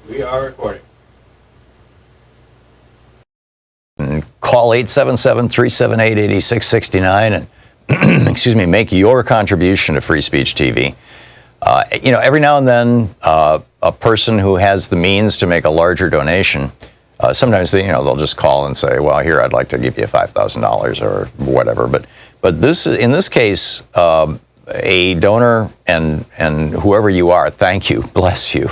We are recording. Call 877-378-8669 and excuse me, make your contribution to Free Speech TV. Every now and then, a person who has the means to make a larger donation, sometimes they'll just call and say, "Well, here, I'd like to give you $5,000 or whatever." But in this case, a donor and whoever you are, thank you, bless you,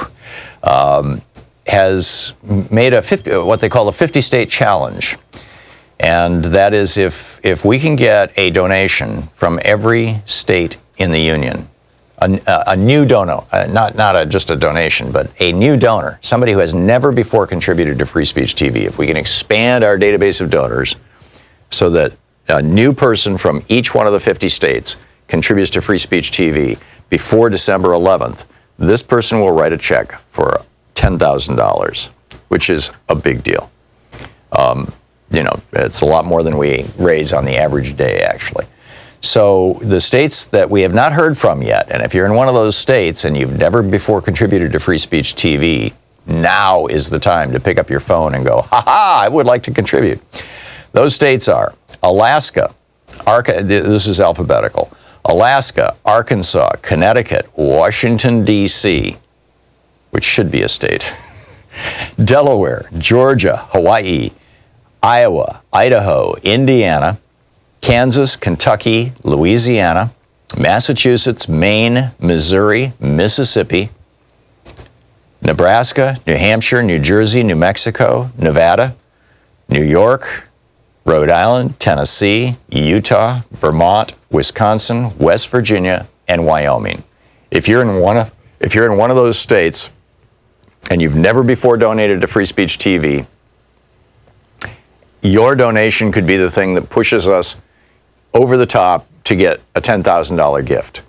has made what they call a 50-state challenge. And that is if we can get a donation from every state in the union, a new donor, not just a donation, but a new donor, somebody who has never before contributed to Free Speech TV, if we can expand our database of donors so that a new person from each one of the 50 states contributes to Free Speech TV before December 11th, this person will write a check for $10,000, which is a big deal. It's a lot more than we raise on the average day, actually. So the states that we have not heard from yet, and if you're in one of those states and you've never before contributed to Free Speech TV, now is the time to pick up your phone and go, "Ha-ha, I would like to contribute." Those states are Alaska, this is alphabetical, Alaska, Arkansas, Connecticut, Washington, D.C., which should be a state, Delaware, Georgia, Hawaii, Iowa, Idaho, Indiana, Kansas, Kentucky, Louisiana, Massachusetts, Maine, Missouri, Mississippi, Nebraska, New Hampshire, New Jersey, New Mexico, Nevada, New York, Rhode Island, Tennessee, Utah, Vermont, Wisconsin, West Virginia, and Wyoming. If you're in one of those states and you've never before donated to Free Speech TV, your donation could be the thing that pushes us over the top to get a $10,000 gift.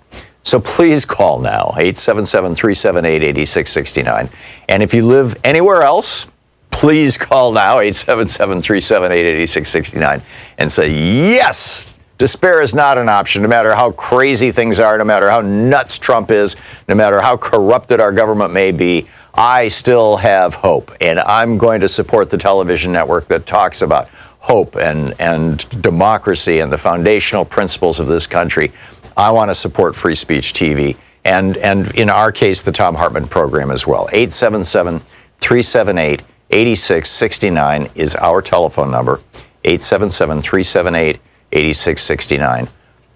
So please call now, 877-378-8669. And if you live anywhere else, please call now, 877-378-8669, and say, yes, despair is not an option, no matter how crazy things are, no matter how nuts Trump is, no matter how corrupted our government may be, I still have hope, and I'm going to support the television network that talks about hope and democracy and the foundational principles of this country. I want to support Free Speech TV, and in our case, the Thom Hartmann Program as well. 877-378-8669 is our telephone number, 877-378-8669.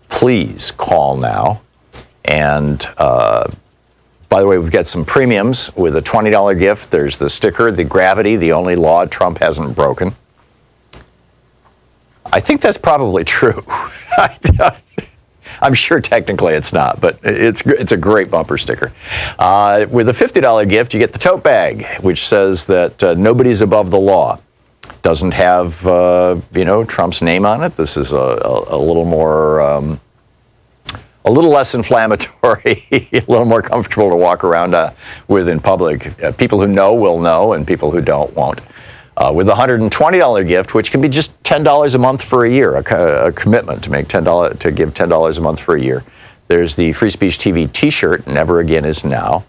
Please call now, and by the way, we've got some premiums with a $20 gift. There's the sticker, the Gravity, the only law Trump hasn't broken. I think that's probably true. I'm sure technically it's not, but it's a great bumper sticker. With a $50 gift, you get the tote bag, which says that nobody's above the law. Doesn't have, Trump's name on it. This is a little more... a little less inflammatory, a little more comfortable to walk around with in public. People who know will know, and people who don't won't. With a $120 gift, which can be just $10 a month for a year, a commitment to give $10 a month for a year. There's the Free Speech TV T-shirt, Never Again Is Now.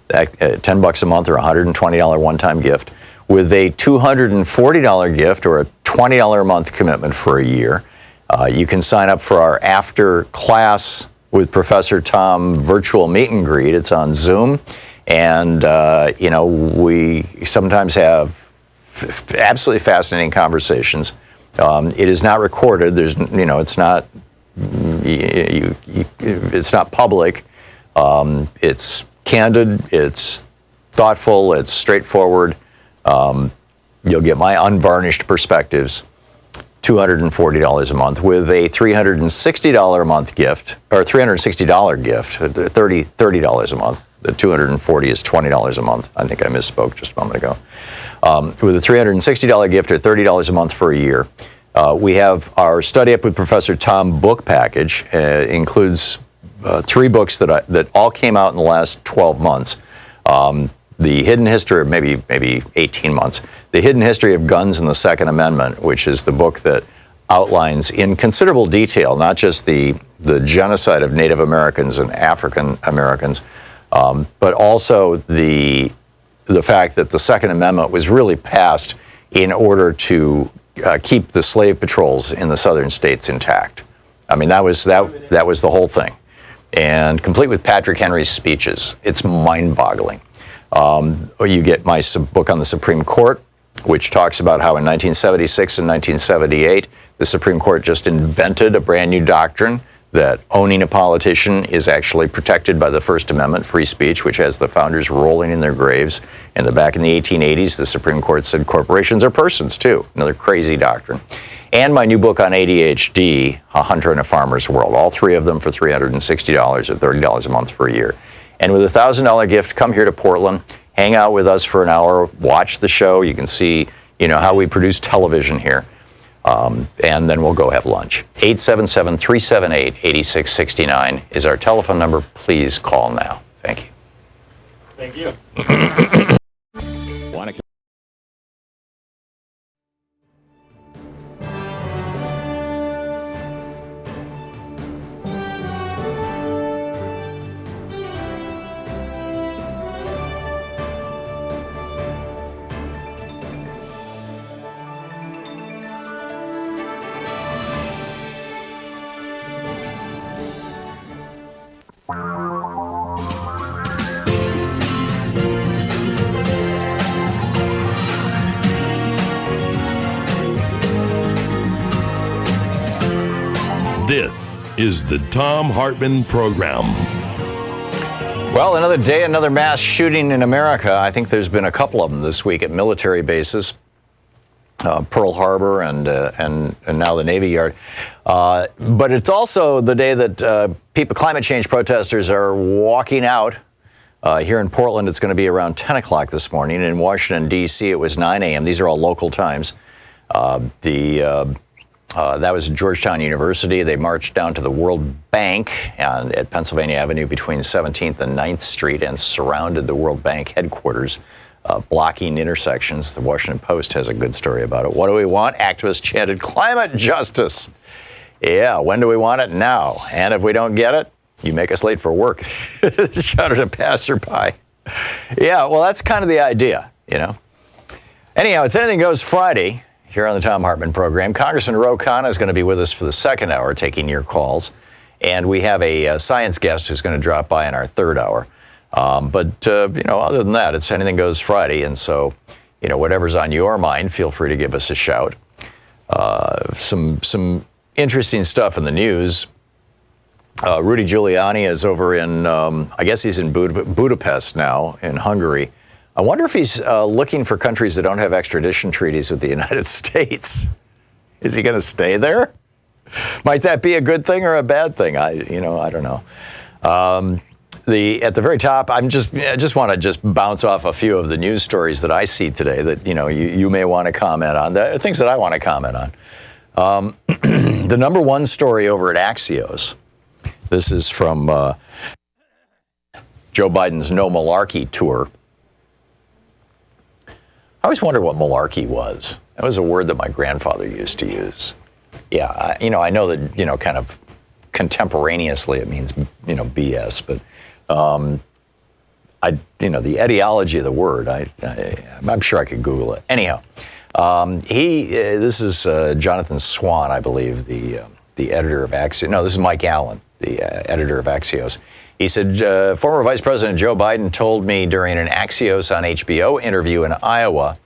That, $10 a month or $120 one-time gift. With a $240 gift or a $20 a month commitment for a year. You can sign up for our after class with Professor Thom virtual meet and greet. It's on Zoom, and we sometimes have absolutely fascinating conversations. It is not recorded. There's, it's not it's not public. It's candid. It's thoughtful. It's straightforward. You'll get my unvarnished perspectives. $240 a month with a $360 a month gift, or $360 gift, $30 a month. The $240 is $20 a month. I think I misspoke just a moment ago. With a $360 gift or $30 a month for a year, we have our Study Up with Professor Thom book package. Includes 3 books that all came out in the last 12 months. The Hidden History, or maybe 18 months. The Hidden History of Guns and the Second Amendment, which is the book that outlines in considerable detail not just the genocide of Native Americans and African Americans, but also the fact that the Second Amendment was really passed in order to keep the slave patrols in the southern states intact. I mean, that was the whole thing, and complete with Patrick Henry's speeches. It's mind-boggling. You get my book on the Supreme Court, which talks about how in 1976 and 1978, the Supreme Court just invented a brand new doctrine that owning a politician is actually protected by the First Amendment, free speech, which has the founders rolling in their graves. And back in the 1880s, the Supreme Court said corporations are persons, too. Another crazy doctrine. And my new book on ADHD, A Hunter and a Farmer's World. All three of them for $360 or $30 a month for a year. And with a $1,000 gift, come here to Portland, hang out with us for an hour, watch the show. You can see, how we produce television here. And then we'll go have lunch. 877-378-8669 is our telephone number. Please call now. Thank you. Thank you. This is the Thom Hartmann Program. Well, another day, another mass shooting in America. I think there's been a couple of them this week at military bases, Pearl Harbor and now the Navy Yard. But it's also the day that climate change protesters are walking out. Here in Portland, it's going to be around 10 o'clock this morning. In Washington, D.C., it was 9 a.m. These are all local times. That was Georgetown University. They marched down to the World Bank at Pennsylvania Avenue between 17th and 9th Street and surrounded the World Bank headquarters, blocking intersections. The Washington Post has a good story about it. What do we want? Activists chanted, climate justice. Yeah, when do we want it? Now. And if we don't get it, you make us late for work, shouted a passerby. Yeah, well, that's kind of the idea, Anyhow, it's Anything Goes Friday. Here on the Thom Hartmann Program. Congressman Ro Khanna is going to be with us for the second hour, taking your calls. And we have a science guest who's going to drop by in our third hour. But other than that, it's Anything Goes Friday. And so, whatever's on your mind, feel free to give us a shout. Some interesting stuff in the news. Rudy Giuliani is over in, I guess he's in Budapest now, in Hungary. I wonder if he's looking for countries that don't have extradition treaties with the United States. Is he going to stay there? Might that be a good thing or a bad thing? I don't know. At the very top, I just want to bounce off a few of the news stories that I see today that you may want to comment on. The things that I want to comment on. The number one story over at Axios. This is from Joe Biden's No Malarkey tour. I always wondered what malarkey was. That was a word that my grandfather used to use. Yeah, I know that, kind of contemporaneously it means, BS, but, the etiology of the word, I'm sure I could Google it. Anyhow, this is Jonathan Swan, I believe, the editor of Axios. No, this is Mike Allen, the editor of Axios. He said, former Vice President Joe Biden told me during an Axios on HBO interview in Iowa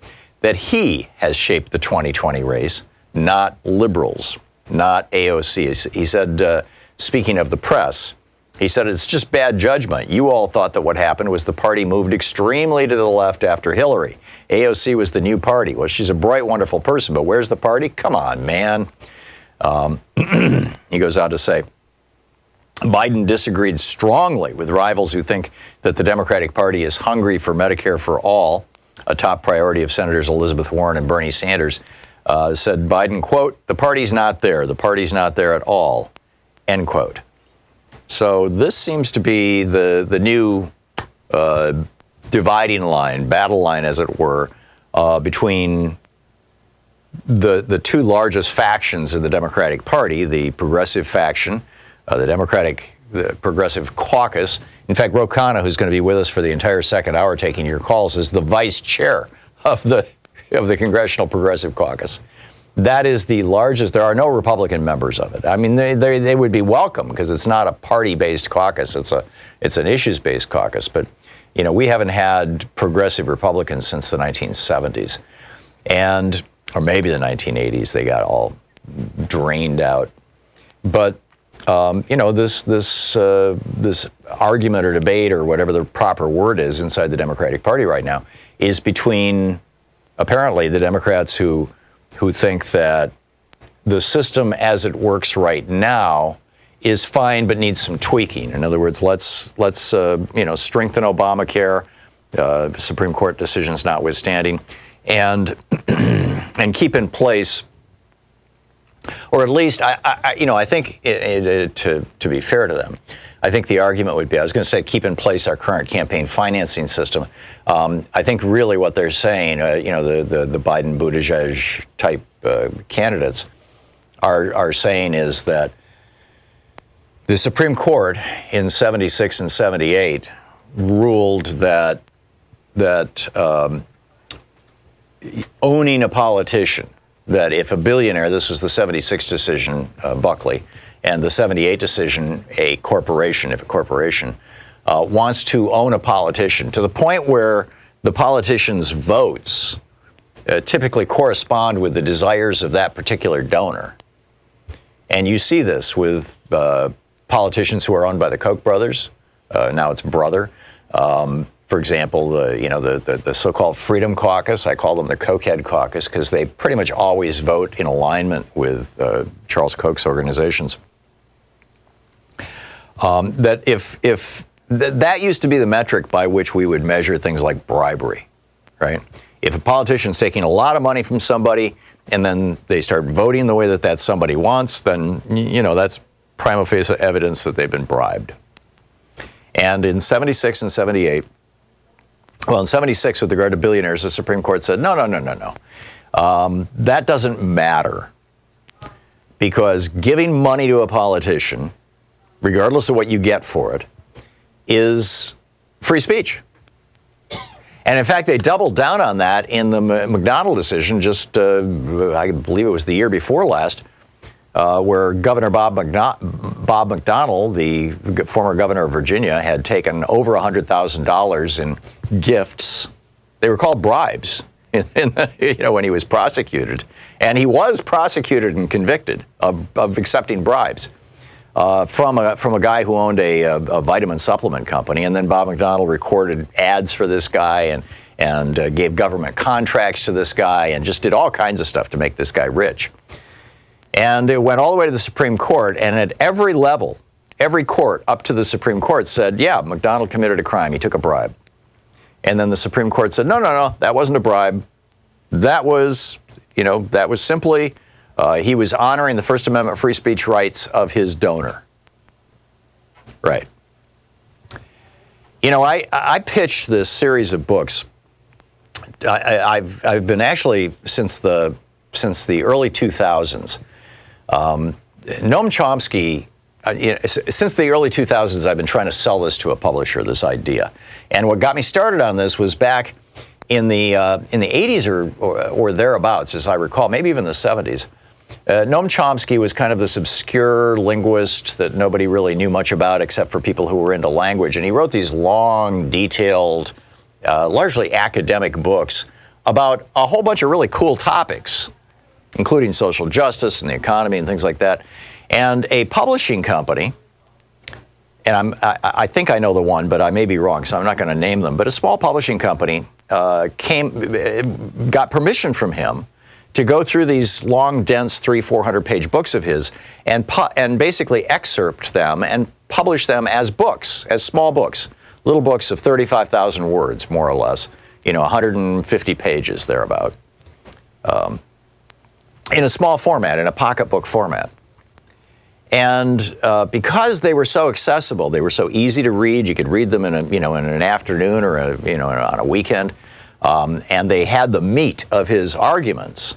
that he has shaped the 2020 race, not liberals, not AOC. He said, speaking of the press, he said, it's just bad judgment. You all thought that what happened was the party moved extremely to the left after Hillary. AOC was the new party. Well, she's a bright, wonderful person, but where's the party? Come on, man. He goes on to say, Biden disagreed strongly with rivals who think that the Democratic Party is hungry for Medicare for all, a top priority of Senators Elizabeth Warren and Bernie Sanders. Said Biden, quote, the party's not there. The party's not there at all, end quote. So this seems to be the new dividing line, battle line, as it were, between the two largest factions in the Democratic Party, the progressive faction, the Progressive Caucus. In fact, Ro Khanna, who's going to be with us for the entire second hour taking your calls, is the vice chair of the Congressional Progressive Caucus. That is the largest. There are no Republican members of it. I mean, they would be welcome because it's not a party-based caucus. It's an issues-based caucus. But, you know, we haven't had progressive Republicans since the 1970s. Or maybe the 1980s. They got all drained out. But you know, this argument or debate or whatever the proper word is inside the Democratic Party right now is between apparently the Democrats who think that the system as it works right now is fine but needs some tweaking. In other words, let's you know, strengthen Obamacare, Supreme Court decisions notwithstanding, and and keep in place. Or at least, I think, to be fair to them, I think the argument would be, I was going to say, keep in place our current campaign financing system. I think really what they're saying, you know, the Biden-Buttigieg type candidates are saying is that the Supreme Court in 76 and 78 ruled that owning a politician, that if a billionaire, this was the 76 decision, Buckley, and the 78 decision, a corporation, if a corporation wants to own a politician to the point where the politician's votes typically correspond with the desires of that particular donor. And you see this with politicians who are owned by the Koch brothers. Now it's brother. For example, you know, the so-called Freedom Caucus, I call them the Kochhead Caucus because they pretty much always vote in alignment with Charles Koch's organizations. That used to be the metric by which we would measure things like bribery, right? If a politician's taking a lot of money from somebody and then they start voting the way that somebody wants, then, you know, that's prima facie evidence that they've been bribed. And in 76 and 78, well, in 76, with regard to billionaires, the Supreme Court said, no. That doesn't matter because giving money to a politician, regardless of what you get for it, is free speech. And in fact, they doubled down on that in the McDonnell decision just, I believe it was the year before last, where Governor Bob McDonnell, the former governor of Virginia, had taken over $100,000 in gifts. They were called bribes, you know, when he was prosecuted. And he was prosecuted and convicted of accepting bribes from a guy who owned a vitamin supplement company. And then Bob McDonnell recorded ads for this guy and gave government contracts to this guy and just did all kinds of stuff to make this guy rich. And it went all the way to the Supreme Court, and at every level, every court up to the Supreme Court said, yeah, McDonnell committed a crime. He took a bribe. And then the Supreme Court said, no, that wasn't a bribe. That was, you know, that was simply, he was honoring the First Amendment free speech rights of his donor. Right. You know, I pitched this series of books. I've been actually since the early 2000s. Noam Chomsky, since the early 2000s, I've been trying to sell this to a publisher, this idea. And what got me started on this was back in the 80s or thereabouts, as I recall, maybe even the 70s. Noam Chomsky was kind of this obscure linguist that nobody really knew much about except for people who were into language. And he wrote these long, detailed, largely academic books about a whole bunch of really cool topics, including social justice and the economy and things like that. And a publishing company, and I think I know the one, but I may be wrong, so I'm not going to name them, but a small publishing company got permission from him to go through these long, dense 300-400 page books of his and basically excerpt them and publish them as books, as small books, little books of 35,000 words, more or less, you know, 150 pages thereabout, in a small format, in a pocketbook format. And because they were so accessible, they were so easy to read, you could read them in an afternoon or on a weekend, and they had the meat of his arguments.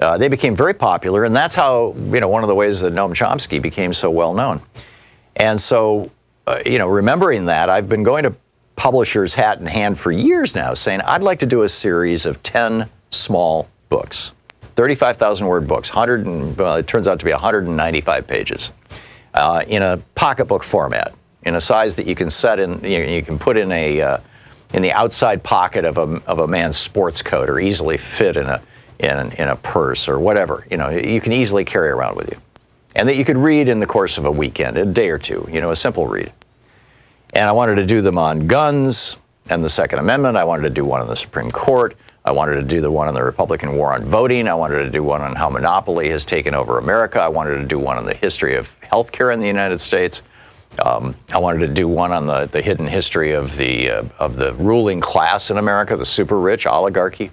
They became very popular, and that's how, one of the ways that Noam Chomsky became so well known. And so, remembering that, I've been going to publishers hat in hand for years now, saying I'd like to do a series of 10 small books, 35,000 word books, it turns out to be 195 pages, in a pocketbook format, in a size that you can set in, you can put in the outside pocket of a man's sports coat, or easily fit in a purse or whatever. You can easily carry around with you, and that you could read in the course of a weekend, a day or two. A simple read. And I wanted to do them on guns and the Second Amendment. I wanted to do one on the Supreme Court. I wanted to do the one on the Republican war on voting. I wanted to do one on how monopoly has taken over America. I wanted to do one on the history of healthcare in the United States. I wanted to do one on the hidden history of the ruling class in America, the super rich oligarchy.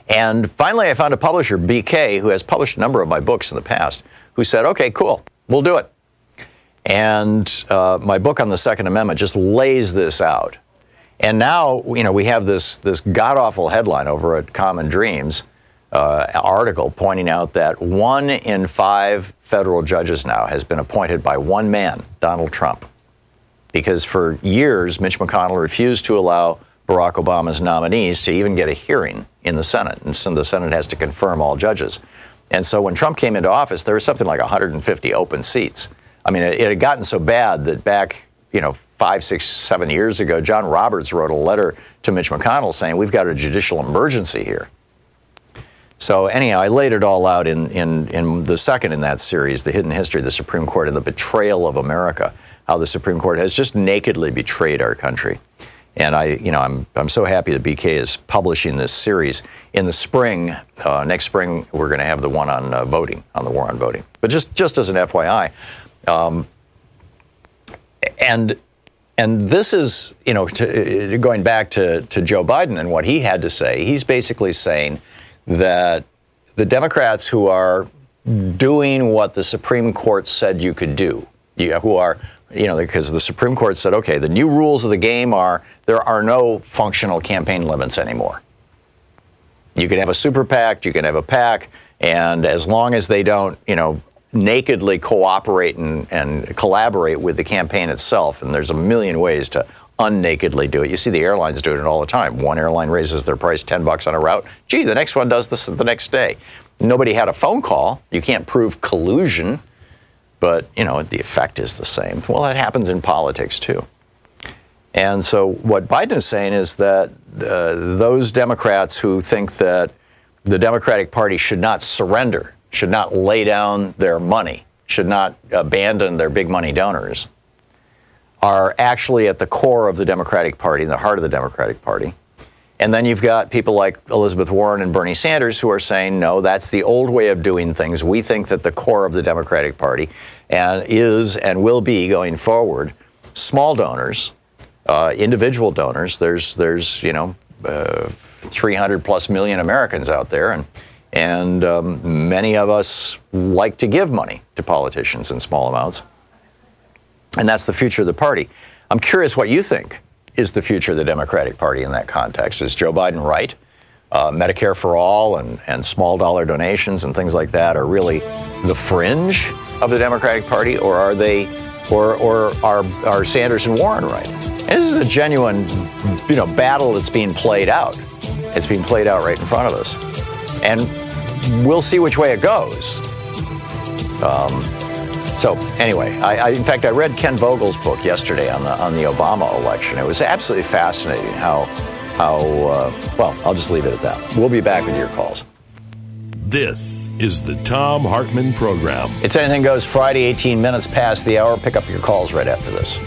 And finally, I found a publisher, BK, who has published a number of my books in the past, who said, "Okay, cool, we'll do it." And my book on the Second Amendment just lays this out. And now, we have this god-awful headline over at Common Dreams article pointing out that 1 in 5 federal judges now has been appointed by one man, Donald Trump. Because for years, Mitch McConnell refused to allow Barack Obama's nominees to even get a hearing in the Senate. And so the Senate has to confirm all judges. And so when Trump came into office, there was something like 150 open seats. I mean, it had gotten so bad that back, 5, 6, 7 years ago, John Roberts wrote a letter to Mitch McConnell saying, "We've got a judicial emergency here." So anyhow, I laid it all out in the second in that series, The Hidden History of the Supreme Court and the Betrayal of America, how the Supreme Court has just nakedly betrayed our country. And I'm so happy that BK is publishing this series. In the spring, next spring, we're going to have the one on voting, on the war on voting. But just as an FYI, and this is, going back to Joe Biden and what he had to say. He's basically saying that the Democrats who are doing what the Supreme Court said you could do, who are, because the Supreme Court said, okay, the new rules of the game are there are no functional campaign limits anymore. You can have a super PAC, you can have a PAC, and as long as they don't, nakedly cooperate and collaborate with the campaign itself, and there's a million ways to unnakedly do it. You see the airlines doing it all the time. One airline raises their price $10 on a route. Gee, the next one does this the next day. Nobody had a phone call. You can't prove collusion, but, the effect is the same. Well, that happens in politics, too. And so what Biden is saying is that those Democrats who think that the Democratic Party should not surrender, should not lay down their money, should not abandon their big money donors, are actually at the core of the Democratic Party, in the heart of the Democratic Party. And then you've got people like Elizabeth Warren and Bernie Sanders who are saying, no, that's the old way of doing things. We think that the core of the Democratic Party is and will be going forward small donors, individual donors. There's 300 plus million Americans out there, and many of us like to give money to politicians in small amounts. And that's the future of the party. I'm curious what you think is the future of the Democratic Party in that context. Is Joe Biden right? Medicare for all and small dollar donations and things like that are really the fringe of the Democratic Party, or are they, or are Sanders and Warren right? And this is a genuine, battle that's being played out. It's being played out right in front of us. And we'll see which way it goes. So anyway, in fact, I read Ken Vogel's book yesterday on the Obama election. It was absolutely fascinating how well, I'll just leave it at that. We'll be back with your calls. This is the Thom Hartmann Program. It's Anything Goes Friday, 18 minutes past the hour. Pick up your calls right after this.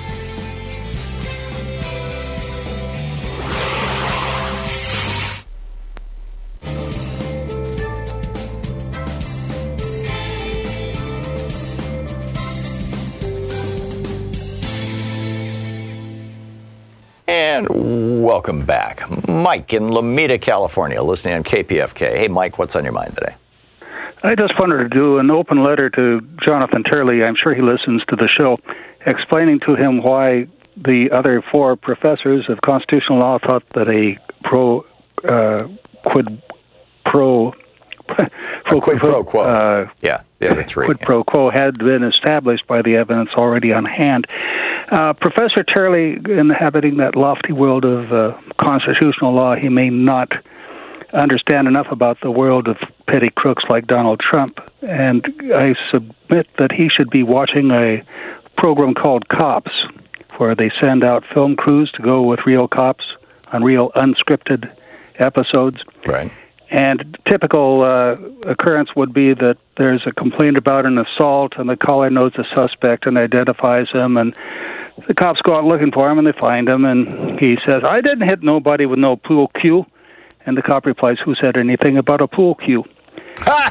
And welcome back. Mike in Lomita, California, listening on KPFK. Hey, Mike, what's on your mind today? I just wanted to do an open letter to Jonathan Turley. I'm sure he listens to the show, explaining to him why the other 4 professors of constitutional law thought that a quid pro quid pro quo. Yeah, the other three. Quid pro quo had been established by the evidence already on hand. Professor Turley, inhabiting that lofty world of constitutional law, he may not understand enough about the world of petty crooks like Donald Trump, and I submit that he should be watching a program called Cops, where they send out film crews to go with real cops on real unscripted episodes. Right. And typical occurrence would be that there's a complaint about an assault, and the caller knows the suspect and identifies him, and the cops go out looking for him, and they find him, and he says, "I didn't hit nobody with no pool cue." And the cop replies, "Who said anything about a pool cue?"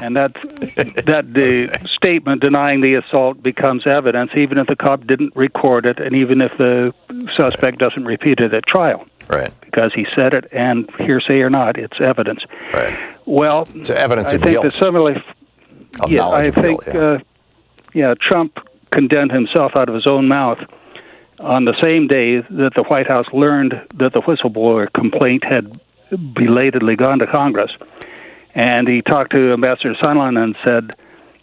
And that the statement denying the assault becomes evidence, even if the cop didn't record it, and even if the suspect doesn't repeat it at trial. Right. Because he said it, and hearsay or not, it's evidence. Right. Well, it's evidence I of think guilt. that similarly, Knowledge of guilt, Trump condemned himself out of his own mouth on the same day that the White House learned that the whistleblower complaint had belatedly gone to Congress. And he talked to Ambassador Sondland and said,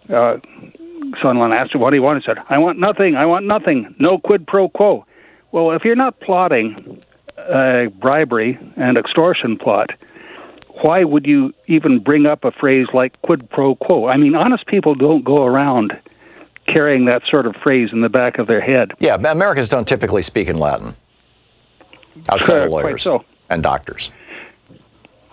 Sondland asked him what he wanted. He said, I want nothing, no quid pro quo. Well, if you're not plotting a bribery and extortion plot, why would you even bring up a phrase like quid pro quo? I mean, honest people don't go around carrying that sort of phrase in the back of their head. Yeah, Americans don't typically speak in Latin, outside of lawyers and doctors.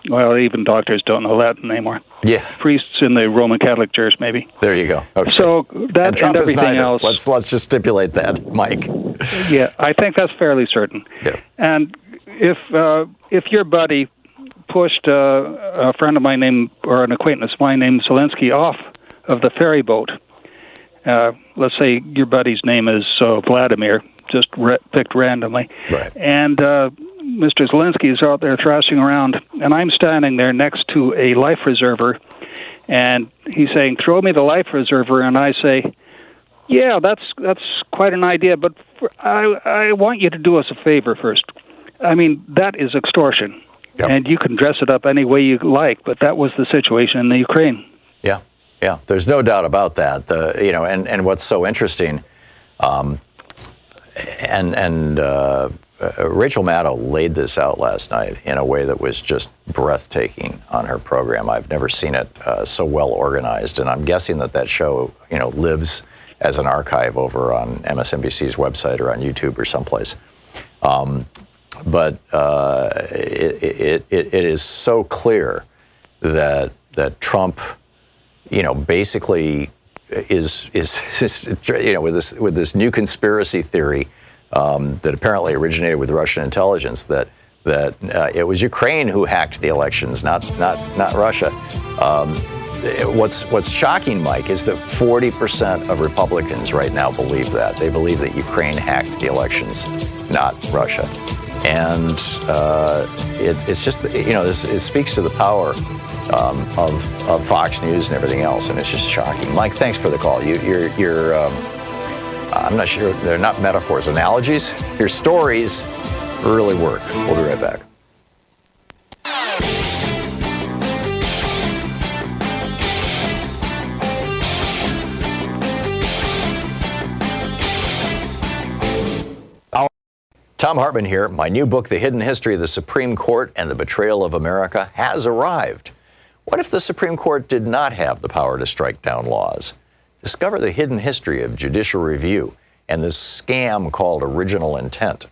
Well, even doctors don't know Latin anymore. Yeah. Priests in the Roman Catholic Church, maybe. There you go. Okay. So that and everything else. Let's just stipulate that, Mike. Yeah, I think that's fairly certain. Yeah. And if your buddy pushed a friend of mine or an acquaintance of mine named Zelensky off of the ferry boat, let's say your buddy's name is Vladimir, just picked randomly, right? And Mr. Zelensky is out there thrashing around, and I'm standing there next to a life preserver, and he's saying, "Throw me the life preserver," and I say, "Yeah, that's quite an idea, but I want you to do us a favor first." I mean, that is extortion, and you can dress it up any way you like, but that was the situation in the Ukraine. Yeah, yeah. There's no doubt about that. And what's so interesting, Rachel Maddow laid this out last night in a way that was just breathtaking on her program. I've never seen it so well organized, and I'm guessing that show, lives as an archive over on MSNBC's website or on YouTube or someplace. But it is so clear that Trump, basically is with this new conspiracy theory. That apparently originated with Russian intelligence that it was Ukraine who hacked the elections, not Russia. What's shocking, Mike, is that 40% of Republicans right now believe that. They believe that Ukraine hacked the elections, not Russia. And it's just, it speaks to the power of Fox News and everything else, and it's just shocking. Mike, thanks for the call. You're I'm not sure, they're not metaphors, analogies. Your stories really work. We'll be right back. Thom Hartmann here. My new book, The Hidden History of the Supreme Court and the Betrayal of America, has arrived. What if the Supreme Court did not have the power to strike down laws? Discover the hidden history of judicial review and this scam called original intent.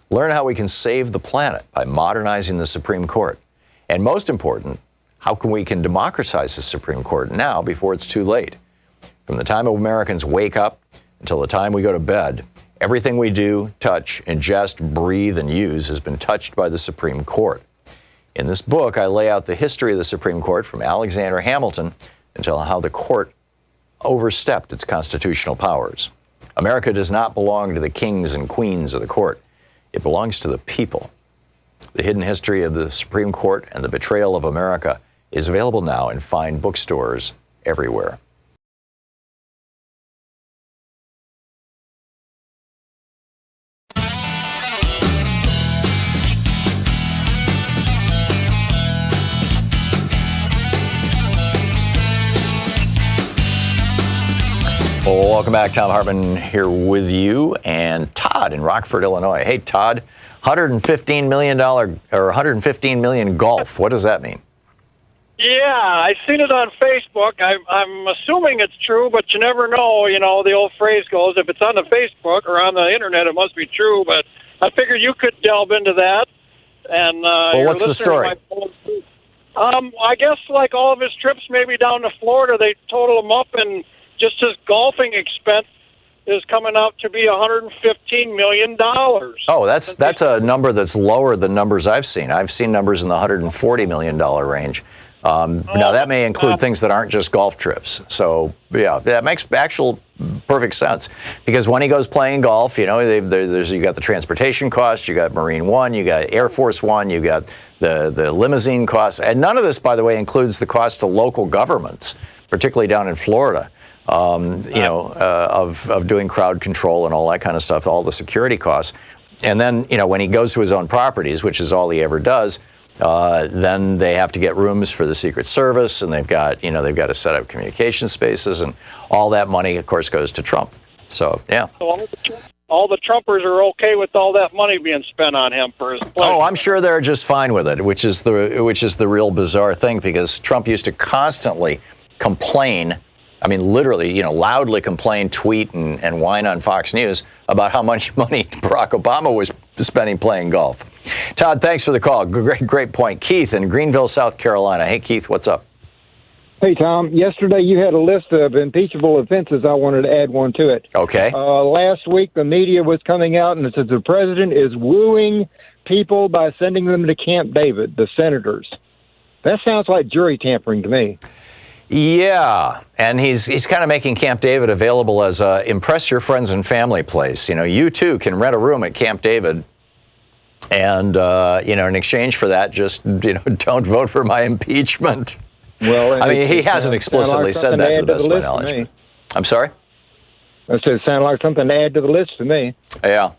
Learn how we can save the planet by modernizing the Supreme Court. And most important, how we can democratize the Supreme Court now before it's too late. From the time Americans wake up until the time we go to bed, everything we do, touch, ingest, breathe, and use has been touched by the Supreme Court. In this book, I lay out the history of the Supreme Court from Alexander Hamilton until how the court overstepped its constitutional powers. America does not belong to the kings and queens of the court. It belongs to the people. The Hidden History of the Supreme Court and the Betrayal of America is available now in fine bookstores everywhere. Welcome back. Thom Hartmann here with you, and Todd in Rockford, Illinois. Hey, Todd, $115 million or $115 million golf. What does that mean? Yeah, I've seen it on Facebook. I'm assuming it's true, but you never know. You know, the old phrase goes, if it's on the Facebook or on the internet, it must be true. But I figured you could delve into that. And well, what's the story? I guess like all of his trips, maybe down to Florida, they total them up, and just his golfing expense is coming out to be $115 million. Oh, that's a number that's lower than numbers I've seen. I've seen numbers in the $140 million range. Now, that may include things that aren't just golf trips. So, yeah, that makes actual perfect sense. Because when he goes playing golf, you know, you got the transportation costs, you got Marine One, you got Air Force One, you got the limousine costs. And none of this, by the way, includes the cost to local governments, particularly down in Florida, of doing crowd control and all that kind of stuff, all the security costs. And then, you know, when he goes to his own properties, which is all he ever does, then they have to get rooms for the Secret Service, and they've got to set up communication spaces, and all that money, of course, goes to Trump. So, yeah. So all the Trumpers are okay with all that money being spent on him for his pleasure. Oh, I'm sure they're just fine with it, which is the real bizarre thing, because Trump used to constantly complain. I mean, literally, you know, loudly complain, tweet, and whine on Fox News about how much money Barack Obama was spending playing golf. Todd, thanks for the call. Great point. Keith in Greenville, South Carolina. Hey, Keith, what's up? Hey, Tom. Yesterday you had a list of impeachable offenses. I wanted to add one to it. Okay. Last week the media was coming out and it said the president is wooing people by sending them to Camp David, the senators. That sounds like jury tampering to me. Yeah, and he's kind of making Camp David available as a impress your friends and family place. You know, you too can rent a room at Camp David, and in exchange for that, just don't vote for my impeachment. Well, I mean, he hasn't explicitly said that to the best of my knowledge. I'm sorry? I said it sounded like something to add to the list to me. Yeah.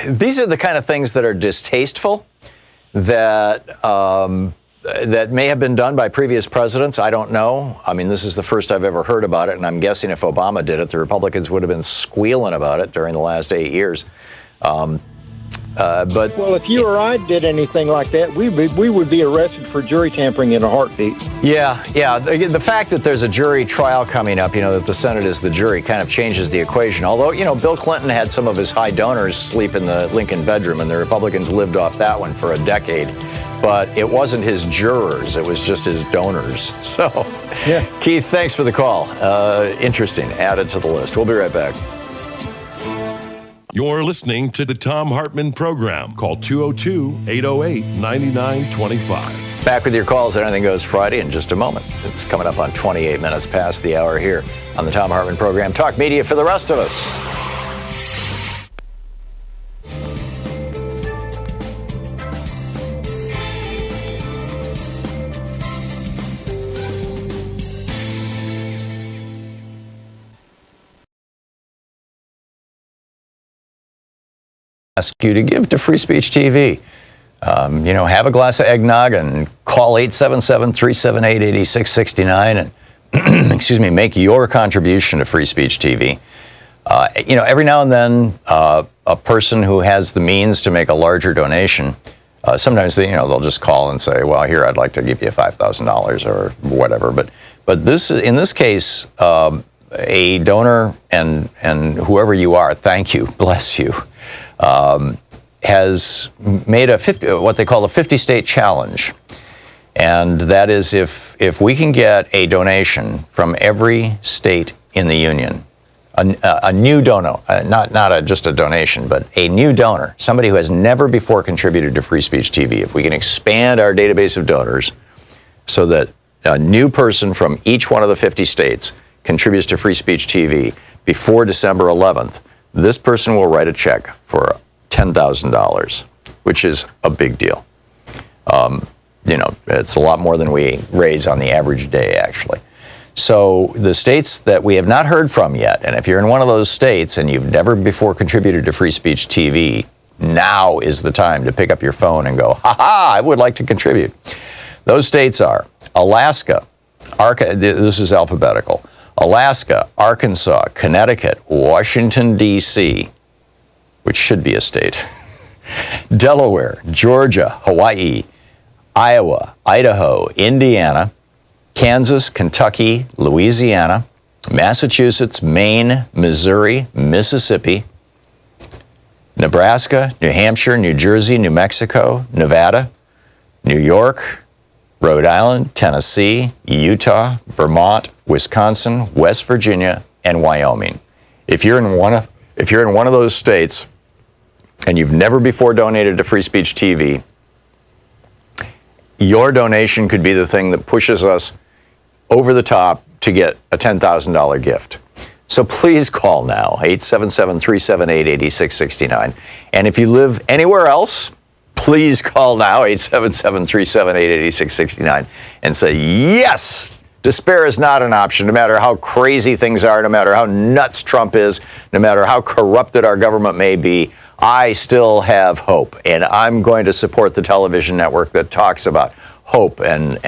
These are the kind of things that are distasteful, that may have been done by previous presidents. I don't know. I mean, this is the first I've ever heard about it, and I'm guessing if Obama did it, the Republicans would have been squealing about it during the last 8 years. Well, if you or I did anything like that, we would be arrested for jury tampering in a heartbeat. Yeah. The fact that there's a jury trial coming up, that the Senate is the jury, kind of changes the equation. Although, Bill Clinton had some of his high donors sleep in the Lincoln bedroom, and the Republicans lived off that one for a decade. But it wasn't his jurors, it was just his donors. So, yeah. Keith, thanks for the call. Interesting. Added to the list. We'll be right back. You're listening to the Thom Hartmann Program. Call 202-808-9925. Back with your calls at Anything Goes Friday in just a moment. It's coming up on 28 minutes past the hour here on the Thom Hartmann Program. Talk media for the rest of us. Ask you to give to Free Speech TV. Have a glass of eggnog and call 877-378-8669 and, make your contribution to Free Speech TV. Every now and then, a person who has the means to make a larger donation, sometimes they'll just call and say, well, here, I'd like to give you $5,000 or whatever. But in this case, a donor and whoever you are, thank you, bless you, has made what they call a 50-state challenge. And that is if we can get a donation from every state in the union, a new donor, not just a donation, but a new donor, somebody who has never before contributed to Free Speech TV, if we can expand our database of donors so that a new person from each one of the 50 states contributes to Free Speech TV before December 11th, this person will write a check for $10,000, which is a big deal. It's a lot more than we raise on the average day, actually. So the states that we have not heard from yet, and if you're in one of those states and you've never before contributed to Free Speech TV, now is the time to pick up your phone and go, ha-ha, I would like to contribute. Those states are Alaska, This is alphabetical. Alaska, Arkansas, Connecticut, Washington, D.C., which should be a state, Delaware, Georgia, Hawaii, Iowa, Idaho, Indiana, Kansas, Kentucky, Louisiana, Massachusetts, Maine, Missouri, Mississippi, Nebraska, New Hampshire, New Jersey, New Mexico, Nevada, New York, Rhode Island, Tennessee, Utah, Vermont, Wisconsin, West Virginia, and Wyoming. If you're in one of those states and you've never before donated to Free Speech TV, your donation could be the thing that pushes us over the top to get a $10,000 gift. So please call now, 877-378-8669. And if you live anywhere else, please call now, 877-378-8669, and say, yes, despair is not an option, no matter how crazy things are, no matter how nuts Trump is, no matter how corrupted our government may be, I still have hope. And I'm going to support the television network that talks about hope and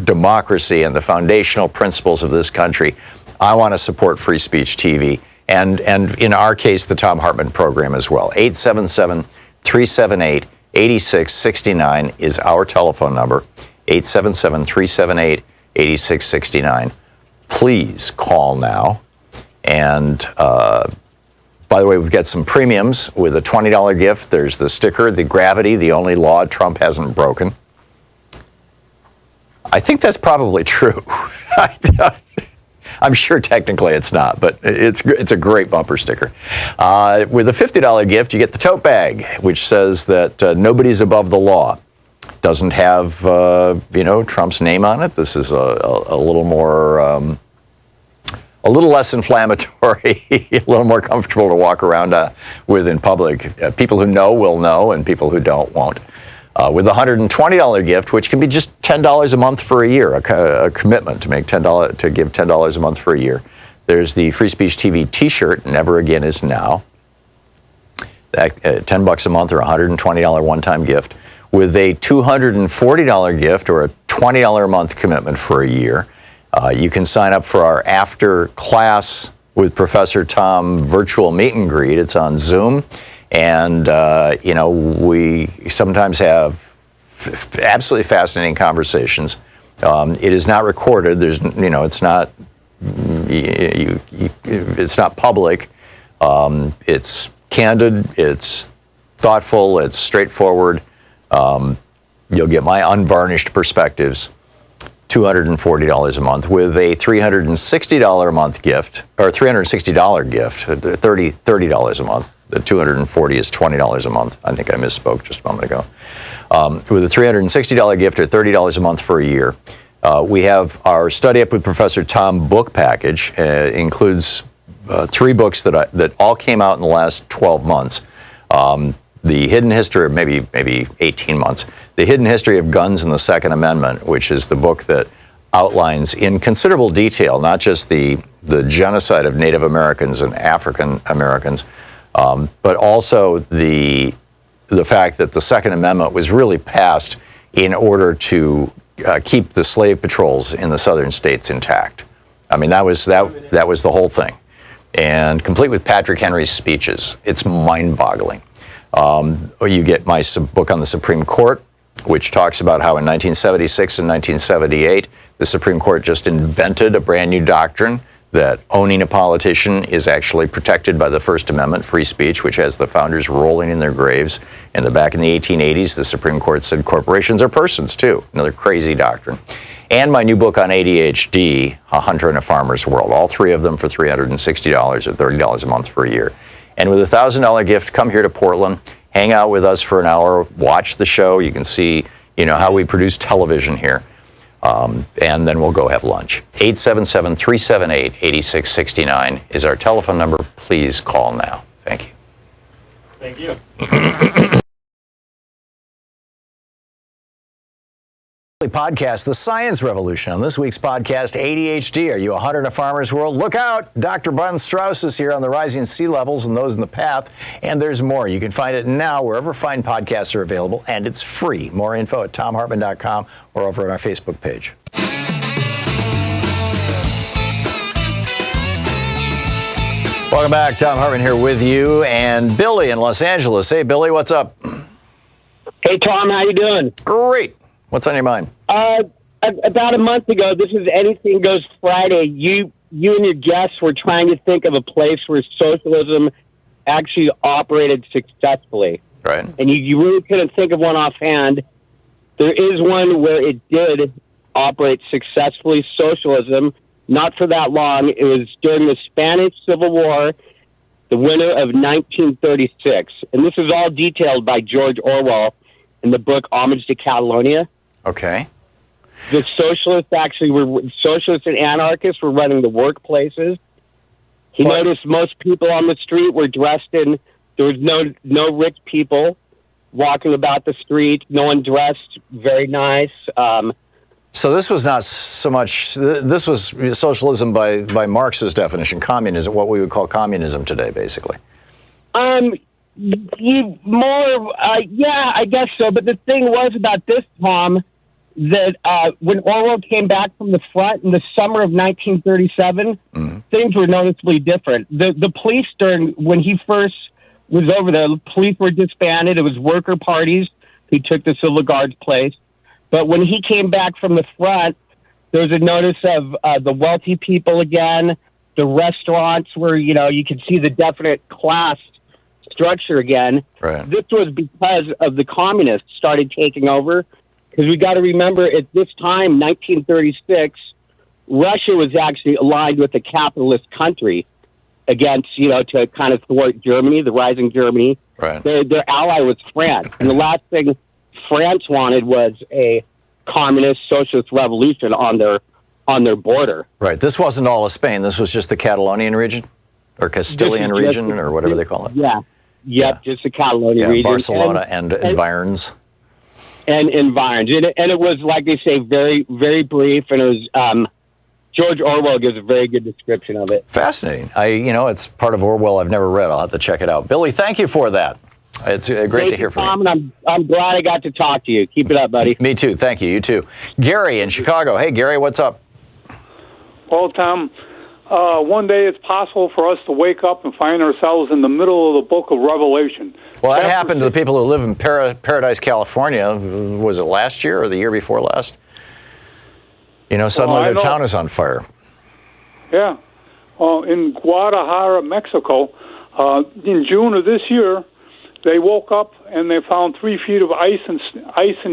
democracy and the foundational principles of this country. I want to support Free Speech TV, and in our case, the Thom Hartmann Program as well. 877-378-8669 is our telephone number, 877-378-8669. Please call now. And by the way, we've got some premiums with a $20 gift. There's the sticker, the Gravity, the only law Trump hasn't broken. I think that's probably true. I'm sure technically it's not, but it's a great bumper sticker. With a $50 gift, you get the tote bag, which says that nobody's above the law. Doesn't have, Trump's name on it. This is a little more, a little less inflammatory, a little more comfortable to walk around with in public. People who know will know, and people who don't won't. With a $120 gift, which can be just $10 a month for a year, a commitment to give $10 a month for a year. There's the Free Speech TV T-shirt, Never Again Is Now. That, $10 a month or $120 one-time gift. With a $240 gift or a $20 a month commitment for a year, you can sign up for our after class with Professor Thom virtual meet and greet. It's on Zoom. And, we sometimes have absolutely fascinating conversations. It is not recorded. There's, it's not, it's not public. It's candid. It's thoughtful. It's straightforward. You'll get my unvarnished perspectives. $240 a month with a $360 a month gift, or $360 gift, $30 a month. The $240 is $20 a month. I think I misspoke just a moment ago. With a $360 gift or $30 a month for a year. We have our Study Up with Professor Thom book package. Includes 3 books that all came out in the last 12 months. The Hidden History, maybe 18 months. The Hidden History of Guns and the Second Amendment, which is the book that outlines in considerable detail, not just the genocide of Native Americans and African Americans, but also the fact that the Second Amendment was really passed in order to keep the slave patrols in the southern states intact. I mean, that was the whole thing, and complete with Patrick Henry's speeches. It's mind-boggling. You get my book on the Supreme Court, which talks about how in 1976 and 1978, the Supreme Court just invented a brand new doctrine that owning a politician is actually protected by the First Amendment, free speech, which has the founders rolling in their graves. And back in the 1880s, the Supreme Court said corporations are persons too. Another crazy doctrine. And my new book on ADHD, A Hunter and a Farmer's World. All 3 of them for $360 or $30 a month for a year. And with a $1,000 gift, come here to Portland, hang out with us for an hour, watch the show. You can see, how we produce television here. And then we'll go have lunch. 877-378-8669 is our telephone number. Please call now. Thank you. Thank you. Podcast, The Science Revolution. On this week's podcast, ADHD. Are you a hunter in a farmer's world? Look out! Dr. Bun Strauss is here on the rising sea levels and those in the path. And there's more. You can find it now wherever fine podcasts are available, and it's free. More info at thomhartmann.com or over on our Facebook page. Welcome back. Thom Hartmann here with you, and Billy in Los Angeles. Hey, Billy, what's up? Hey, Tom, how you doing? Great. What's on your mind? About a month ago, this is Anything Goes Friday. You and your guests were trying to think of a place where socialism actually operated successfully. Right. And you really couldn't think of one offhand. There is one where it did operate successfully, socialism, not for that long. It was during the Spanish Civil War, the winter of 1936. And this is all detailed by George Orwell in the book Homage to Catalonia. Okay. The socialists and anarchists were running the workplaces. He noticed most people on the street were dressed in, there was no rich people walking about the street, no one dressed very nice. So this was not so much, this was socialism by Marx's definition, communism, what we would call communism today, basically. Yeah, I guess so. But the thing was about this, Tom, that when Orwell came back from the front in the summer of 1937, things were noticeably different. The police, when he first was over there, the police were disbanded. It was worker parties. He took the Civil Guard's place. But when he came back from the front, there was a notice of the wealthy people again, the restaurants where, you could see the definite class structure again. Right. This was because of the communists started taking over. Because we got to remember, at this time, 1936, Russia was actually aligned with a capitalist country against, to kind of thwart Germany, the rising Germany. Right. Their ally was France. And the last thing France wanted was a communist socialist revolution on their border. Right. This wasn't all of Spain. This was just the Catalonian region or Castilian region or whatever they call it. Yeah. Yep, just the Catalonian region. Barcelona and environs. And environs. And it was, like they say, very, very brief. And it was, George Orwell gives a very good description of it. Fascinating. It's part of Orwell I've never read. I'll have to check it out. Billy, thank you for that. It's great to hear from Tom, you. And I'm glad I got to talk to you. Keep it up, buddy. Me too. Thank you. You too. Gary in Chicago. Hey, Gary, what's up? Well, Tom, one day it's possible for us to wake up and find ourselves in the middle of the book of Revelation. Well, that happened to the people who live in Paradise, California. Was it last year or the year before last? Suddenly their town is on fire. Yeah. In Guadalajara, Mexico, in June of this year, they woke up and they found 3 feet of ice and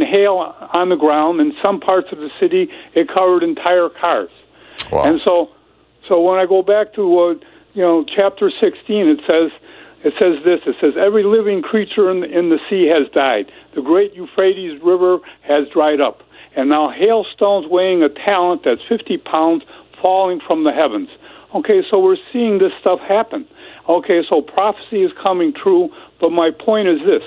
hail on the ground. In some parts of the city, it covered entire cars. Wow. And so when I go back to chapter 16, it says this. It says every living creature in the sea has died. The great Euphrates River has dried up, and now hailstones weighing a talent, that's 50 pounds, falling from the heavens. Okay, so we're seeing this stuff happen. Okay, so prophecy is coming true, but my point is this,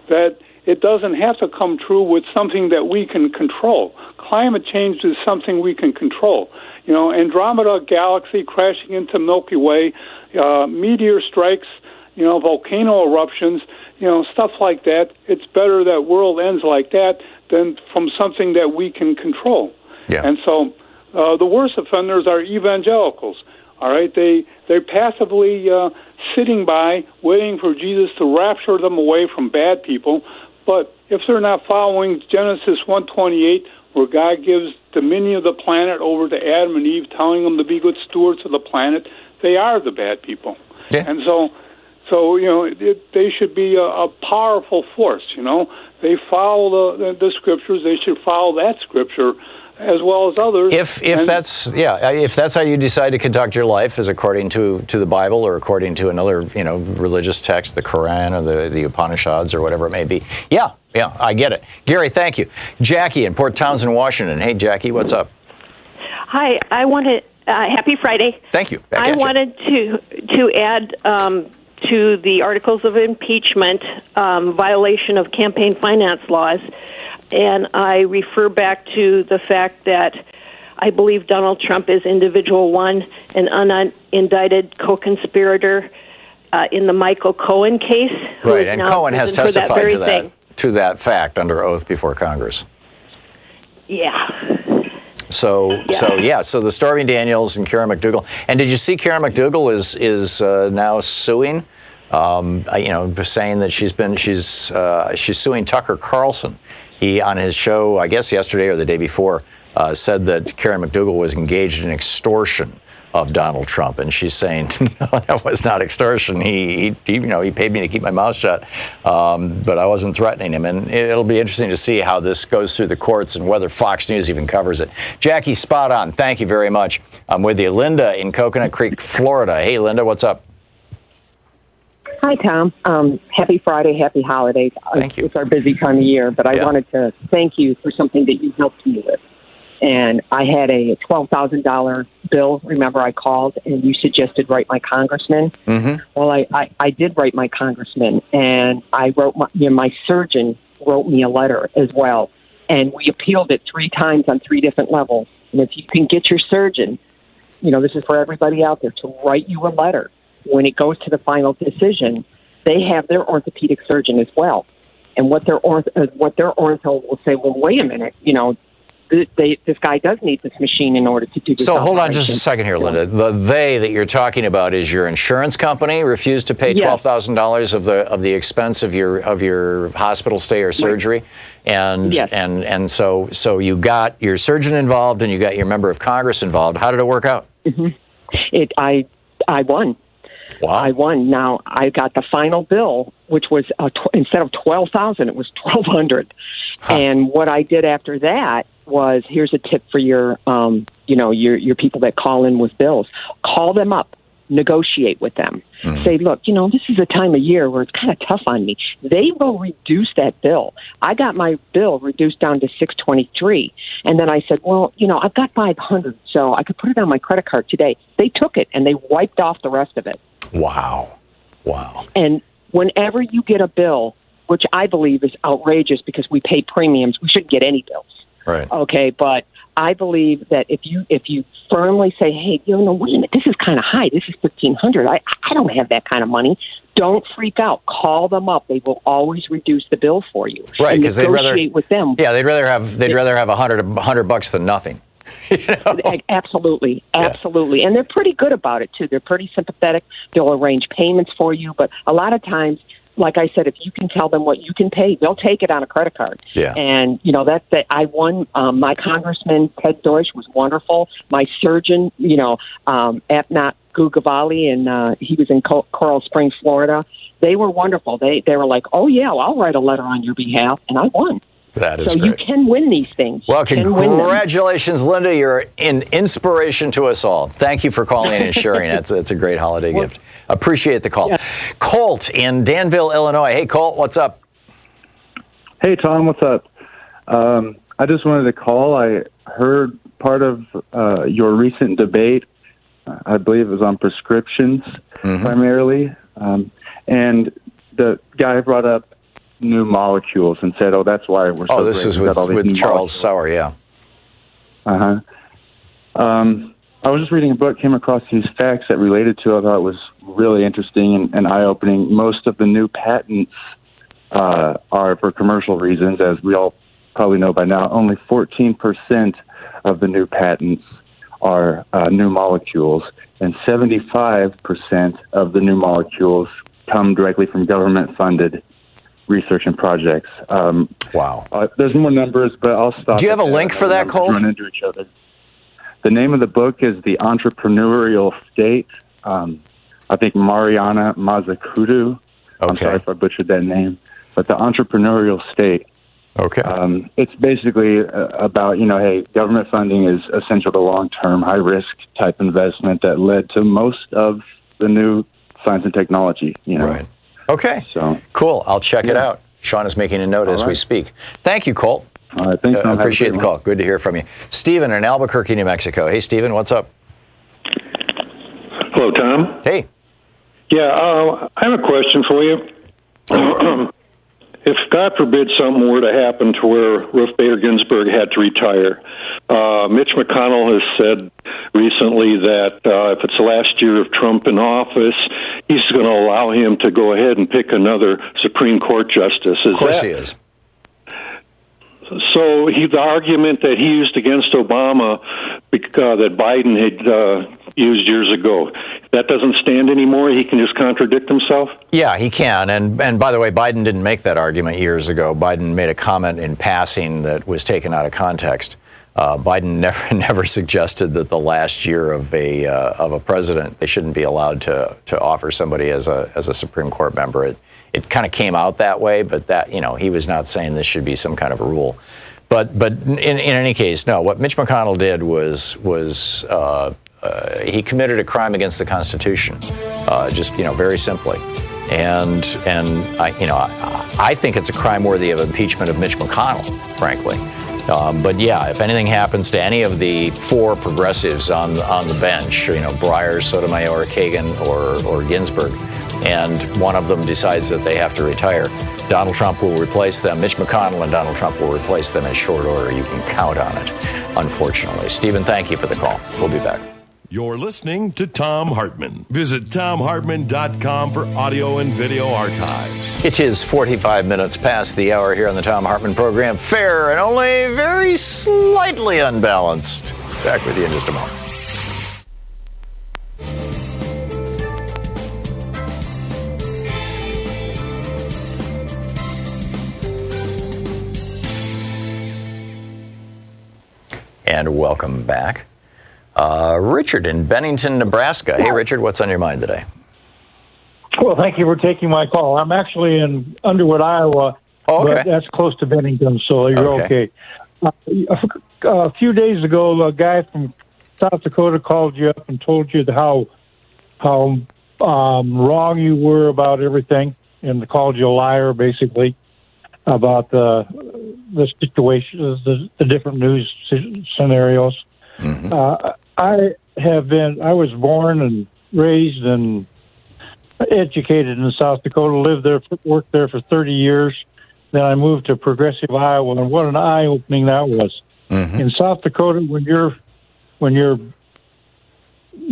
that it doesn't have to come true with something that we can control. Climate change is something we can control. Andromeda galaxy crashing into Milky Way, meteor strikes, volcano eruptions, stuff like that. It's better that world ends like that than from something that we can control. Yeah. And so the worst offenders are evangelicals. All right, they're passively sitting by, waiting for Jesus to rapture them away from bad people. But if they're not following Genesis 1:28, where God gives dominion of the planet over to Adam and Eve, telling them to be good stewards of the planet, they are the bad people. Yeah. And so they should be a powerful force. They follow the scriptures. They should follow that scripture as well as others. If that's how you decide to conduct your life, is according to the Bible or according to another religious text, the Quran or the Upanishads or whatever it may be. Yeah, I get it. Gary, thank you. Jackie in Port Townsend, Washington. Hey, Jackie, what's up? Hi, I wanted happy Friday. Thank you. I wanted to add to the articles of impeachment violation of campaign finance laws. And I refer back to the fact that I believe Donald Trump is individual one, an unindicted co-conspirator in the Michael Cohen case. Right, and Cohen has testified to that fact under oath before Congress. Yeah. So the Stormy Daniels and Karen McDougal. And did you see Karen McDougal is now suing, saying that she's suing Tucker Carlson. He, on his show, I guess yesterday or the day before, said that Karen McDougal was engaged in extortion of Donald Trump, and she's saying, no, that was not extortion. He paid me to keep my mouth shut, but I wasn't threatening him. And it'll be interesting to see how this goes through the courts and whether Fox News even covers it. Jackie, spot on. Thank you very much. I'm with you. Linda in Coconut Creek, Florida. Hey, Linda, what's up? Hi, Tom. Happy Friday, happy holidays. Thank you. It's our busy time of year, but I wanted to thank you for something that you helped me with. And I had a $12,000 bill. Remember, I called and you suggested write my congressman. Mm-hmm. Well, I did write my congressman, and I wrote my surgeon wrote me a letter as well. And we appealed it 3 times on 3 different levels. And if you can get your surgeon, this is for everybody out there, to write you a letter when it goes to the final decision, they have their orthopedic surgeon as well. And what their ortho will say, well, wait a minute, this guy does need this machine in order to do this. So hold on just a second here, Linda. The they that you're talking about is your insurance company refused to pay $12,000 of the expense of your hospital stay or surgery, and so you got your surgeon involved and you got your member of Congress involved. How did it work out? Mm-hmm. I won. Wow. I won. Now I got the final bill, which was instead of $12,000, it was $1,200. And what I did after that was, here's a tip for your people that call in with bills. Call them up, negotiate with them. Mm-hmm. Say, look, this is a time of year where it's kind of tough on me. They will reduce that bill. I got my bill reduced down to $623, and then I said, well, I've got $500, so I could put it on my credit card today. They took it and they wiped off the rest of it. Wow. And whenever you get a bill, which I believe is outrageous because we pay premiums, we shouldn't get any bills. Right. Okay, but I believe that if you firmly say, hey, wait a minute, this is kind of high. This is $1,500. I don't have that kind of money. Don't freak out. Call them up. They will always reduce the bill for you. Right, because they'd rather with them. Yeah, they'd rather have $100 than nothing. Absolutely. And they're pretty good about it too. They're pretty sympathetic. They'll arrange payments for you, but a lot of times, like I said, if you can tell them what you can pay, they'll take it on a credit card. Yeah. And that's that. I won. My congressman Ted Deutsch was wonderful. My surgeon, Apnat Gugavali, and he was in Coral Springs, Florida. They were wonderful. They were like, oh yeah, well, I'll write a letter on your behalf, and I won. That is so great. You can win these things. Well, congratulations, Linda. You're an inspiration to us all. Thank you for calling and sharing. It's a great holiday gift. Appreciate the call. Yeah. Colt in Danville, Illinois. Hey, Colt, what's up? Hey, Tom, what's up? I just wanted to call. I heard part of your recent debate. I believe it was on prescriptions primarily. And the guy brought up new molecules and said, that's why we're so this is with Charles Sauer, yeah. I was just reading a book, came across these facts that related to it. I thought it was really interesting and eye-opening. Most of the new patents are for commercial reasons, as we all probably know by now. Only 14% of the new patents are new molecules, and 75% of the new molecules come directly from government-funded research and projects. Wow. There's more numbers, but I'll stop. Do you have a link for that, Cole? Run into each other. The name of the book is The Entrepreneurial State. I think Mariana Mazzucato. Okay. I'm sorry if I butchered that name. But The Entrepreneurial State. Okay. It's basically about, hey, government funding is essential to long-term, high-risk type investment that led to most of the new science and technology, Right. Okay. So cool. I'll check it out. Sean is making a note as we speak. Thank you, Colt. All right. Thanks. I appreciate the call. Good to hear from you. Stephen in Albuquerque, New Mexico. Hey, Stephen, what's up? Hello, Tom. Hey. Yeah, I have a question for you. If, God forbid, something were to happen to where Ruth Bader Ginsburg had to retire, Mitch McConnell has said recently that if it's the last year of Trump in office, he's going to allow him to go ahead and pick another Supreme Court justice. Of course he is. So the argument that he used against Obama that Biden had used years ago, that doesn't stand anymore? He can just contradict himself? Yeah, he can. And by the way, Biden didn't make that argument years ago. Biden made a comment in passing that was taken out of context. Biden never suggested that the last year of a president, they shouldn't be allowed to offer somebody as a Supreme Court member. It kind of came out that way, but that, he was not saying this should be some kind of a rule. But in any case, no. What Mitch McConnell did was he committed a crime against the Constitution, just very simply. And I think it's a crime worthy of impeachment of Mitch McConnell, frankly. But yeah, if anything happens to any of the four progressives on the bench, Breyer, Sotomayor, Kagan, or Ginsburg, and one of them decides that they have to retire, Donald Trump will replace them. Mitch McConnell and Donald Trump will replace them in short order. You can count on it, unfortunately. Stephen, thank you for the call. We'll be back. You're listening to Thom Hartmann. Visit ThomHartmann.com for audio and video archives. It is 45 minutes past the hour here on the Thom Hartmann Program. Fair and only very slightly unbalanced. Back with you in just a moment. And welcome back. Richard in Bennington, Nebraska. Hey, Richard, what's on your mind today? Well, thank you for taking my call. I'm actually in Underwood, Iowa, but that's close to Bennington, so you're okay. A few days ago, a guy from South Dakota called you up and told you how wrong you were about everything, and called you a liar, basically, about the situations, the different news scenarios. Mm-hmm. I was born and raised and educated in South Dakota, lived there, worked there for 30 years. Then I moved to progressive Iowa, and what an eye-opening that was. Mm-hmm. In South Dakota, when you're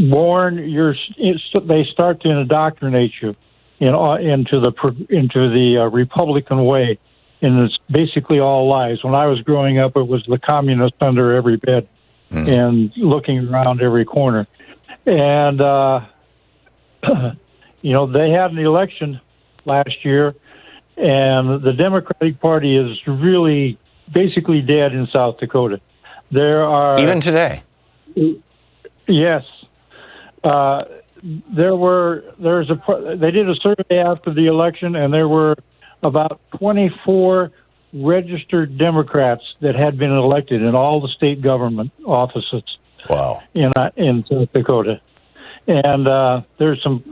born, they start to indoctrinate you, into the Republican way, and it's basically all lies. When I was growing up, it was the communists under every bed. And looking around every corner. And, they had an election last year, and the Democratic Party is really basically dead in South Dakota. There are... Even today? Yes. They did a survey after the election, and there were about 24 registered Democrats that had been elected in all the state government offices. Wow. In South Dakota. And there's some,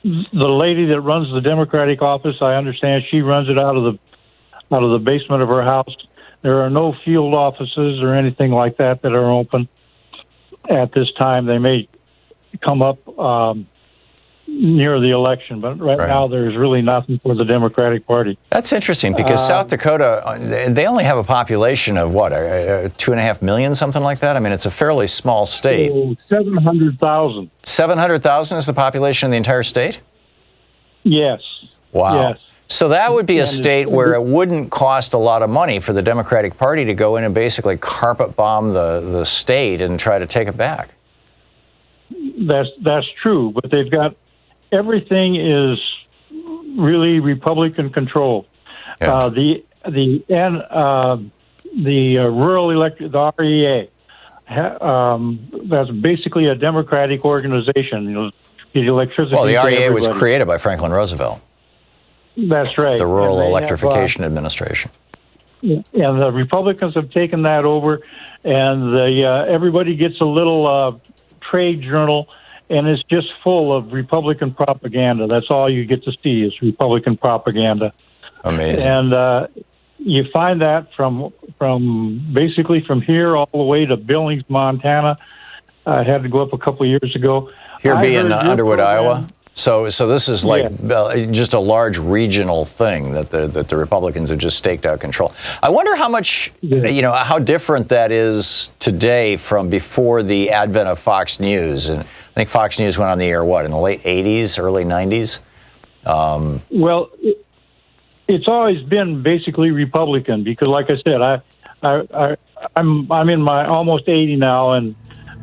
the lady that runs the Democratic office, I understand she runs it out of the basement of her house. There are no field offices or anything like that are open at this time. They may come up near the election, but right now there's really nothing for the Democratic Party. That's interesting because South Dakota, they only have a population of what, 2.5 million, something like that? I mean, it's a fairly small state. 700,000. 700,000 is the population of the entire state? Yes. Wow. Yes. So that would be a state where it wouldn't cost a lot of money for the Democratic Party to go in and basically carpet bomb the state and try to take it back. That's true, but they've got everything is really Republican control. Yeah. The rural electric, the REA, that's basically a Democratic organization. The electricity. Well, the REA was created by Franklin Roosevelt. That's right. The Rural Electrification Administration. And the Republicans have taken that over, and everybody gets a little trade journal, and it's just full of Republican propaganda. That's all you get to see is Republican propaganda. Amazing. And you find that from basically from here all the way to Billings, Montana. I had to go up a couple of years ago. Here being Underwood, Iowa. So this is like just a large regional thing that the Republicans have just staked out control. I wonder how much, how different that is today from before the advent of Fox News. And I think Fox News went on the air, in the late 80s, early 90s? Well, it's always been basically Republican because, like I said, I'm in my almost 80 now, and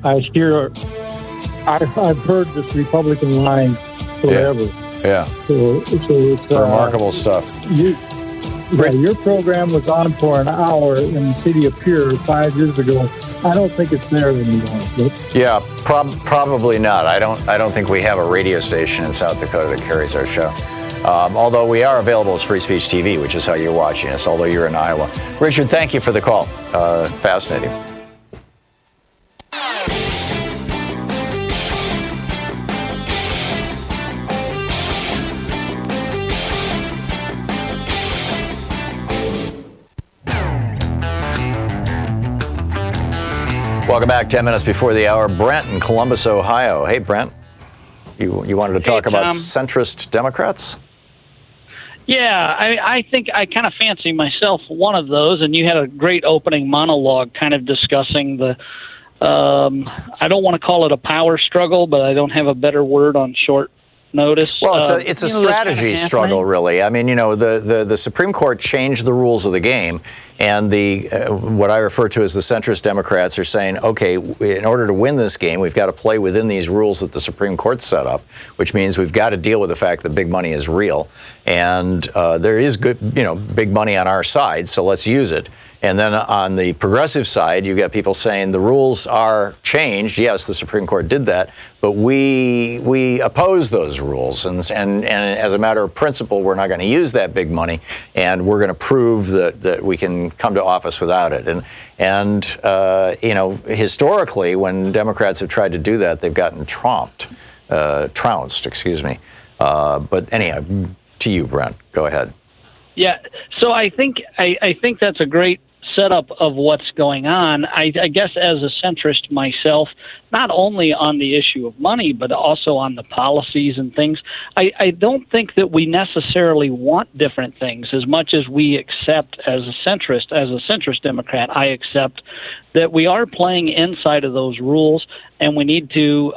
I've heard this Republican line forever. Yeah. So it's remarkable stuff. Your program was on for an hour in the city of Pierre 5 years ago. I don't think it's there anymore. But. Yeah, probably not. I don't think we have a radio station in South Dakota that carries our show. Although we are available as Free Speech TV, which is how you're watching us, although you're in Iowa. Richard, thank you for the call. Fascinating. Welcome back. 10 minutes before the hour. Brent in Columbus, Ohio. Hey, Brent. You wanted to talk about centrist Democrats? Yeah, I think I kind of fancy myself one of those, and you had a great opening monologue kind of discussing the, I don't want to call it a power struggle, but I don't have a better word on short notice. Well, it's a strategy struggle, really. I mean, the Supreme Court changed the rules of the game, and what I refer to as the centrist Democrats are saying, okay, in order to win this game, we've got to play within these rules that the Supreme Court set up, which means we've got to deal with the fact that big money is real, and there is big money on our side, so let's use it. And then on the progressive side, you got people saying the rules are changed. Yes, the Supreme Court did that, but we oppose those rules. And as a matter of principle, we're not going to use that big money, and we're going to prove that we can come to office without it. And historically, when Democrats have tried to do that, they've gotten trounced. But anyhow, to you, Brent. Go ahead. Yeah. So I think that's a great setup of what's going on. I guess as a centrist myself, not only on the issue of money, but also on the policies and things, I don't think that we necessarily want different things as much as we accept as a centrist Democrat, I accept that we are playing inside of those rules, and we need to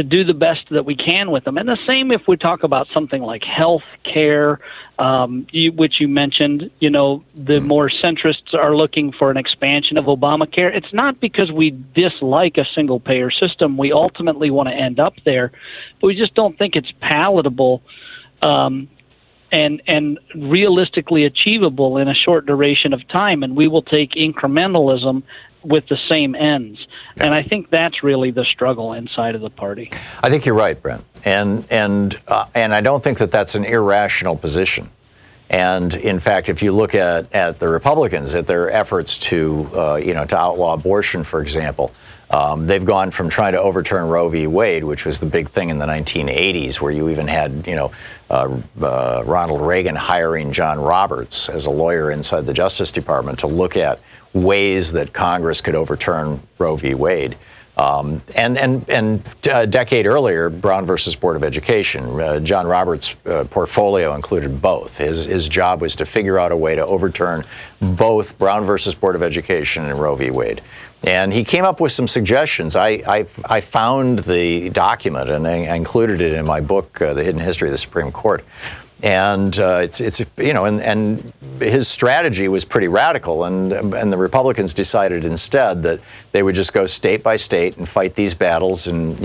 do the best that we can with them. And the same if we talk about something like health care, which you mentioned, the more centrists are looking for an expansion of Obamacare. It's not because we dislike a single-payer system. We ultimately want to end up there, but we just don't think it's palatable and realistically achievable in a short duration of time, and we will take incrementalism with the same ends. And I think that's really the struggle inside of the party. I think you're right, Brent. And I don't think that that's an irrational position. And in fact, if you look at the Republicans, at their efforts to outlaw abortion, for example, they've gone from trying to overturn Roe v. Wade, which was the big thing in the 1980s, where you even had, Ronald Reagan hiring John Roberts as a lawyer inside the Justice Department to look at ways that Congress could overturn Roe v. Wade. And a decade earlier, Brown versus Board of Education. John Roberts' portfolio included both. His job was to figure out a way to overturn both Brown versus Board of Education and Roe v. Wade. And he came up with some suggestions. I found the document and I included it in my book, The Hidden History of the Supreme Court. And and his strategy was pretty radical, and the Republicans decided instead that they would just go state by state and fight these battles, and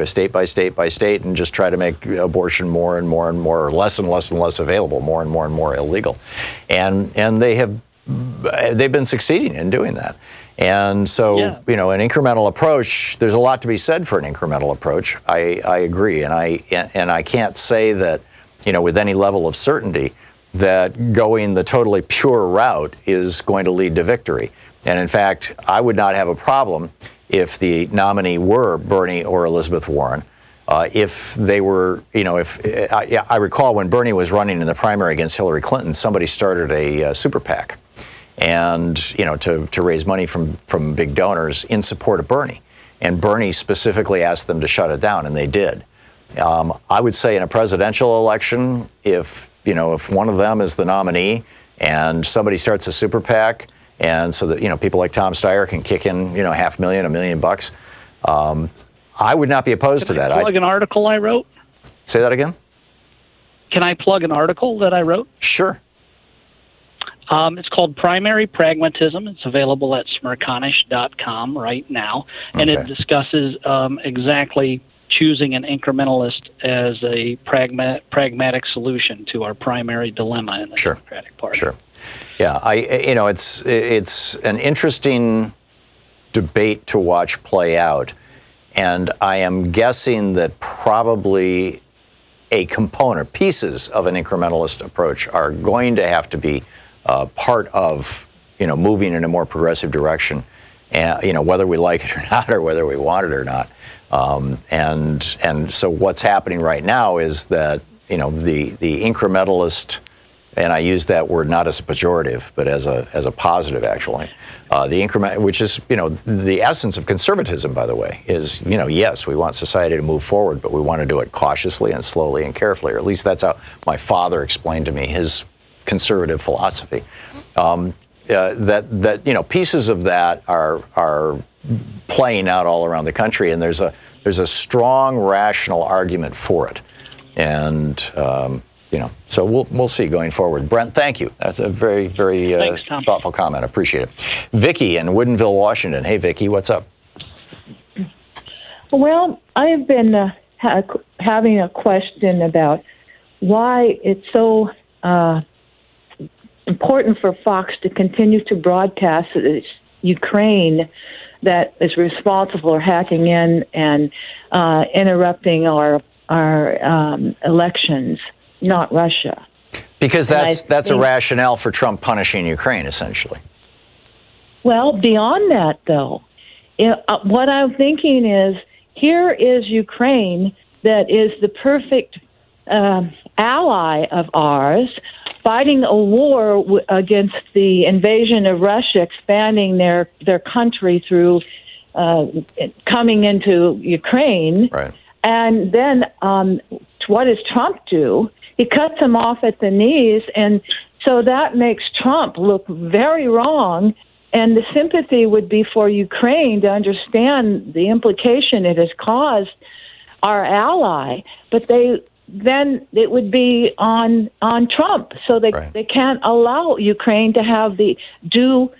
state by state by state, and just try to make abortion more and more and more, or less and less and less available, more and more illegal, and they've been succeeding in doing that. And so, an incremental approach, there's a lot to be said for an incremental approach. I agree, and I can't say that, with any level of certainty that going the totally pure route is going to lead to victory. And in fact, I would not have a problem if the nominee were Bernie or Elizabeth Warren. If they were, I recall when Bernie was running in the primary against Hillary Clinton, somebody started a super PAC, and to raise money from big donors in support of Bernie. And Bernie specifically asked them to shut it down, and they did. I would say in a presidential election, if one of them is the nominee and somebody starts a super PAC, and so that people like Tom Steyer can kick in $500,000, $1 million, I would not be opposed to that. Plug an article I wrote. Say that again. Can I plug an article that I wrote? Sure. It's called Primary Pragmatism. It's available at smerconish.com right now, and it discusses exactly choosing an incrementalist as a pragmatic solution to our primary dilemma in the Democratic Party. Sure. Yeah, it's an interesting debate to watch play out, and I am guessing that probably a component, pieces of an incrementalist approach are going to have to be part of, moving in a more progressive direction, and whether we like it or not, or whether we want it or not. And so what's happening right now is that the incrementalist, and I use that word not as a pejorative, but as a positive actually. The increment, which is the essence of conservatism, by the way, is yes, we want society to move forward, but we want to do it cautiously and slowly and carefully. Or at least that's how my father explained to me his conservative philosophy. That pieces of that are playing out all around the country, and there's a strong rational argument for it, and so we'll see going forward. Brent, thank you. That's a very, very thoughtful comment. I appreciate it. Vicki in Woodinville, Washington. Hey, Vicki, what's up? Well, I've been having a question about why it's so important for Fox to continue to broadcast Ukraine that is responsible for hacking in and interrupting our elections, not Russia. Because that's a rationale for Trump punishing Ukraine, essentially. Well, beyond that, though, what I'm thinking is here is Ukraine that is the perfect ally of ours, fighting a war against the invasion of Russia, expanding their country through coming into Ukraine. Right. And then what does Trump do? He cuts them off at the knees, and so that makes Trump look very wrong. And the sympathy would be for Ukraine to understand the implication it has caused our ally, but then it would be on Trump. So they can't allow Ukraine to have the due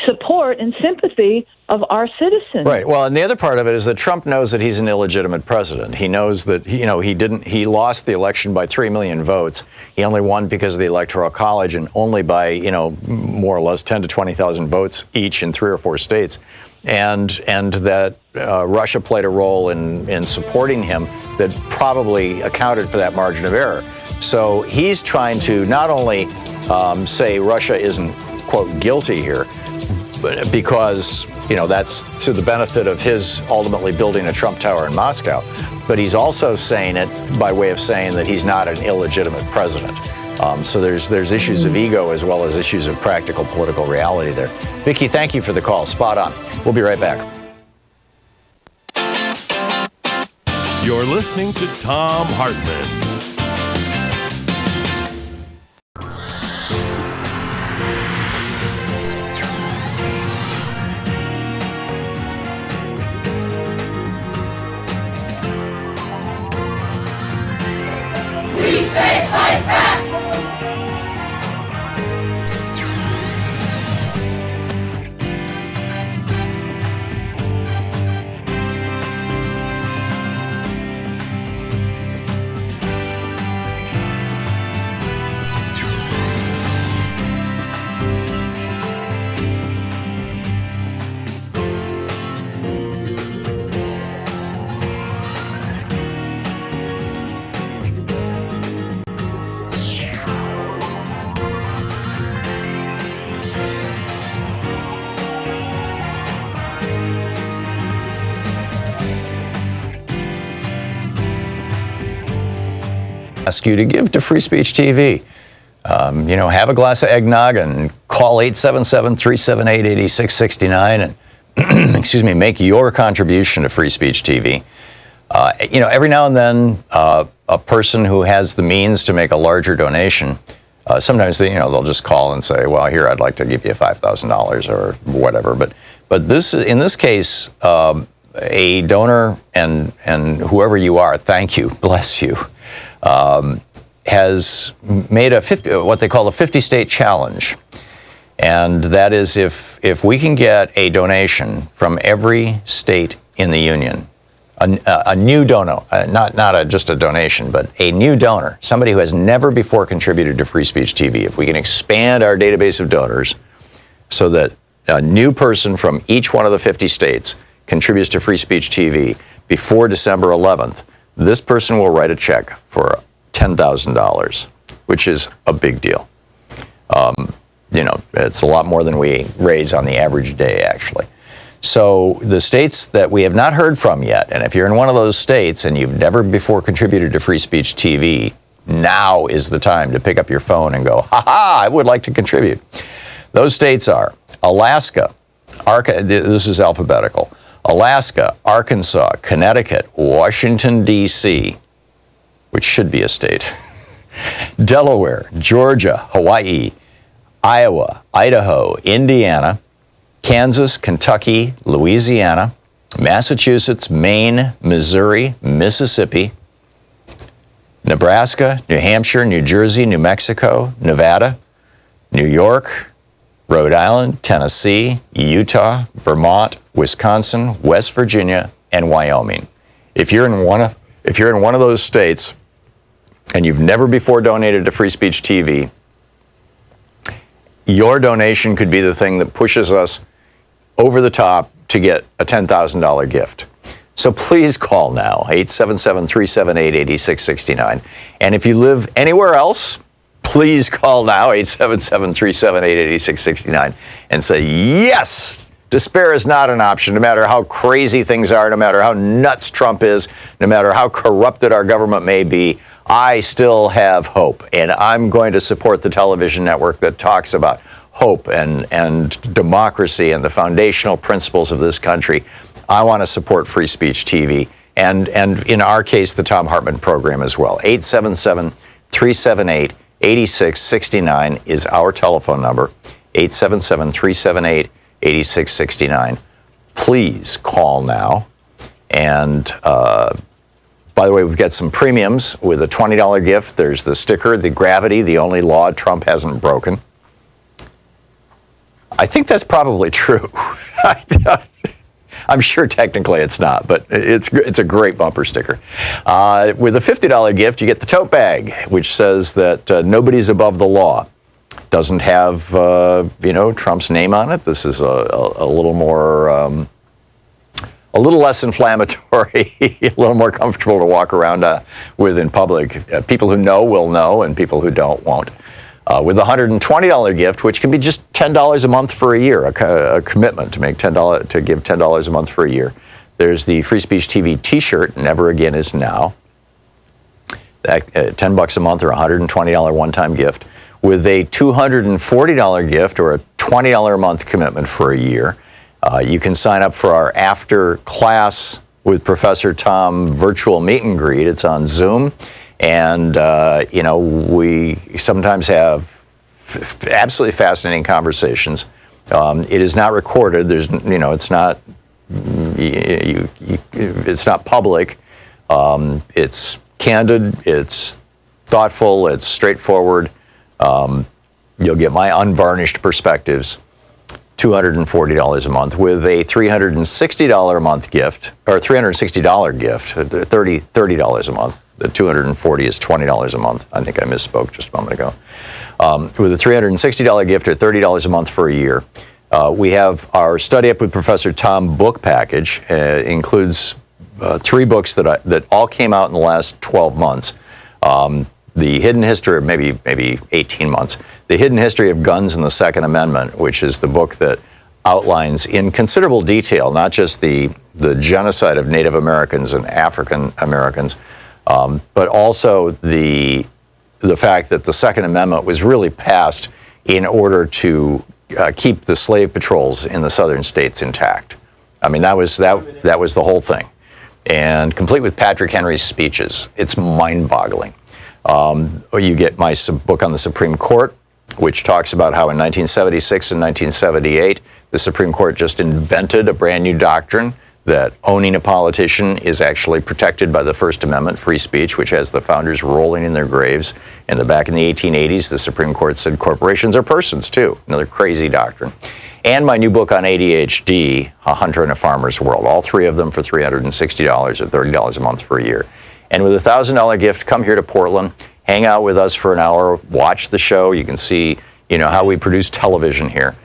support and sympathy of our citizens. Right. Well, and the other part of it is that Trump knows that he's an illegitimate president. He knows that he lost the election by 3 million votes. He only won because of the Electoral College, and only by more or less 10 to 20,000 votes each in 3 or 4 states. And that Russia played a role in supporting him that probably accounted for that margin of error. So he's trying to not only say Russia isn't, quote, guilty here, but because that's to the benefit of his ultimately building a Trump Tower in Moscow, but he's also saying it by way of saying that he's not an illegitimate president. So there's issues of ego as well as issues of practical political reality there. Vicki, thank you for the call. Spot on. We'll be right back. You're listening to Thom Hartmann. We say fight back! Ask you to give to Free Speech TV. Have a glass of eggnog and call 877-378-8669 and excuse me, make your contribution to Free Speech TV. Every now and then, a person who has the means to make a larger donation, sometimes they'll just call and say, "Well, here, I'd like to give you $5,000 or whatever." But in this case, a donor and whoever you are, thank you, bless you. has made what they call a 50-state challenge. And that is if we can get a donation from every state in the union, a new donor, not just a donation, but a new donor, somebody who has never before contributed to Free Speech TV, if we can expand our database of donors so that a new person from each one of the 50 states contributes to Free Speech TV before December 11th, this person will write a check for $10,000, which is a big deal. It's a lot more than we raise on the average day, actually. So the states that we have not heard from yet, and if you're in one of those states and you've never before contributed to Free Speech TV, now is the time to pick up your phone and go, ha-ha, I would like to contribute. Those states are Alaska, this is alphabetical, Alaska, Arkansas, Connecticut, Washington, D.C., which should be a state, Delaware, Georgia, Hawaii, Iowa, Idaho, Indiana, Kansas, Kentucky, Louisiana, Massachusetts, Maine, Missouri, Mississippi, Nebraska, New Hampshire, New Jersey, New Mexico, Nevada, New York, Rhode Island, Tennessee, Utah, Vermont, Wisconsin, West Virginia, and Wyoming. If you're in one of those states and you've never before donated to Free Speech TV, your donation could be the thing that pushes us over the top to get a $10,000 gift. So please call now, 877-378-8669. And if you live anywhere else, please call now, 877-378-8669, and say, yes, despair is not an option, no matter how crazy things are, no matter how nuts Trump is, no matter how corrupted our government may be, I still have hope, and I'm going to support the television network that talks about hope and democracy and the foundational principles of this country. I want to support Free Speech TV, and in our case, the Thom Hartmann Program as well. 877-378-8669 is our telephone number, 877-378-8669. Please call now, and by the way, we've got some premiums with a $20 gift. There's the sticker, the Gravity, the only law Trump hasn't broken. I think that's probably true. I'm sure technically it's not, but it's a great bumper sticker. With a $50 gift, you get the tote bag, which says that nobody's above the law. Doesn't have, Trump's name on it. This is a little more... a little less inflammatory, a little more comfortable to walk around with in public. People who know will know, and people who don't won't. With a $120 gift, which can be just $10 a month for a year, a commitment to give $10 a month for a year. There's the Free Speech TV T-shirt, Never Again Is Now. That, $10 a month or $120 one-time gift. With a $240 gift or a $20 a month commitment for a year. You can sign up for our after class with Professor Thom virtual meet and greet. It's on Zoom, and we sometimes have absolutely fascinating conversations. It is not recorded. It's not public. It's candid. It's thoughtful. It's straightforward. You'll get my unvarnished perspectives. $240 a month with a $360 a month gift, or $360 gift, $30 a month. The $240 is $20 a month. I think I misspoke just a moment ago. With a $360 gift or $30 a month for a year, we have our Study Up with Professor Thom book package. Includes 3 books that all came out in the last 12 months. The Hidden History, or maybe 18 months, The Hidden History of Guns and the Second Amendment, which is the book that outlines in considerable detail, not just the genocide of Native Americans and African Americans, but also the fact that the Second Amendment was really passed in order to keep the slave patrols in the southern states intact. I mean, that was the whole thing. And complete with Patrick Henry's speeches. It's mind-boggling. You get my book on the Supreme Court, which talks about how in 1976 and 1978, the Supreme Court just invented a brand new doctrine that owning a politician is actually protected by the First Amendment, free speech, which has the founders rolling in their graves. And back in the 1880s, the Supreme Court said corporations are persons, too. Another crazy doctrine. And my new book on ADHD, A Hunter in a Farmer's World. All three of them for $360 or $30 a month for a year. And with a $1,000 gift, come here to Portland, hang out with us for an hour, watch the show. You can see, how we produce television here.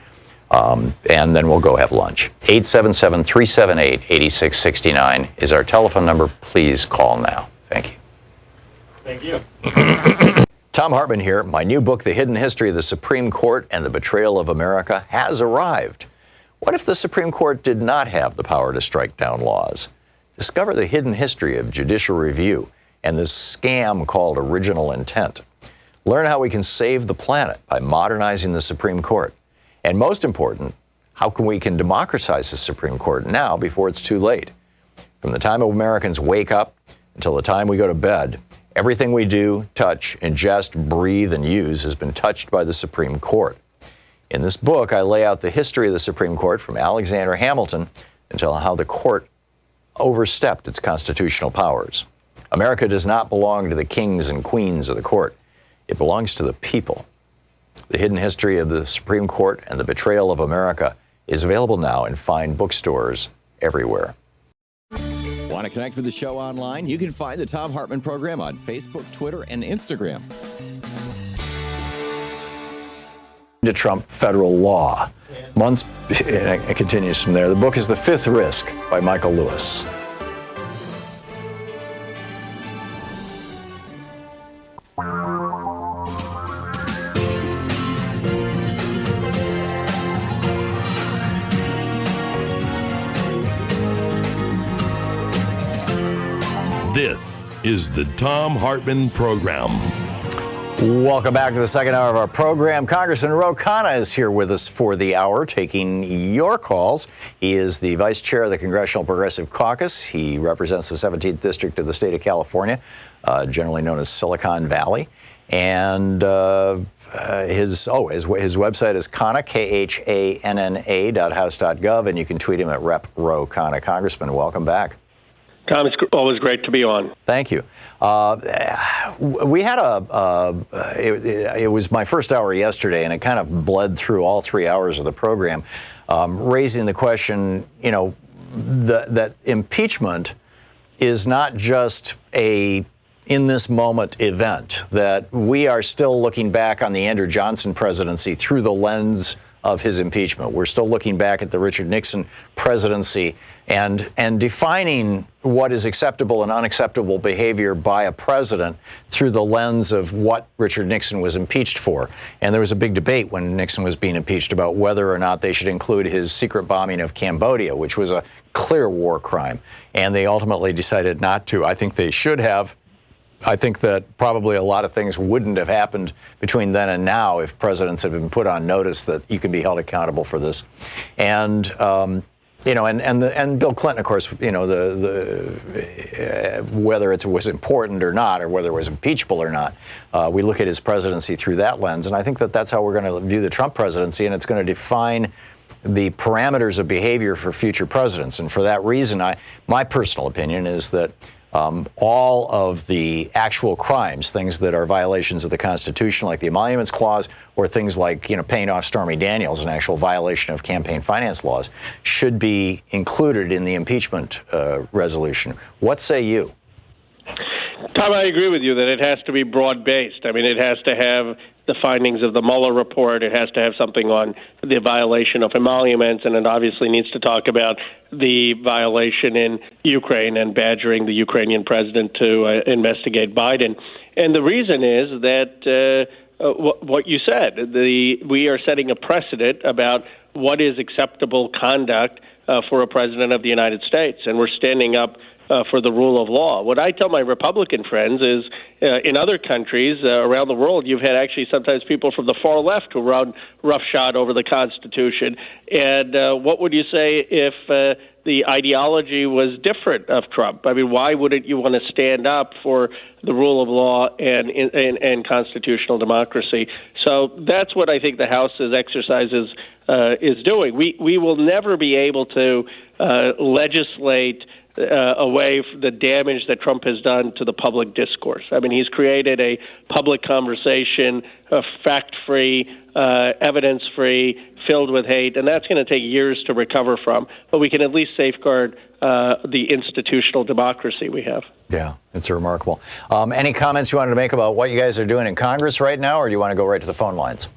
And then we'll go have lunch. 877-378-8669 is our telephone number. Please call now. Thank you. Thank you. Thom Hartmann here. My new book, The Hidden History of the Supreme Court and the Betrayal of America, has arrived. What if the Supreme Court did not have the power to strike down laws? Discover the hidden history of judicial review and this scam called original intent. Learn how we can save the planet by modernizing the Supreme Court. And most important, how we can democratize the Supreme Court now before it's too late. From the time Americans wake up until the time we go to bed, everything we do, touch, ingest, breathe, and use has been touched by the Supreme Court. In this book, I lay out the history of the Supreme Court from Alexander Hamilton until how the court overstepped its constitutional powers. America does not belong to the kings and queens of the court. It belongs to the people. The Hidden History of the Supreme Court and the Betrayal of America is available now in fine bookstores everywhere. Want to connect with the show online? You can find the Thom Hartmann Program on Facebook, Twitter, and Instagram. To trump federal law. Months, and it continues from there. The book is The Fifth Risk by Michael Lewis. This is the Thom Hartmann Program. Welcome back to the second hour of our program. Congressman Ro Khanna is here with us for the hour, taking your calls. He is the vice chair of the Congressional Progressive Caucus. He represents the 17th District of the state of California, generally known as Silicon Valley. And his website is Khanna, KHANNA.house.gov, and you can tweet him at Rep. Ro Khanna. Congressman, welcome back. Tom, it's always great to be on. Thank you. We had it was my first hour yesterday, and it kind of bled through all 3 hours of the program, raising the question, that impeachment is not just a in this moment event, that we are still looking back on the Andrew Johnson presidency through the lens of his impeachment. We're still looking back at the Richard Nixon presidency and defining what is acceptable and unacceptable behavior by a president through the lens of what Richard Nixon was impeached for. And there was a big debate when Nixon was being impeached about whether or not they should include his secret bombing of Cambodia, which was a clear war crime. And they ultimately decided not to. I think they should have. I think that probably a lot of things wouldn't have happened between then and now if presidents had been put on notice that you can be held accountable for this. And and Bill Clinton, of course, whether it was important or not, or whether it was impeachable or not, we look at his presidency through that lens. And I think that that's how we're going to view the Trump presidency, and it's going to define the parameters of behavior for future presidents. And for that reason, my personal opinion is that all of the actual crimes, things that are violations of the Constitution, like the Emoluments Clause, or things like paying off Stormy Daniels, an actual violation of campaign finance laws, should be included in the impeachment resolution. What say you? Tom, I agree with you that it has to be broad-based. I mean, it has to have the findings of the Mueller report. It has to have something on the violation of emoluments, and it obviously needs to talk about the violation in Ukraine and badgering the Ukrainian president to investigate Biden. And the reason is that what you said, we are setting a precedent about what is acceptable conduct for a president of the United States, and we're standing up for the rule of law. What I tell my Republican friends is in other countries around the world, you've had actually sometimes people from the far left who run roughshod over the Constitution. And what would you say if the ideology was different of Trump? I mean, why wouldn't you want to stand up for the rule of law and constitutional democracy? So that's what I think the House's exercises is doing. We will never be able to legislate away from the damage that Trump has done to the public discourse. I mean, he's created a public conversation, fact-free, evidence-free, filled with hate, and that's going to take years to recover from. But we can at least safeguard the institutional democracy we have. Yeah, it's remarkable. Any comments you wanted to make about what you guys are doing in Congress right now, or do you want to go right to the phone lines?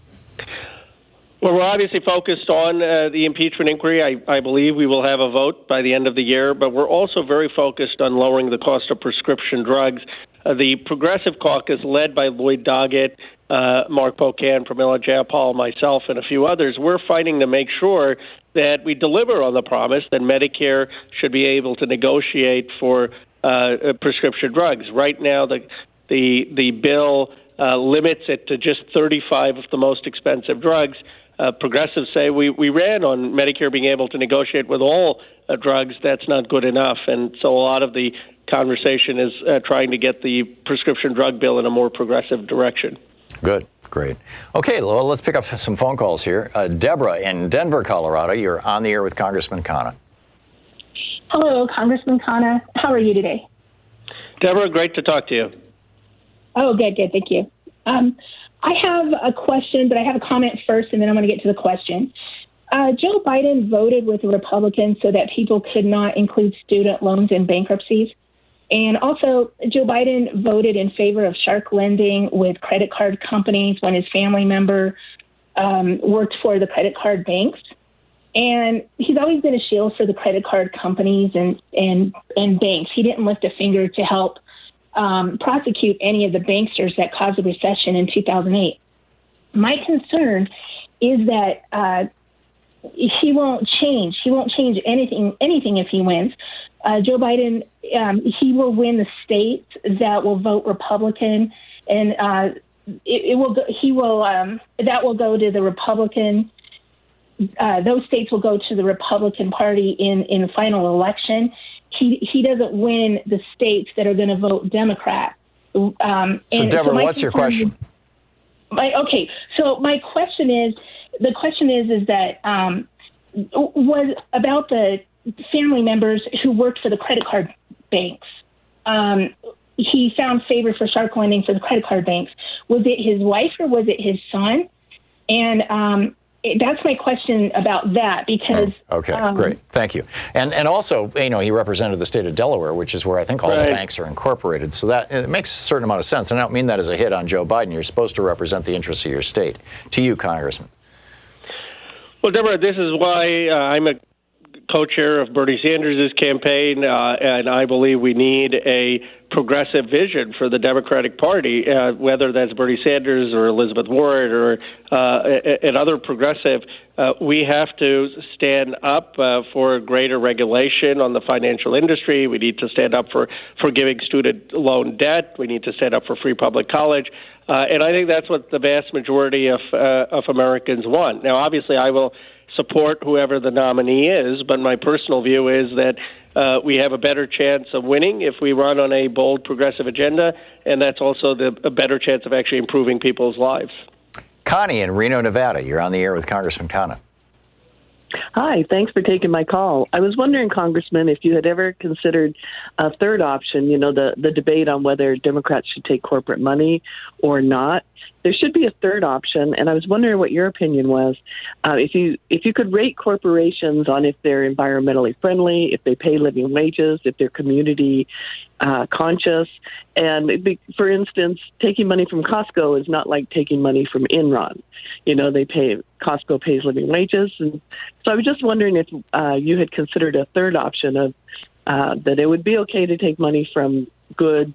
Well, we're obviously focused on the impeachment inquiry. I believe we will have a vote by the end of the year, but we're also very focused on lowering the cost of prescription drugs. The Progressive Caucus, led by Lloyd Doggett, Mark Pocan, Pramila Jayapal, myself, and a few others, we're fighting to make sure that we deliver on the promise that Medicare should be able to negotiate for prescription drugs. Right now, the bill limits it to just 35 of the most expensive drugs. Progressives say we ran on Medicare being able to negotiate with all drugs. That's not good enough. And so a lot of the conversation is trying to get the prescription drug bill in a more progressive direction. Good. Great. Okay, well, let's pick up some phone calls here. Deborah in Denver, Colorado, you're on the air with Congressman Khanna. Hello, Congressman Khanna. How are you today? Deborah, great to talk to you. Oh, good. Thank you. I have a question, but I have a comment first, and then I'm going to get to the question. Joe Biden voted with the Republicans so that people could not include student loans in bankruptcies. And also, Joe Biden voted in favor of shark lending with credit card companies when his family member worked for the credit card banks. And he's always been a shield for the credit card companies and banks. He didn't lift a finger to help prosecute any of the banksters that caused the recession in 2008. My concern is that he won't change. He won't change anything if he wins. Joe Biden, he will win the states that will vote Republican, and that will go to the Republican. Those states will go to the Republican Party in the final election. He doesn't win the states that are going to vote Democrat. So, Deborah, what's your question? So my question is that was about the family members who worked for the credit card banks. He found favor for shark lending for the credit card banks. Was it his wife or was it his son? And that's my question about that, because... Okay, great. Thank you. And also, he represented the state of Delaware, which is where I think all the banks are incorporated. So that it makes a certain amount of sense. And I don't mean that as a hit on Joe Biden. You're supposed to represent the interests of your state. To you, Congressman. Well, Deborah, this is why I'm a co-chair of Bernie Sanders' campaign, and I believe we need a progressive vision for the Democratic Party, whether that's Bernie Sanders or Elizabeth Warren or another progressive. We have to stand up for greater regulation on the financial industry. We need to stand up for forgiving student loan debt. We need to stand up for free public college. And I think that's what the vast majority of Americans want. Now, obviously, I will support whoever the nominee is, but my personal view is that we have a better chance of winning if we run on a bold progressive agenda, and that's also a better chance of actually improving people's lives. Connie in Reno, Nevada, you're on the air with Congressman Khanna. Hi, thanks for taking my call. I was wondering, Congressman, if you had ever considered a third option, the debate on whether Democrats should take corporate money or not. There should be a third option, and I was wondering what your opinion was. If you could rate corporations on if they're environmentally friendly, if they pay living wages, if they're community conscious, and for instance, taking money from Costco is not like taking money from Enron. Costco pays living wages, and so I was just wondering if you had considered a third option of that it would be okay to take money from good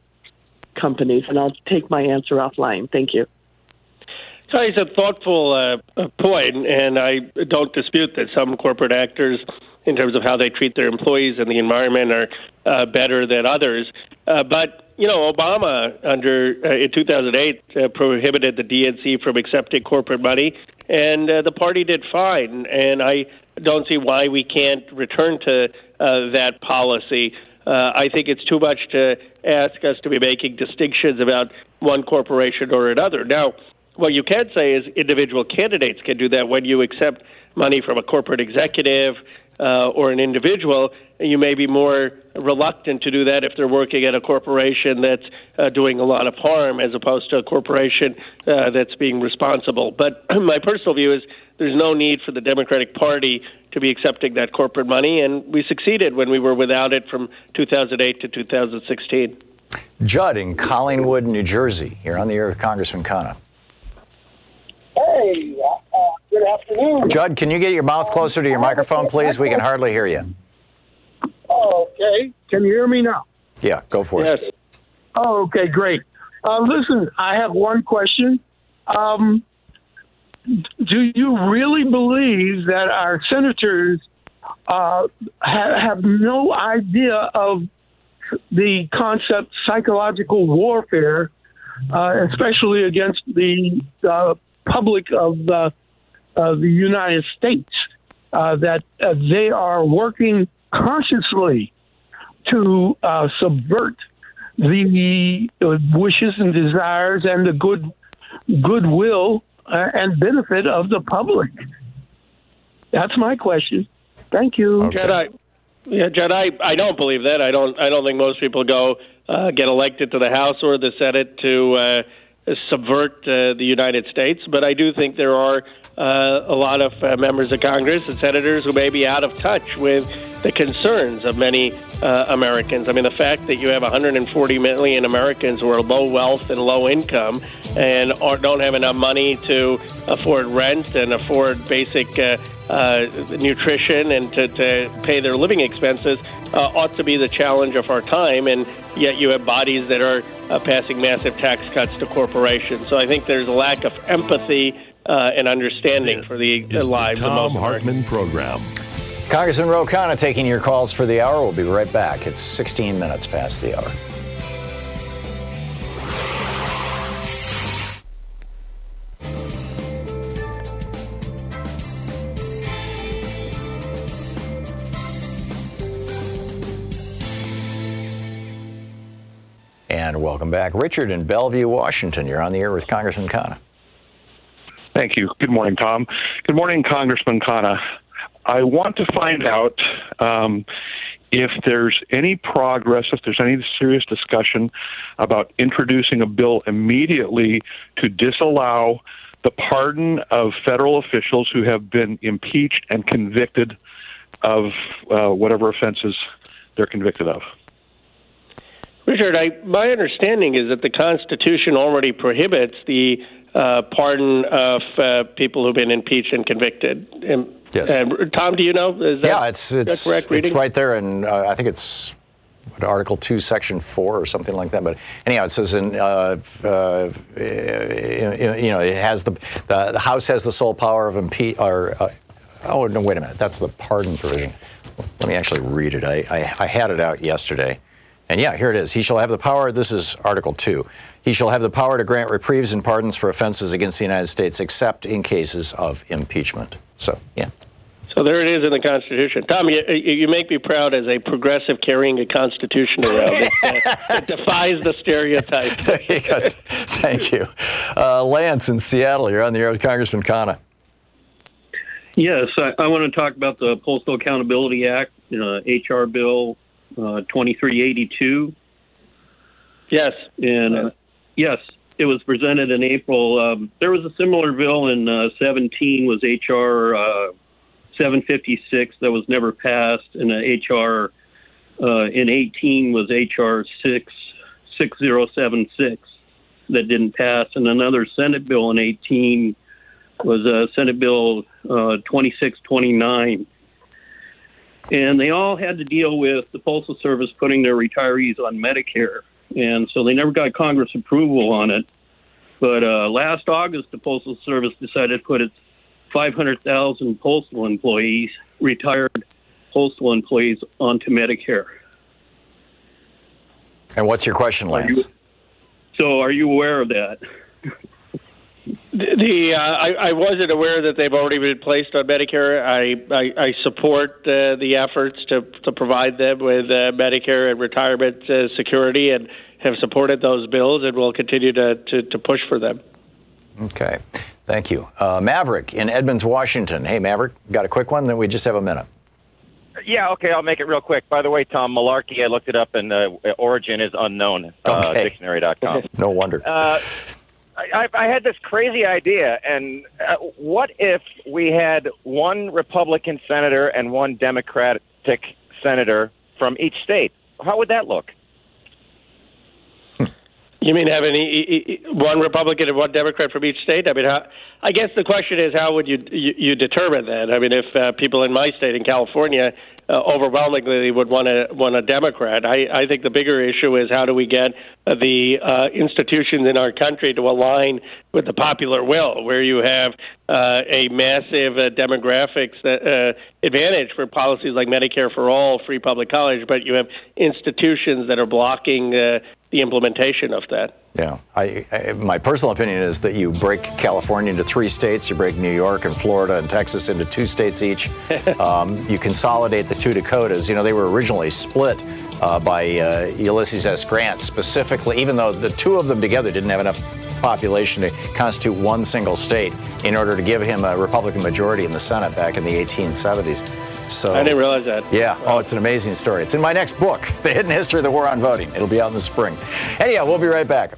companies, and I'll take my answer offline. Thank you. So it's a thoughtful point, and I don't dispute that some corporate actors, in terms of how they treat their employees and the environment, are better than others. But Obama, in 2008, prohibited the DNC from accepting corporate money, and the party did fine. And I don't see why we can't return to that policy. I think it's too much to ask us to be making distinctions about one corporation or another. Now, what you can say is individual candidates can do that when you accept money from a corporate executive, or an individual, you may be more reluctant to do that if they're working at a corporation that's doing a lot of harm as opposed to a corporation that's being responsible. But my personal view is there's no need for the Democratic Party to be accepting that corporate money, and we succeeded when we were without it from 2008 to 2016. Judd in Collingwood, New Jersey. You're on the air with Congressman Khanna. Hey, good afternoon. Judd, can you get your mouth closer to your microphone, please? We can hardly hear you. Oh, okay. Can you hear me now? Yeah, go for it. Yes. Oh, okay, great. Listen, I have one question. Do you really believe that our senators have no idea of the concept psychological warfare, especially against the public of the United States, that they are working consciously to subvert the wishes and desires and the goodwill and benefit of the public? That's my question. Thank you. Okay. Judd, I don't believe that. I don't think most people go get elected to the House or the Senate to subvert the United States. But I do think there are a lot of members of Congress and senators who may be out of touch with the concerns of many Americans. I mean, the fact that you have 140 million Americans who are low wealth and low income and don't have enough money to afford rent and afford basic nutrition and to pay their living expenses ought to be the challenge of our time. And yet you have bodies that are passing massive tax cuts to corporations. So I think there's a lack of empathy and understanding for the lives of most Thom Hartmann Program. Congressman Ro Khanna taking your calls for the hour. We'll be right back. It's 16 minutes past the hour. And welcome back. Richard in Bellevue, Washington. You're on the air with Congressman Khanna. Thank you. Good morning, Tom. Good morning, Congressman Khanna. I want to find out if there's any progress, if there's any serious discussion about introducing a bill immediately to disallow the pardon of federal officials who have been impeached and convicted of whatever offenses they're convicted of. Richard, my understanding is that the Constitution already prohibits the pardon of people who've been impeached and convicted. Yes. Tom, do you know? Is that, yeah, it's correct reading? It's right there, and I think it's Article 2, Section 4, or something like that. But anyhow, it says it has the House has the sole power of oh no, wait a minute, that's the pardon provision. Let me actually read it. I had it out yesterday. And yeah, here it is. He shall have the power, this is Article 2, he shall have the power to grant reprieves and pardons for offenses against the United States, except in cases of impeachment. So, yeah. So there it is in the Constitution. Tom, you make me proud as a progressive carrying a Constitution around. It defies the stereotype. There you go. Thank you. Lance in Seattle, you're on the air with Congressman Khanna. Yes, I want to talk about the Postal Accountability Act, H.R. Bill 2382. Yes. And yes, it was presented in April. There was a similar bill in 17 was H.R. 756 that was never passed, and H.R. in 18 was H.R. 6076 that didn't pass, and another Senate bill in 18 was Senate Bill 2629. And they all had to deal with the Postal Service putting their retirees on Medicare. And so they never got Congress approval on it. But last August, the Postal Service decided to put its 500,000 postal employees, retired postal employees, onto Medicare. And what's your question, Lance? Are you aware of that? I wasn't aware that they've already been placed on Medicare. I support the efforts to provide them with Medicare and retirement security, and have supported those bills, and will continue to push for them. Okay, thank you. Maverick in Edmonds, Washington. Hey, Maverick, got a quick one? Then we just have a minute. Yeah, okay, I'll make it real quick. By the way, Tom, malarkey, I looked it up, and the origin is unknown, dictionary.com. No wonder. I had this crazy idea, and what if we had one Republican senator and one Democratic senator from each state? How would that look? You mean having one Republican and one Democrat from each state? I mean, I guess the question is, how would you determine that? I mean, if people in my state, in California, overwhelmingly would want a Democrat, I think the bigger issue is how do we get the institutions in our country to align with the popular will, where you have a massive demographics advantage for policies like Medicare for all, free public college, but you have institutions that are blocking the implementation of that. Yeah, my personal opinion is that you break California into 3 states, you break New York and Florida and Texas into 2 states each. You consolidate the 2 Dakotas. You know, they were originally split by Ulysses S. Grant specifically, even though the 2 of them together didn't have enough population to constitute one single state in order to give him a Republican majority in the Senate back in the 1870s. So I didn't realize that. Yeah. Oh, it's an amazing story. It's in my next book, The Hidden History of the War on Voting. It'll be out in the spring. Anyhow, we'll be right back.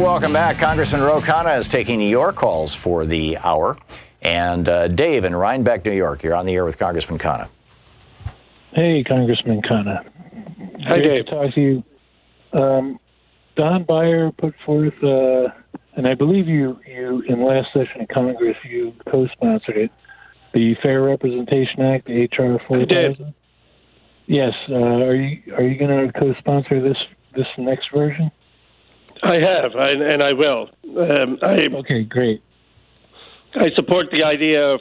Welcome back. Congressman Ro Khanna is taking your calls for the hour. And Dave in Rhinebeck, New York, you're on the air with Congressman Khanna. Hey, Congressman Khanna. Hi, Dave. Good to talk to you. Don Beyer put forth, and I believe you in last session of Congress, you co-sponsored it, the Fair Representation Act, the H.R. 4000. Yes. Are you going to co-sponsor this next version? I have, and I will. Okay, great. I support the idea of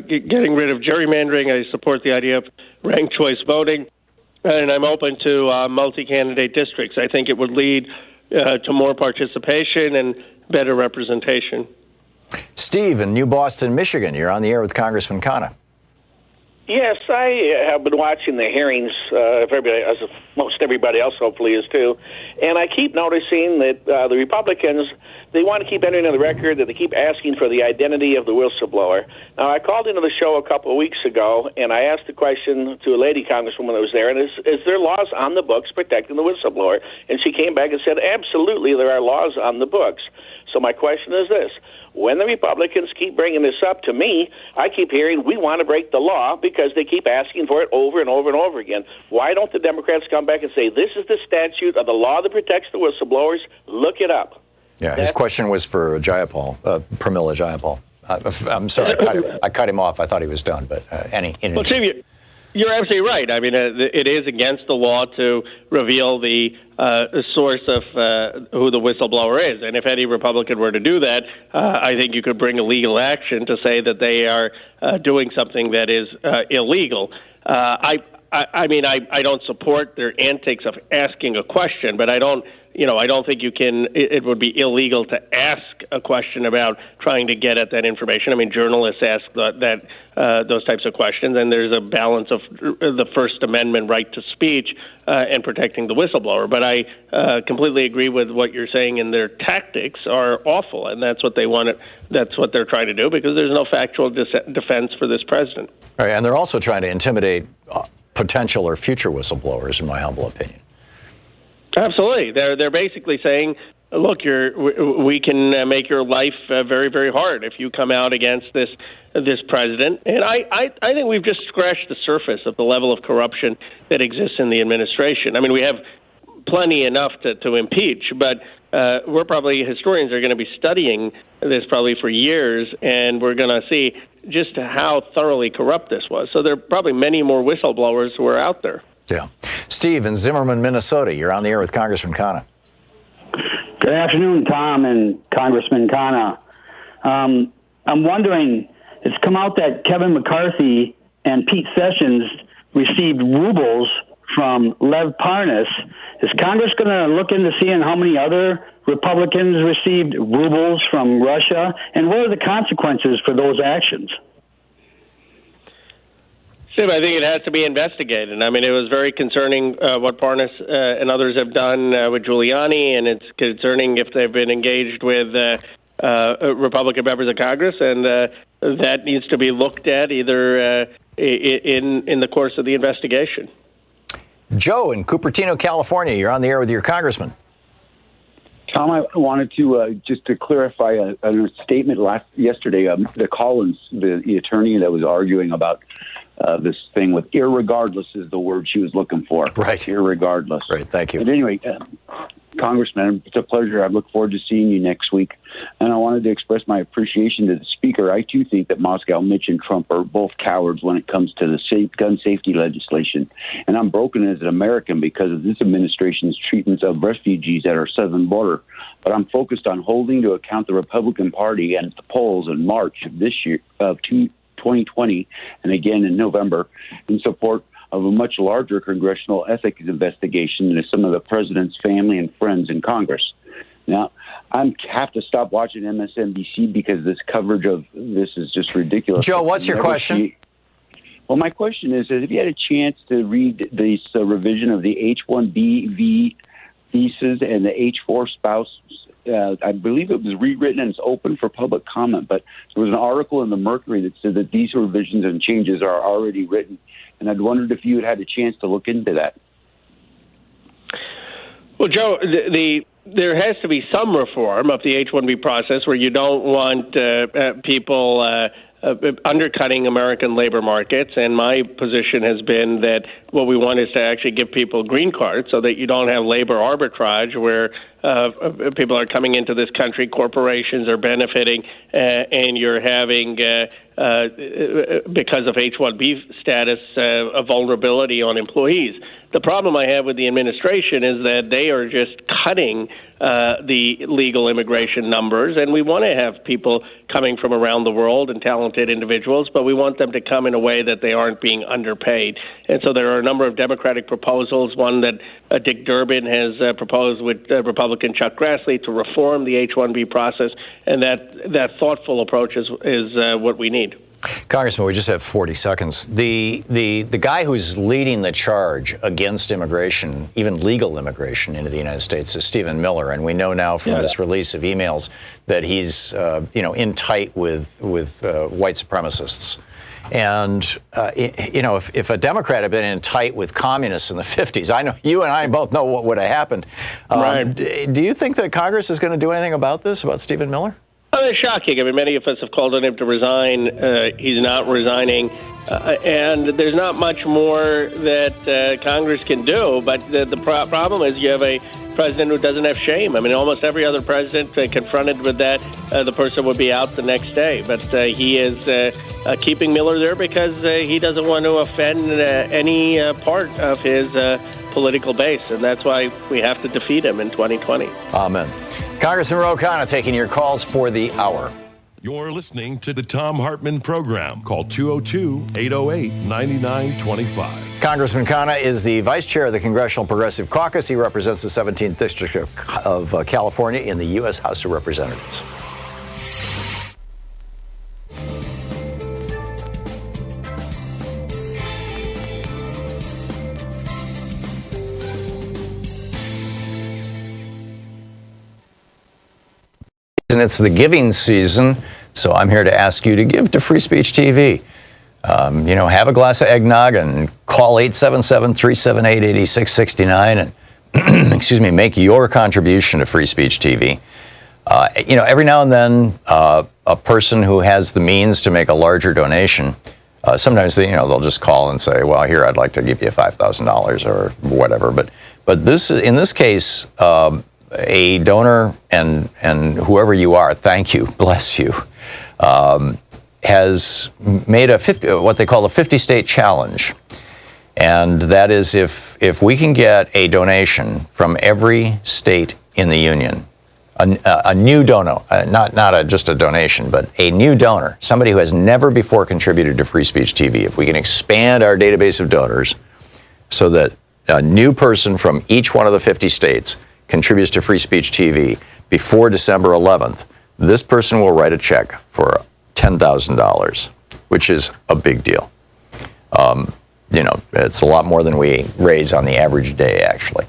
getting rid of gerrymandering. I support the idea of ranked choice voting, and I'm open to multi-candidate districts. I think it would lead to more participation and better representation. Steve in New Boston, Michigan, you're on the air with Congressman Khanna. Yes, I have been watching the hearings, as most everybody else hopefully is too, and I keep noticing that the Republicans, they want to keep entering on the record that they keep asking for the identity of the whistleblower. Now, I called into the show a couple of weeks ago, and I asked a question to a lady congresswoman that was there, and is there laws on the books protecting the whistleblower? And she came back and said, absolutely, there are laws on the books. So my question is this. When the Republicans keep bringing this up to me, I keep hearing we want to break the law because they keep asking for it over and over and over again. Why don't the Democrats come back and say, this is the statute of the law that protects the whistleblowers? Look it up. Yeah, his question was for Jayapal, Pramila Jayapal. I'm sorry, I cut him off. I thought he was done, but Well, Steve, you're absolutely right. I mean, it is against the law to reveal the source of who the whistleblower is. And if any Republican were to do that, I think you could bring a legal action to say that they are doing something that is illegal. I don't support their antics of asking a question, but I don't think you can. It would be illegal to ask a question about trying to get at that information. I mean, journalists ask those types of questions, and there's a balance of the First Amendment right to speech and protecting the whistleblower. But I completely agree with what you're saying, and their tactics are awful, and that's what they want. That's what they're trying to do because there's no factual defense for this president. All right, and they're also trying to intimidate potential or future whistleblowers, in my humble opinion. Absolutely. They're basically saying, look, we can make your life very, very hard if you come out against this president. And I think we've just scratched the surface of the level of corruption that exists in the administration. I mean, we have plenty enough to impeach, but historians are going to be studying this probably for years, and we're going to see just how thoroughly corrupt this was. So there are probably many more whistleblowers who are out there. Yeah. Steve in Zimmerman, Minnesota, you're on the air with Congressman Khanna. Good afternoon, Tom and Congressman Khanna. I'm wondering, it's come out that Kevin McCarthy and Pete Sessions received rubles from Lev Parnas. Is Congress going to look into seeing how many other Republicans received rubles from Russia? And what are the consequences for those actions? Steve, I think it has to be investigated. I mean, it was very concerning what Parnas and others have done with Giuliani, and it's concerning if they've been engaged with Republican members of Congress, and that needs to be looked at either in the course of the investigation. Joe in Cupertino, California, you're on the air with your congressman. Tom, I wanted to just to clarify a statement yesterday. The Collins, the attorney that was arguing about this thing with irregardless is the word she was looking for. Right. Irregardless. Right. Thank you. But anyway, Congressman, it's a pleasure. I look forward to seeing you next week. And I wanted to express my appreciation to the Speaker. I, too, think that Moscow, Mitch, and Trump are both cowards when it comes to the gun safety legislation. And I'm broken as an American because of this administration's treatment of refugees at our southern border. But I'm focused on holding to account the Republican Party and the polls in March of this year, of 2020, and again in November, in support of a much larger congressional ethics investigation into some of the president's family and friends in Congress. Now, I have to stop watching MSNBC because this coverage of this is just ridiculous. Joe, what's your question? Well, my question is, have you had a chance to read this revision of the H-1B visas and the H-4 spouse? I believe it was rewritten and it's open for public comment, but there was an article in the Mercury that said that these revisions and changes are already written, and I'd wondered if you had a chance to look into that. Well, Joe, there has to be some reform of the H-1B process where you don't want people undercutting American labor markets, and my position has been that what we want is to actually give people green cards so that you don't have labor arbitrage where people are coming into this country, corporations are benefiting, and you're having, because of H-1B status, a vulnerability on employees. The problem I have with the administration is that they are just cutting the legal immigration numbers, and we want to have people coming from around the world and talented individuals, but we want them to come in a way that they aren't being underpaid. And so there are a number of Democratic proposals, one that Dick Durbin has proposed with Republican Chuck Grassley to reform the H-1B process, and that thoughtful approach is what we need. Congressman, we just have 40 seconds. The guy who's leading the charge against immigration, even legal immigration into the United States, is Stephen Miller, and we know now from this release of emails that he's in tight with white supremacists. And if a Democrat had been in tight with communists in the 50s, I know you and I both know what would have happened. Right. Do you think that Congress is going to do anything about this, about Stephen Miller? Oh, it's shocking. I mean, many of us have called on him to resign. He's not resigning. And there's not much more that Congress can do. But the problem is you have a president who doesn't have shame. I mean, almost every other president confronted with that, the person would be out the next day. But he is keeping Miller there because he doesn't want to offend any part of his political base. And that's why we have to defeat him in 2020. Amen. Congressman Ro Khanna taking your calls for the hour. You're listening to the Thom Hartmann Program. Call 202-808-9925. Congressman Khanna is the vice chair of the Congressional Progressive Caucus. He represents the 17th District of California in the U.S. House of Representatives. And it's the giving season, so I'm here to ask you to give to Free Speech TV. Have a glass of eggnog and call 877-378-8669 and, make your contribution to Free Speech TV. Every now and then, a person who has the means to make a larger donation, sometimes they'll just call and say, well, here, I'd like to give you $5,000 or whatever. But in this case, a donor and whoever you are, thank you, bless you, has made what they call a 50-state challenge. And that is if we can get a donation from every state in the union, a new donor, not just a donation, but a new donor, somebody who has never before contributed to Free Speech TV, if we can expand our database of donors so that a new person from each one of the 50 states contributes to Free Speech TV before December 11th, this person will write a check for $10,000, which is a big deal. It's a lot more than we raise on the average day, actually.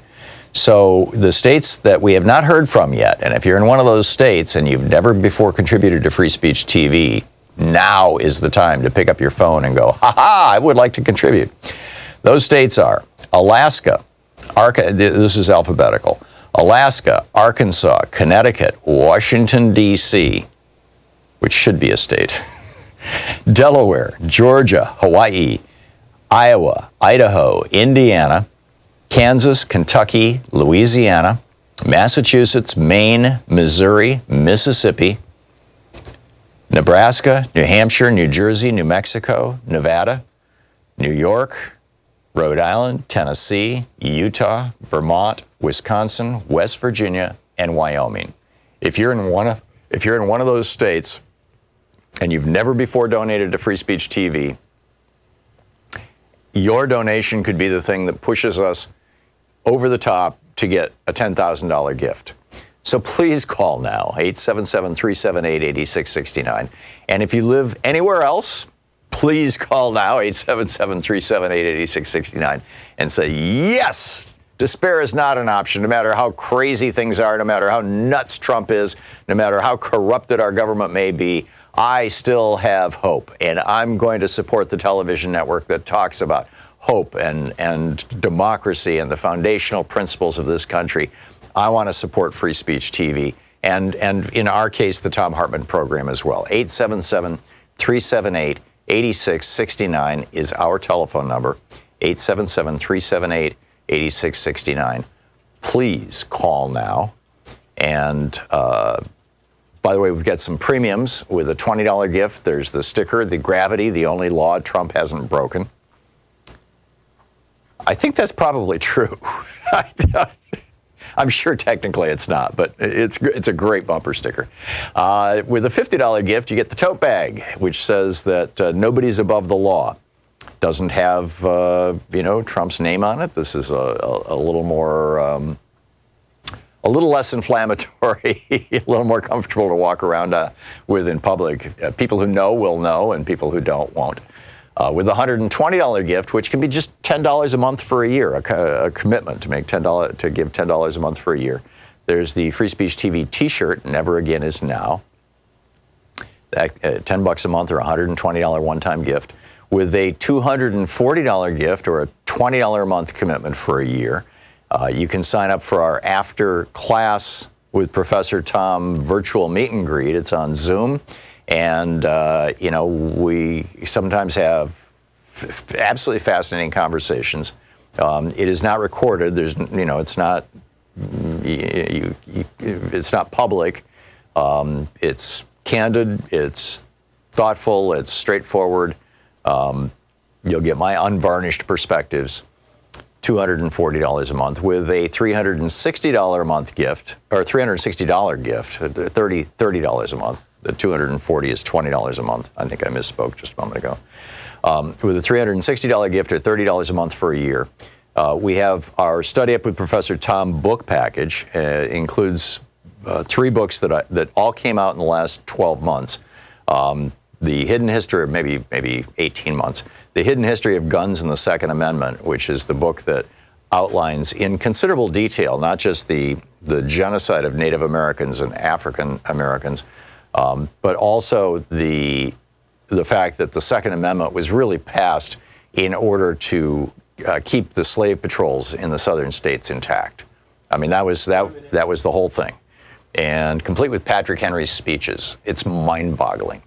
So the states that we have not heard from yet, and if you're in one of those states and you've never before contributed to Free Speech TV, now is the time to pick up your phone and go, ha-ha, I would like to contribute. Those states are Alaska, this is alphabetical, Alaska, Arkansas, Connecticut, Washington, D.C., which should be a state, Delaware, Georgia, Hawaii, Iowa, Idaho, Indiana, Kansas, Kentucky, Louisiana, Massachusetts, Maine, Missouri, Mississippi, Nebraska, New Hampshire, New Jersey, New Mexico, Nevada, New York, Rhode Island, Tennessee, Utah, Vermont, Wisconsin, West Virginia, and Wyoming. If you're in one of those states and you've never before donated to Free Speech TV, your donation could be the thing that pushes us over the top to get a $10,000 gift. So please call now, 877-378-8669. And if you live anywhere else, please call now, 877-378-8669, and say, yes, despair is not an option, no matter how crazy things are, no matter how nuts Trump is, no matter how corrupted our government may be, I still have hope. And I'm going to support the television network that talks about hope and democracy and the foundational principles of this country. I want to support Free Speech TV, and in our case, the Thom Hartmann Program as well. 877-378-8669 is our telephone number, 877-378-8669. Please call now. And by the way, we've got some premiums with a $20 gift. There's the sticker, the Gravity, the only law Trump hasn't broken. I think that's probably true. I'm sure technically it's not, but it's a great bumper sticker. With a $50 gift, you get the tote bag, which says that nobody's above the law. Doesn't have, Trump's name on it. This is a little more, a little less inflammatory, a little more comfortable to walk around with in public. People who know will know, and people who don't won't. With a $120 gift, which can be just $10 a month for a year, a commitment to make to give $10 a month for a year. There's the Free Speech TV T-shirt, Never Again Is Now. That, $10 a month or $120 one-time gift. With a $240 gift or a $20 a month commitment for a year, you can sign up for our after class with Professor Thom virtual meet and greet. It's on Zoom. And, we sometimes have absolutely fascinating conversations. It is not recorded. There's, it's not, it's not public. It's candid. It's thoughtful. It's straightforward. You'll get my unvarnished perspectives. $240 a month with a $360 a month gift, or $360 gift, $30 a month. The $240 is $20 a month. I think I misspoke just a moment ago. With a $360 gift or $30 a month for a year, we have our Study Up with Professor Thom book package. Includes 3 books that all came out in the last 12 months. The Hidden History, or maybe 18 months. The Hidden History of Guns and the Second Amendment, which is the book that outlines in considerable detail not just the genocide of Native Americans and African Americans, but also the fact that the Second Amendment was really passed in order to keep the slave patrols in the southern states intact. I mean, that was the whole thing, and complete with Patrick Henry's speeches. It's mind-boggling.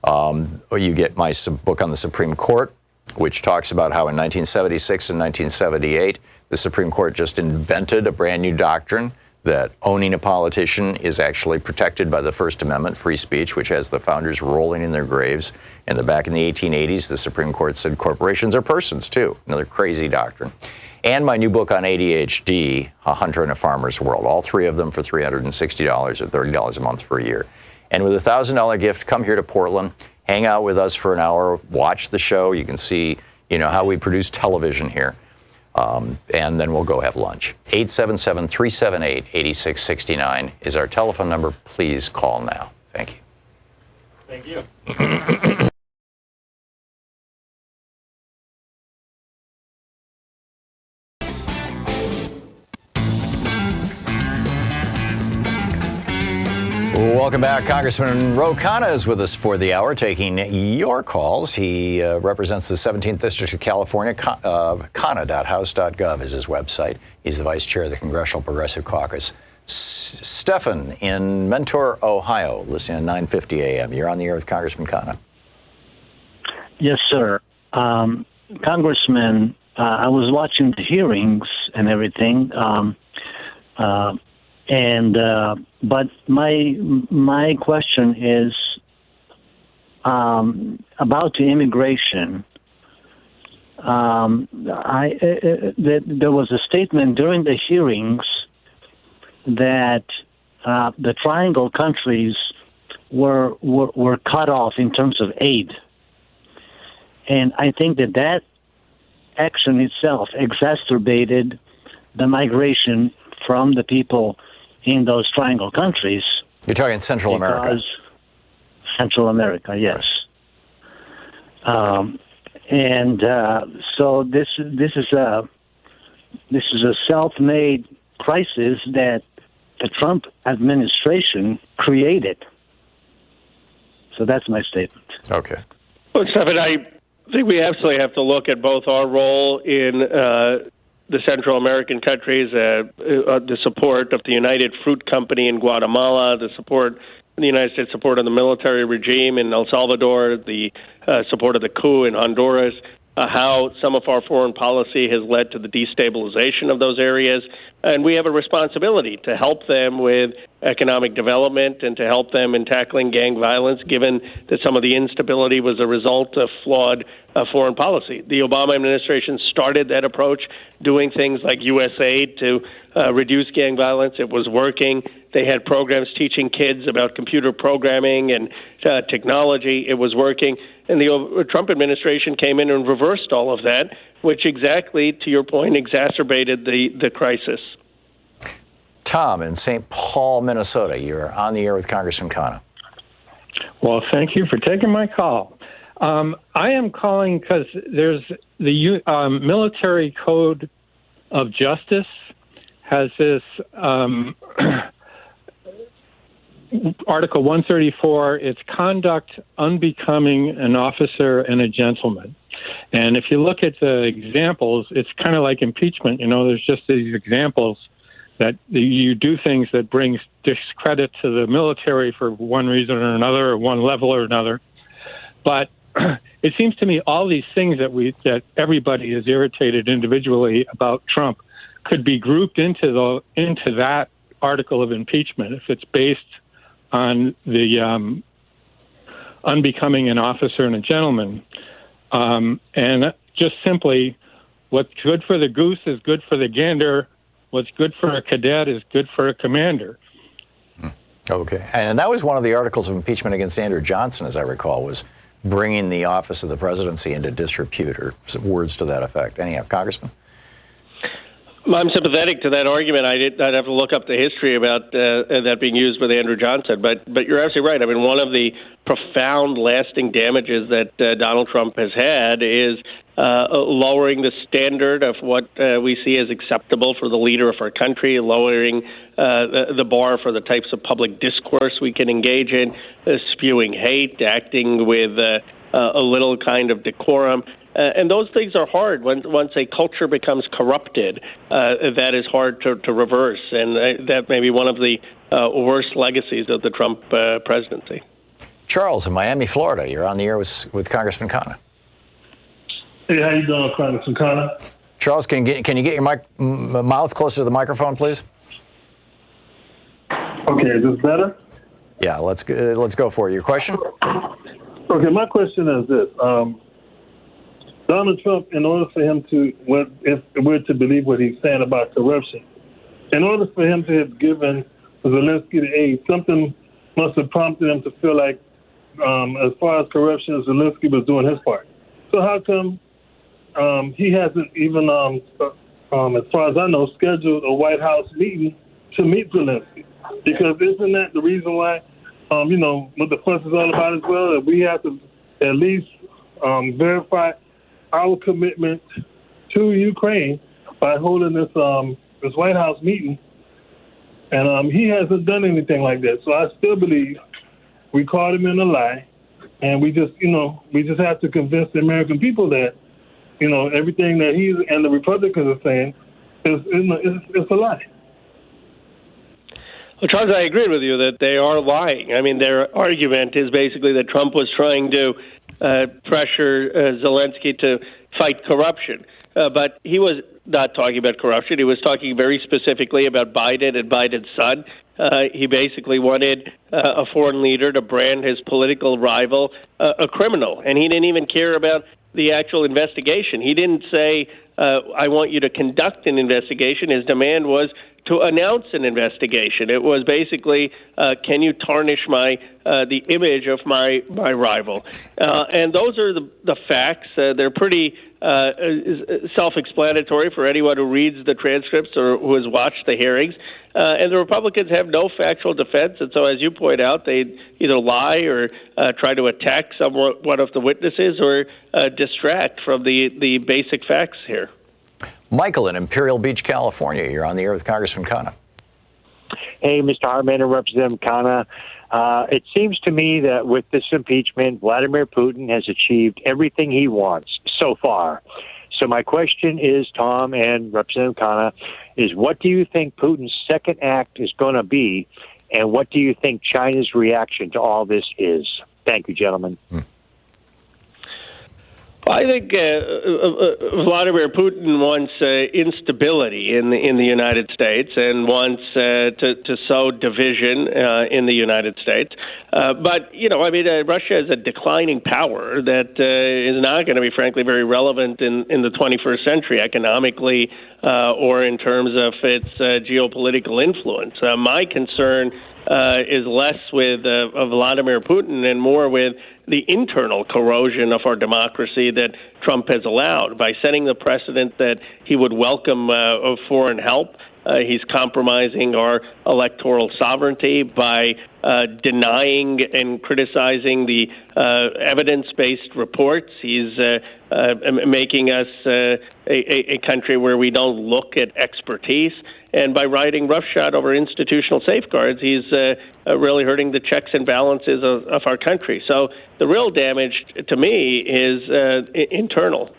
You get my book on the Supreme Court, which talks about how in 1976 and 1978, the Supreme Court just invented a brand new doctrine that owning a politician is actually protected by the First Amendment, free speech, which has the founders rolling in their graves. And back in the 1880s, the Supreme Court said corporations are persons too. Another crazy doctrine. And my new book on ADHD, A Hunter and a Farmer's World. All 3 of them for $360 or $30 a month for a year. And with a $1,000 gift, come here to Portland, hang out with us for an hour, watch the show. You can see, how we produce television here. And then we'll go have lunch. 877-378-8669 is our telephone number. Please call now. Thank you. Thank you. Welcome back. Congressman Ro Khanna is with us for the hour, taking your calls. He represents the 17th District of California. Khanna.house.gov is his website. He's the vice chair of the Congressional Progressive Caucus. Stephan in Mentor, Ohio, listening at 9:50 a.m. You're on the air with Congressman Khanna. Yes, sir. Congressman, I was watching the hearings and everything. But my question is about the immigration. There was a statement during the hearings that the Triangle countries were cut off in terms of aid, and I think that action itself exacerbated the migration from the people in those Triangle countries. You're talking Central America. Central America, yes. So this is a self-made crisis that the Trump administration created. So that's my statement. Okay. Well, Stephen, I think we absolutely have to look at both our role in the Central American countries, the support of the United Fruit Company in Guatemala, the United States support of the military regime in El Salvador, the support of the coup in Honduras, how some of our foreign policy has led to the destabilization of those areas. And we have a responsibility to help them with economic development and to help them in tackling gang violence, given that some of the instability was a result of flawed foreign policy. The Obama administration started that approach, doing things like USAID to reduce gang violence. It was working. They had programs teaching kids about computer programming and technology. It was working. And the Trump administration came in and reversed all of that, which exactly, to your point, exacerbated the crisis. Tom in St. Paul, Minnesota. You're on the air with Congressman Khanna. Well, thank you for taking my call. I am calling because there's the Military Code of Justice has this Article 134, it's conduct unbecoming an officer and a gentleman. And if you look at the examples, it's kind of like impeachment. You know, there's just these examples that you do things that brings discredit to the military for one reason or another, or one level or another. But it seems to me all these things that everybody is irritated individually about Trump could be grouped into that article of impeachment if it's based on the unbecoming an officer and a gentleman. And just simply, what's good for the goose is good for the gander. What's good for a cadet is good for a commander. Okay. And that was one of the articles of impeachment against Andrew Johnson, as I recall, was bringing the office of the presidency into disrepute, or some words to that effect. Anyhow, Congressman? I'm sympathetic to that argument. I'd have to look up the history about that being used with Andrew Johnson. But you're absolutely right. I mean, one of the profound, lasting damages that Donald Trump has had is lowering the standard of what we see as acceptable for the leader of our country, lowering the bar for the types of public discourse we can engage in, spewing hate, acting with a little kind of decorum. And those things are hard. Once a culture becomes corrupted, that is hard to reverse. And that may be one of the worst legacies of the Trump presidency. Charles in Miami, Florida. You're on the air with Congressman Khanna. Hey, how you doing, Congressman Khanna? Charles, can you get your mouth closer to the microphone, please? Okay, is this better? Yeah, let's go for it. Your question? Okay, my question is this. Donald Trump, in order for him to, if we're to believe what he's saying about corruption, in order for him to have given Zelensky the aid, something must have prompted him to feel like, as far as corruption, Zelensky was doing his part. So how come he hasn't even, as far as I know, scheduled a White House meeting to meet Zelensky? Because isn't that the reason why, what the fuss is all about as well, that we have to at least verify our commitment to Ukraine by holding this White House meeting And he hasn't done anything like that. So I still believe we caught him in a lie, and we just have to convince the American people that, everything that he and the Republicans are saying is a lie. Well, Charles, I agree with you that they are lying. I mean, their argument is basically that Trump was trying to pressure Zelensky to fight corruption. But he was not talking about corruption. He was talking very specifically about Biden and Biden's son. He basically wanted a foreign leader to brand his political rival a criminal. And he didn't even care about the actual investigation. He didn't say, I want you to conduct an investigation. His demand was to announce an investigation. It was basically, can you tarnish the image of my rival? And those are the facts. They're pretty self-explanatory for anyone who reads the transcripts or who has watched the hearings. And the Republicans have no factual defense. And so, as you point out, they either lie or try to attack one of the witnesses or distract from the basic facts here. Michael in Imperial Beach, California. You're on the air with Congressman Khanna. Hey, Mr. Hartmann and Representative Khanna. It seems to me that with this impeachment, Vladimir Putin has achieved everything he wants so far. So my question is, Tom and Representative Khanna, is what do you think Putin's second act is going to be, and what do you think China's reaction to all this is? Thank you, gentlemen. I think Vladimir Putin wants instability in the United States and wants to sow division in the United States. But, Russia is a declining power that is not going to be, frankly, very relevant in the 21st century economically or in terms of its geopolitical influence. My concern is less with Vladimir Putin and more with the internal corrosion of our democracy that Trump has allowed by setting the precedent that he would welcome foreign help. He's compromising our electoral sovereignty by denying and criticizing the evidence-based reports. He's making us a country where we don't look at expertise. And by riding roughshod over institutional safeguards, he's really hurting the checks and balances of our country. So the real damage to me is internal.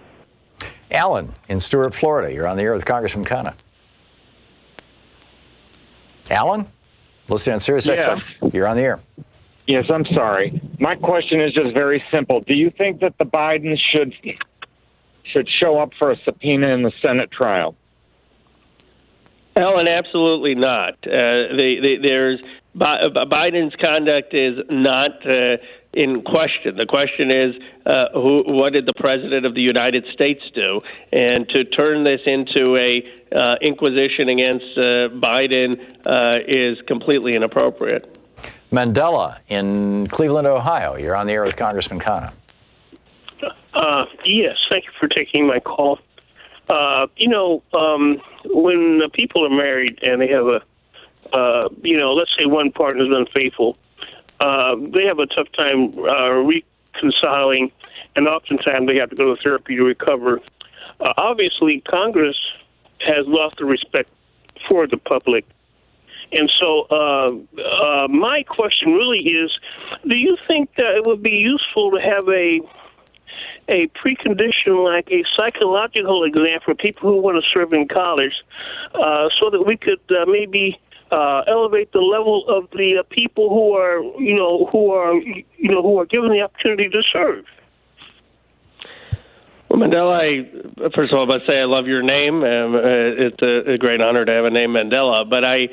Alan in Stuart, Florida. You're on the air with Congressman Khanna. Alan, listening on Sirius XM. You're on the air. Yes, I'm sorry. My question is just very simple. Do you think that the Bidens should show up for a subpoena in the Senate trial? Alan, absolutely not. Biden's conduct is not in question. The question is, what did the President of the United States do? And to turn this into a inquisition against Biden is completely inappropriate. Mandela in Cleveland, Ohio. You're on the air with Congressman Khanna. Yes, thank you for taking my call. When people are married and they have let's say one partner's unfaithful, they have a tough time reconciling, and oftentimes they have to go to therapy to recover. Obviously, Congress has lost the respect for the public. And so my question really is, do you think that it would be useful to have a precondition like a psychological exam for people who want to serve in college so that we could maybe elevate the level of the people who are given the opportunity to serve? Well, Mandela, first of all, I must say I love your name. It's a great honor to have a name, Mandela. But I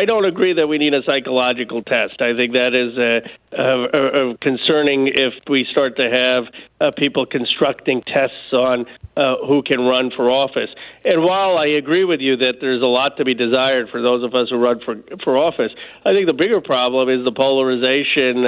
don't agree that we need a psychological test. I think that is concerning if we start to have people constructing tests on who can run for office. And while I agree with you that there's a lot to be desired for those of us who run for office, I think the bigger problem is the polarization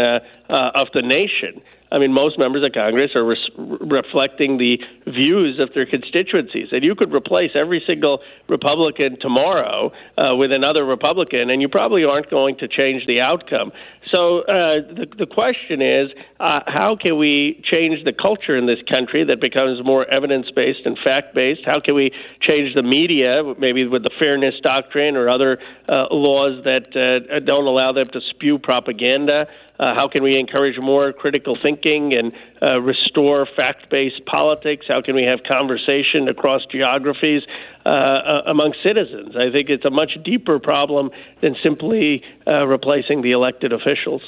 of the nation. I mean, most members of Congress are reflecting the views of their constituencies. And you could replace every single Republican tomorrow with another Republican, and you probably aren't going to change the outcome. So the question is, how can we change the culture in this country that becomes more evidence-based evidence-based and fact-based? How can we change the media, maybe with the fairness doctrine or other laws that don't allow them to spew propaganda? How can we encourage more critical thinking and restore fact-based politics? How can we have conversation across geographies among citizens? I think it's a much deeper problem than simply replacing the elected officials.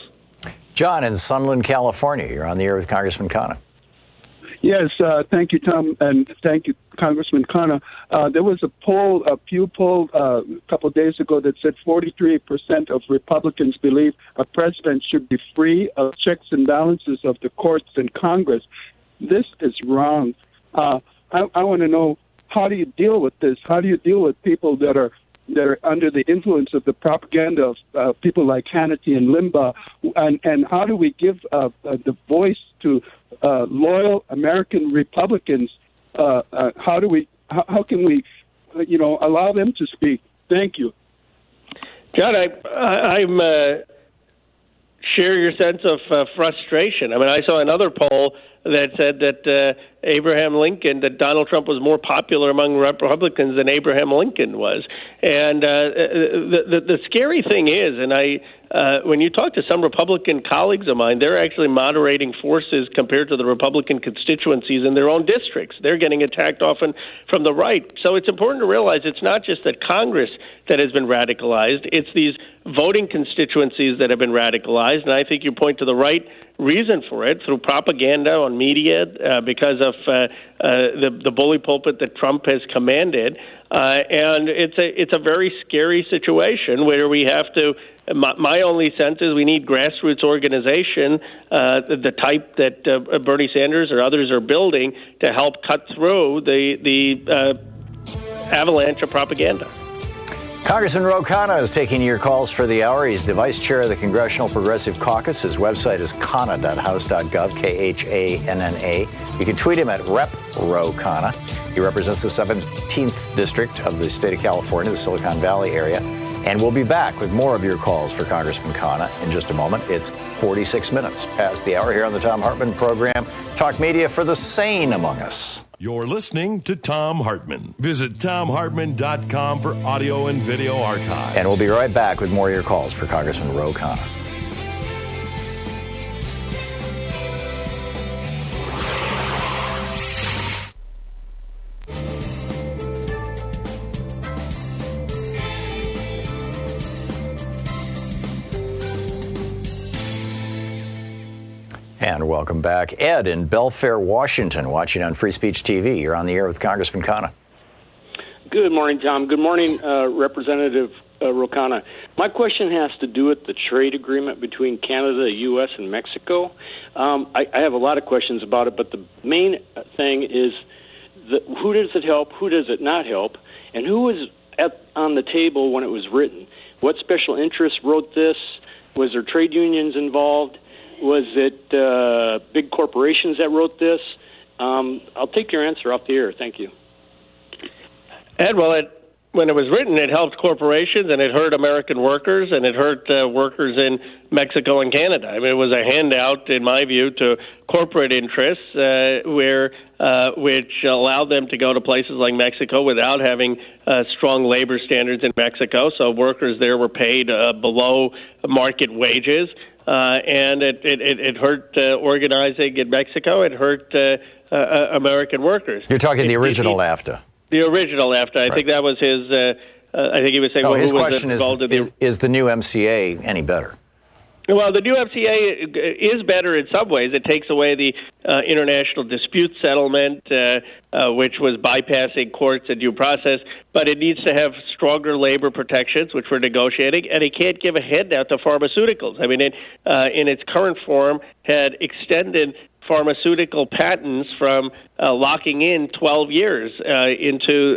John in Sunland, California. You're on the air with Congressman Khanna. Yes, thank you, Tom, and thank you, Congressman Khanna. There was a Pew poll a couple of days ago that said 43% of Republicans believe a president should be free of checks and balances of the courts and Congress. This is wrong. I want to know, how do you deal with this? How do you deal with people that are under the influence of the propaganda of people like Hannity and Limbaugh, and how do we give the voice to loyal American Republicans? How can we, allow them to speak? Thank you, John. I'm share your sense of frustration. I mean, I saw another poll that said that that Donald Trump was more popular among Republicans than Abraham Lincoln was. And the scary thing is, when you talk to some Republican colleagues of mine, they're actually moderating forces compared to the Republican constituencies in their own districts. They're getting attacked often from the right. So it's important to realize it's not just that Congress that has been radicalized, it's these voting constituencies that have been radicalized. And I think you point to the right reason for it, through propaganda on media, because of the bully pulpit that Trump has commanded. And it's a very scary situation where we have to. My only sense is we need grassroots organization, the type that Bernie Sanders or others are building, to help cut through the avalanche of propaganda. Congressman Ro Khanna is taking your calls for the hour. He's the vice chair of the Congressional Progressive Caucus. His website is khanna.house.gov, Khanna. You can tweet him at @RepRoKhanna. He represents the 17th District of the state of California, the Silicon Valley area. And we'll be back with more of your calls for Congressman Khanna in just a moment. It's 46 minutes past the hour here on the Thom Hartmann Program. Talk media for the sane among us. You're listening to Thom Hartmann. Visit ThomHartmann.com for audio and video archives. And we'll be right back with more of your calls for Congressman Ro Khanna. And welcome back. Ed in Belfair, Washington, watching on Free Speech TV. You're on the air with Congressman Khanna. Good morning, Tom. Good morning, Representative Ro Khanna. My question has to do with the trade agreement between Canada, the U.S., and Mexico. I have a lot of questions about it, but the main thing is who does it help, who does it not help, and who was on the table when it was written? What special interests wrote this? Was there trade unions involved? Was it big corporations that wrote this? I'll take your answer off the air. Thank you. Ed, well, when it was written, it helped corporations and it hurt American workers and it hurt workers in Mexico and Canada. I mean, it was a handout, in my view, to corporate interests which allowed them to go to places like Mexico without having strong labor standards in Mexico. So workers there were paid below market wages. And it hurt organizing in Mexico. It hurt American workers. You're talking the original NAFTA. The original NAFTA. I think that was his. I think he was saying. No, well, his who was question is the new MCA any better? Well, the new MCA is better in some ways. It takes away the international dispute settlement, which was bypassing courts and due process, but it needs to have stronger labor protections, which we're negotiating, and it can't give a handout to pharmaceuticals. I mean, in its current form, had extended pharmaceutical patents from locking in 12 years into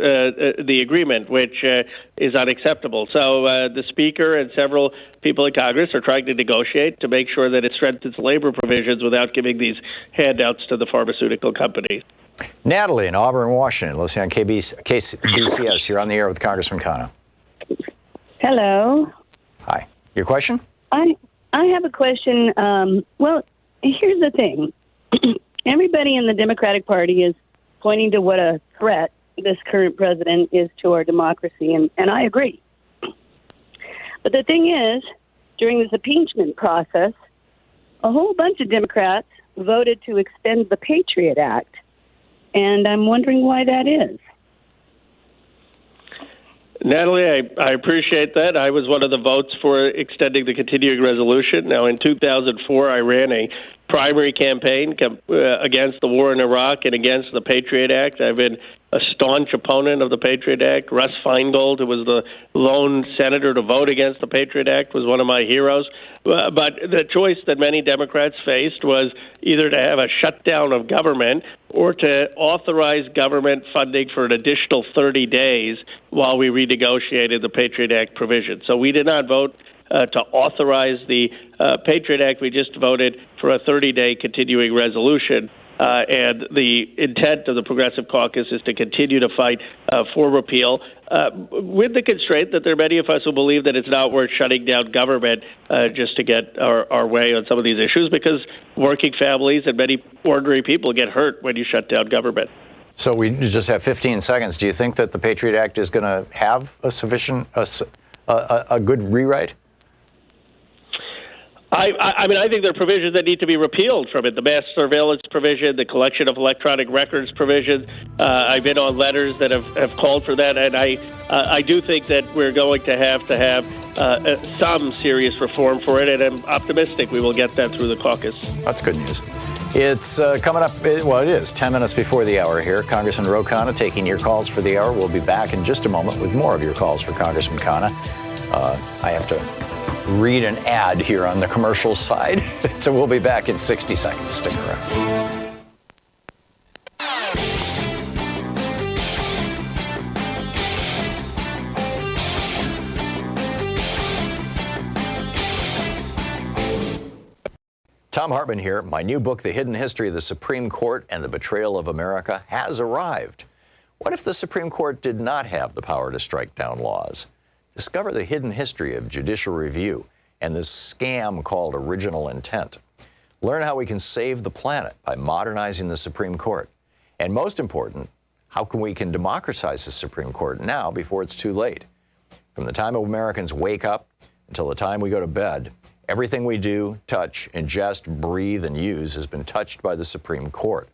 the agreement, which is unacceptable. So the Speaker and several people in Congress are trying to negotiate to make sure that it strengthens labor provisions without giving these handouts to the pharmaceutical companies. Natalie in Auburn, Washington, listening on KBCS. You're on the air with Congressman Khanna. Hello. Hi. Your question? I have a question. Well, here's the thing. Everybody in the Democratic Party is pointing to what a threat this current president is to our democracy, and I agree. But the thing is, during this impeachment process, a whole bunch of Democrats voted to extend the Patriot Act, and I'm wondering why that is. Natalie, I appreciate that. I was one of the votes for extending the continuing resolution. Now, in 2004, I ran a primary campaign against the war in Iraq and against the Patriot Act. I've been a staunch opponent of the Patriot Act. Russ Feingold, who was the lone senator to vote against the Patriot Act, was one of my heroes. But the choice that many Democrats faced was either to have a shutdown of government or to authorize government funding for an additional 30 days while we renegotiated the Patriot Act provision. So we did not vote to authorize the Patriot Act. We just voted for a 30-day continuing resolution. And the intent of the Progressive Caucus is to continue to fight for repeal, with the constraint that there are many of us who believe that it's not worth shutting down government just to get our way on some of these issues, because working families and many ordinary people get hurt when you shut down government. So we just have 15 seconds. Do you think that the Patriot Act is going to have a sufficient, a good rewrite? I mean, I think there are provisions that need to be repealed from it. The mass surveillance provision, the collection of electronic records provision. I've been on letters that have called for that, and I do think that we're going to have some serious reform for it, and I'm optimistic we will get that through the caucus. That's good news. It's coming up, well, it is 10 minutes before the hour here. Congressman Ro Khanna taking your calls for the hour. We'll be back in just a moment with more of your calls for Congressman Khanna. I have to read an ad here on the commercial side, so we'll be back in 60 seconds. Stick around. Thom Hartmann here. My new book, The Hidden History of the Supreme Court and the Betrayal of America, has arrived. What if the Supreme Court did not have the power to strike down laws? Discover the hidden history of judicial review and this scam called original intent. Learn how we can save the planet by modernizing the Supreme Court. And most important, how we can democratize the Supreme Court now before it's too late. From the time Americans wake up until the time we go to bed, everything we do, touch, ingest, breathe, and use has been touched by the Supreme Court.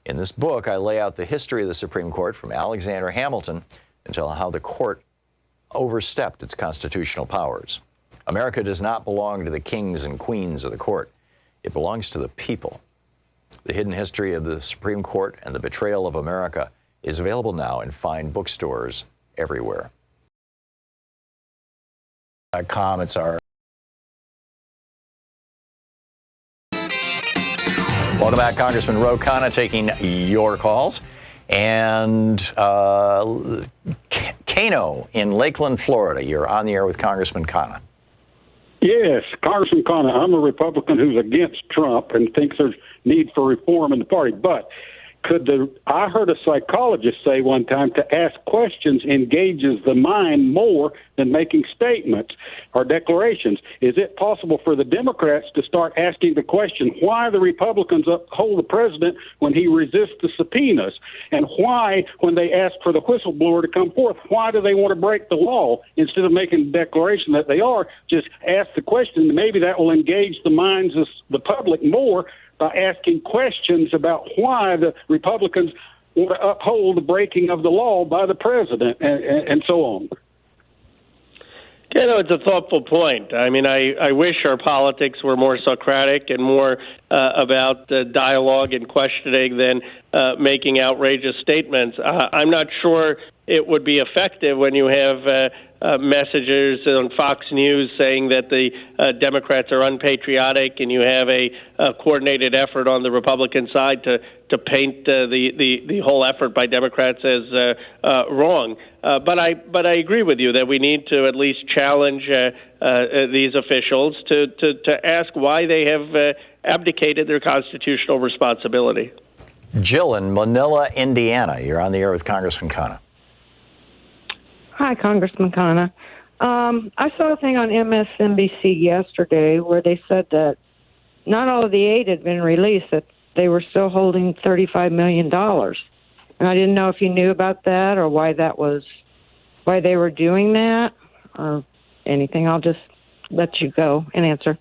In this book, I lay out the history of the Supreme Court from Alexander Hamilton until how the court overstepped its constitutional powers. America does not belong to the kings and queens of the court. It belongs to the people. The Hidden History of the Supreme Court and the Betrayal of America is available now in fine bookstores everywhere. It's our Welcome back, Congressman Ro Khanna taking your calls. And Kano in Lakeland, Florida, you're on the air with Congressman Khanna. Yes, Congressman Khanna, I'm a Republican who's against Trump and thinks there's need for reform in the party. But I heard a psychologist say one time to ask questions engages the mind more than making statements or declarations. Is it possible for the Democrats to start asking the question why the Republicans uphold the president when he resists the subpoenas? And why, when they ask for the whistleblower to come forth, why do they want to break the law? Instead of making the declaration that they are, just ask the question. Maybe that will engage the minds of the public more by asking questions about why the Republicans want to uphold the breaking of the law by the president and so on. You know, it's a thoughtful point. I mean, I wish our politics were more Socratic and more about dialogue and questioning than making outrageous statements. I'm not sure it would be effective when you have messages on Fox News saying that the Democrats are unpatriotic, and you have a coordinated effort on the Republican side to paint the whole effort by Democrats as wrong. But I agree with you that we need to at least challenge these officials to ask why they have abdicated their constitutional responsibility. Jill in Manila, Indiana, you're on the air with Congressman Khanna. Hi, Congressman Khanna. I saw a thing on MSNBC yesterday where they said that not all of the aid had been released, that they were still holding $35 million. And I didn't know if you knew about that or why they were doing that or anything. I'll just let you go and answer.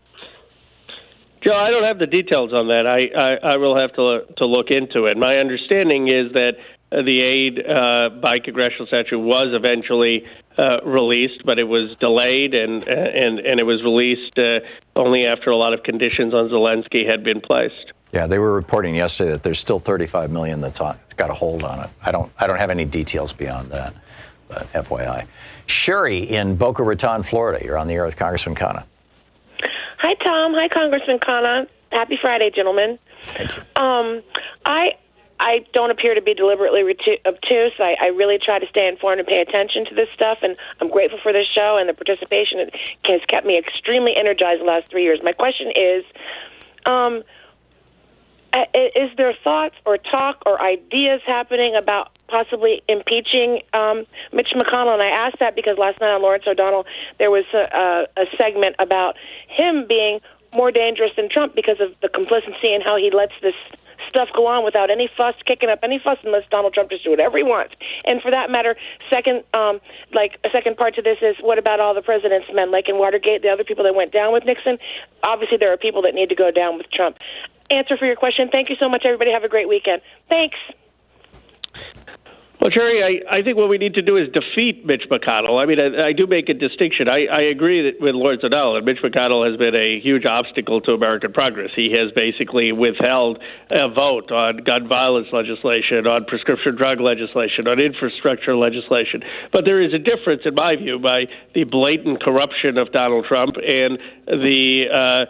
Joe, I don't have the details on that. I will have to look into it. My understanding is that the aid by congressional statute was eventually released, but it was delayed, and it was released only after a lot of conditions on Zelensky had been placed. Yeah, they were reporting yesterday that there's still $35 million that's got a hold on it. I don't have any details beyond that, but FYI. Sherry in Boca Raton, Florida. You're on the air with Congressman Khanna. Hi, Tom. Hi, Congressman Khanna. Happy Friday, gentlemen. Thank you. I don't appear to be deliberately obtuse. I really try to stay informed and pay attention to this stuff, and I'm grateful for this show and the participation. It has kept me extremely energized the last 3 years. My question is there thoughts or talk or ideas happening about possibly impeaching Mitch McConnell? And I asked that because last night on Lawrence O'Donnell, there was a segment about him being more dangerous than Trump because of the complicity and how he lets this stuff go on without any fuss, kicking up any fuss, unless Donald Trump just do whatever he wants. And for that matter, second part to this is, what about all the president's men, like in Watergate, the other people that went down with Nixon? Obviously, there are people that need to go down with Trump. Answer for your question. Thank you so much, everybody. Have a great weekend. Thanks. Well, Sherry, I think what we need to do is defeat Mitch McConnell. I mean, I do make a distinction. I agree with Lawrence O'Donnell that Mitch McConnell has been a huge obstacle to American progress. He has basically withheld a vote on gun violence legislation, on prescription drug legislation, on infrastructure legislation. But there is a difference, in my view, by the blatant corruption of Donald Trump and the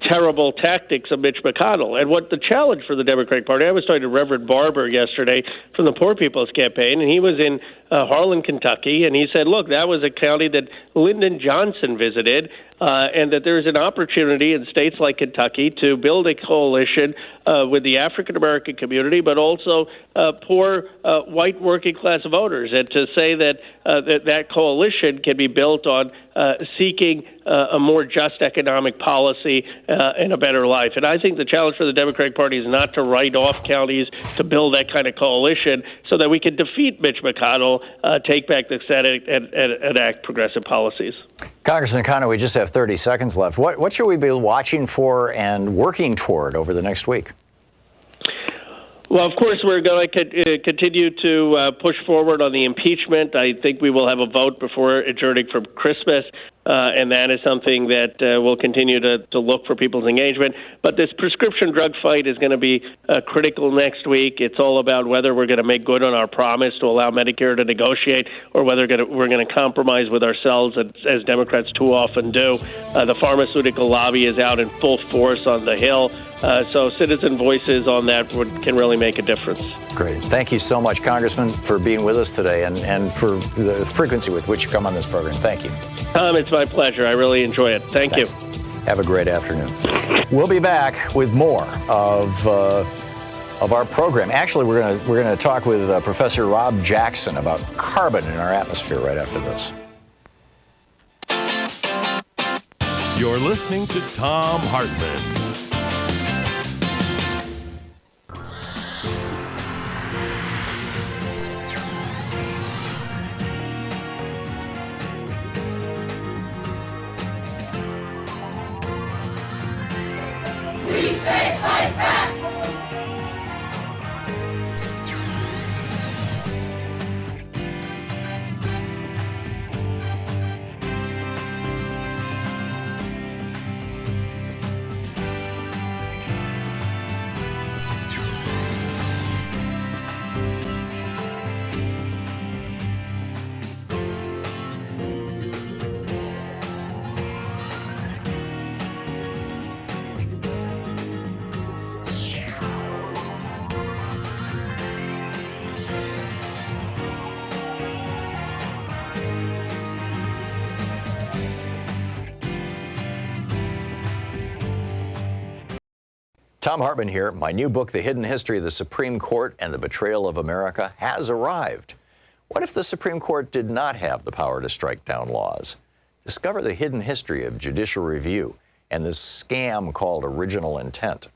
terrible tactics of Mitch McConnell. And what the challenge for the Democratic Party, I was talking to Reverend Barber yesterday from the Poor People's Campaign, and he was in Harlan, Kentucky, and he said, look, that was a county that Lyndon Johnson visited, and that there's an opportunity in states like Kentucky to build a coalition with the African-American community, but also poor white working-class voters, and to say that that coalition can be built on seeking a more just economic policy and a better life. And I think the challenge for the Democratic Party is not to write off counties, to build that kind of coalition so that we can defeat Mitch McConnell, take back the Senate, and enact progressive policies. Congressman Khanna, we just have 30 seconds left. What should we be watching for and working toward over the next week? Well, of course, we're going to continue to push forward on the impeachment. I think we will have a vote before adjourning from Christmas, and that is something that will continue to look for people's engagement. But this prescription drug fight is going to be critical next week. It's all about whether we're going to make good on our promise to allow Medicare to negotiate, or whether we're going to compromise with ourselves, as Democrats too often do. The pharmaceutical lobby is out in full force on the Hill. So citizen voices on that can really make a difference. Great. Thank you so much, Congressman, for being with us today and for the frequency with which you come on this program. Thank you. Tom, it's my pleasure. I really enjoy it. Thanks. You. Have a great afternoon. We'll be back with more of our program. Actually, we're going to talk with Professor Rob Jackson about carbon in our atmosphere right after this. You're listening to Thom Hartmann. We say fight back! Thom Hartmann here. My new book, The Hidden History of the Supreme Court and the Betrayal of America, has arrived. What if the Supreme Court did not have the power to strike down laws? Discover the hidden history of judicial review and this scam called original intent.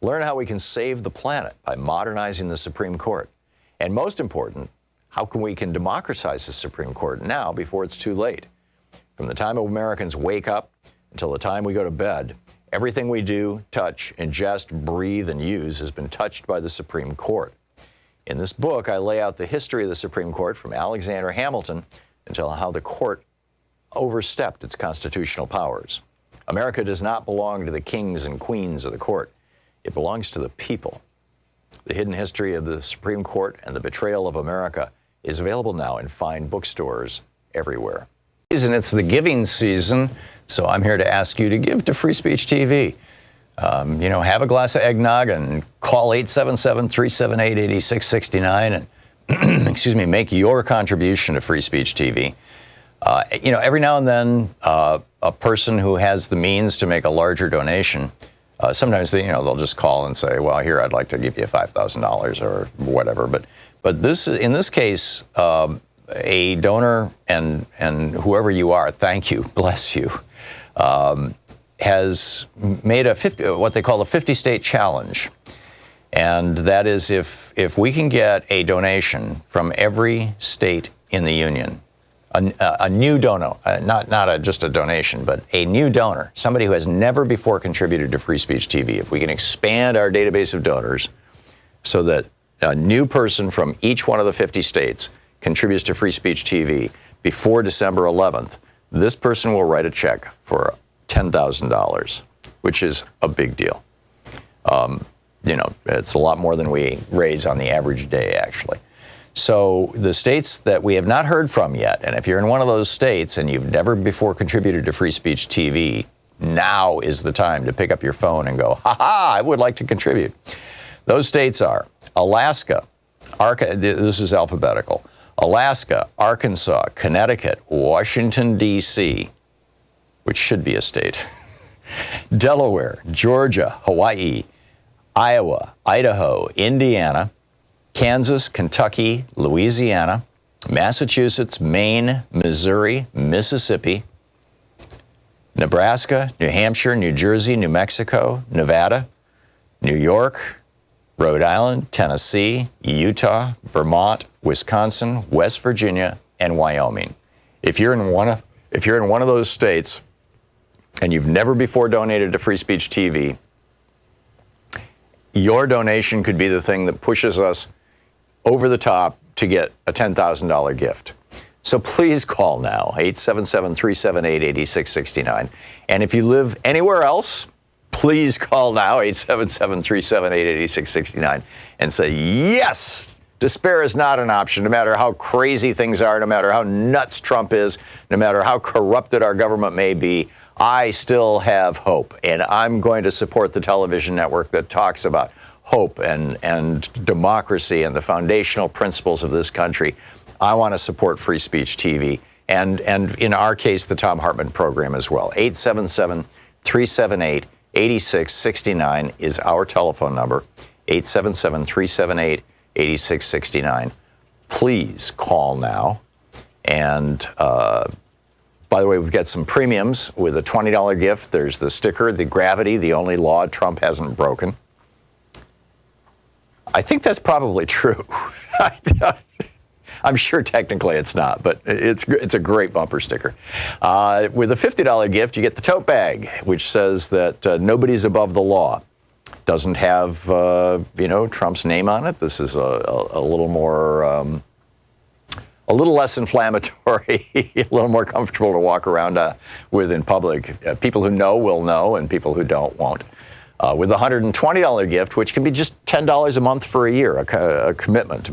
Learn how we can save the planet by modernizing the Supreme Court. And most important, how we can democratize the Supreme Court now before it's too late. From the time Americans wake up until the time we go to bed, everything we do, touch, ingest, breathe, and use has been touched by the Supreme Court. In this book, I lay out the history of the Supreme Court from Alexander Hamilton until how the court overstepped its constitutional powers. America does not belong to the kings and queens of the court. It belongs to the people. The hidden history of the Supreme Court and the betrayal of America is available now in fine bookstores everywhere. And it's the giving season, so I'm here to ask you to give to Free Speech TV. Have a glass of eggnog and call 877-378-8669 and, make your contribution to Free Speech TV. Every now and then, a person who has the means to make a larger donation, sometimes they'll just call and say, well, here, I'd like to give you $5,000 or whatever. But in this case, a donor and whoever you are, thank you, bless you, has made what they call a 50-state challenge. And that is if we can get a donation from every state in the union, a new donor, not just a donation, but a new donor, somebody who has never before contributed to Free Speech TV, if we can expand our database of donors so that a new person from each one of the 50 states contributes to Free Speech TV before December 11th, this person will write a check for $10,000, which is a big deal. It's a lot more than we raise on the average day, actually. So the states that we have not heard from yet, and if you're in one of those states and you've never before contributed to Free Speech TV, now is the time to pick up your phone and go, ha-ha, I would like to contribute. Those states are Alaska, this is alphabetical, Alaska, Arkansas, Connecticut, Washington, D.C., which should be a state, Delaware, Georgia, Hawaii, Iowa, Idaho, Indiana, Kansas, Kentucky, Louisiana, Massachusetts, Maine, Missouri, Mississippi, Nebraska, New Hampshire, New Jersey, New Mexico, Nevada, New York, Rhode Island, Tennessee, Utah, Vermont, Wisconsin, West Virginia, and Wyoming. If you're in one of those states and you've never before donated to Free Speech TV, your donation could be the thing that pushes us over the top to get a $10,000 gift. So please call now, 877-378-8669. And if you live anywhere else, please call now, 877-378-8669, and say, yes, despair is not an option, no matter how crazy things are, no matter how nuts Trump is, no matter how corrupted our government may be, I still have hope, and I'm going to support the television network that talks about hope and democracy and the foundational principles of this country. I want to support Free Speech TV, and in our case, the Thom Hartmann Program as well. 877-378-8669 is our telephone number, 877-378-8669. Please call now. And by the way, we've got some premiums with a $20 gift. There's the sticker, the Gravity, the only law Trump hasn't broken. I think that's probably true. I'm sure technically it's not, but it's a great bumper sticker. With a $50 gift, you get the tote bag, which says that nobody's above the law. Doesn't have, Trump's name on it. This is a little more, a little less inflammatory, a little more comfortable to walk around with in public. People who know will know, and people who don't won't. With a $120 gift, which can be just $10 a month for a year, a commitment to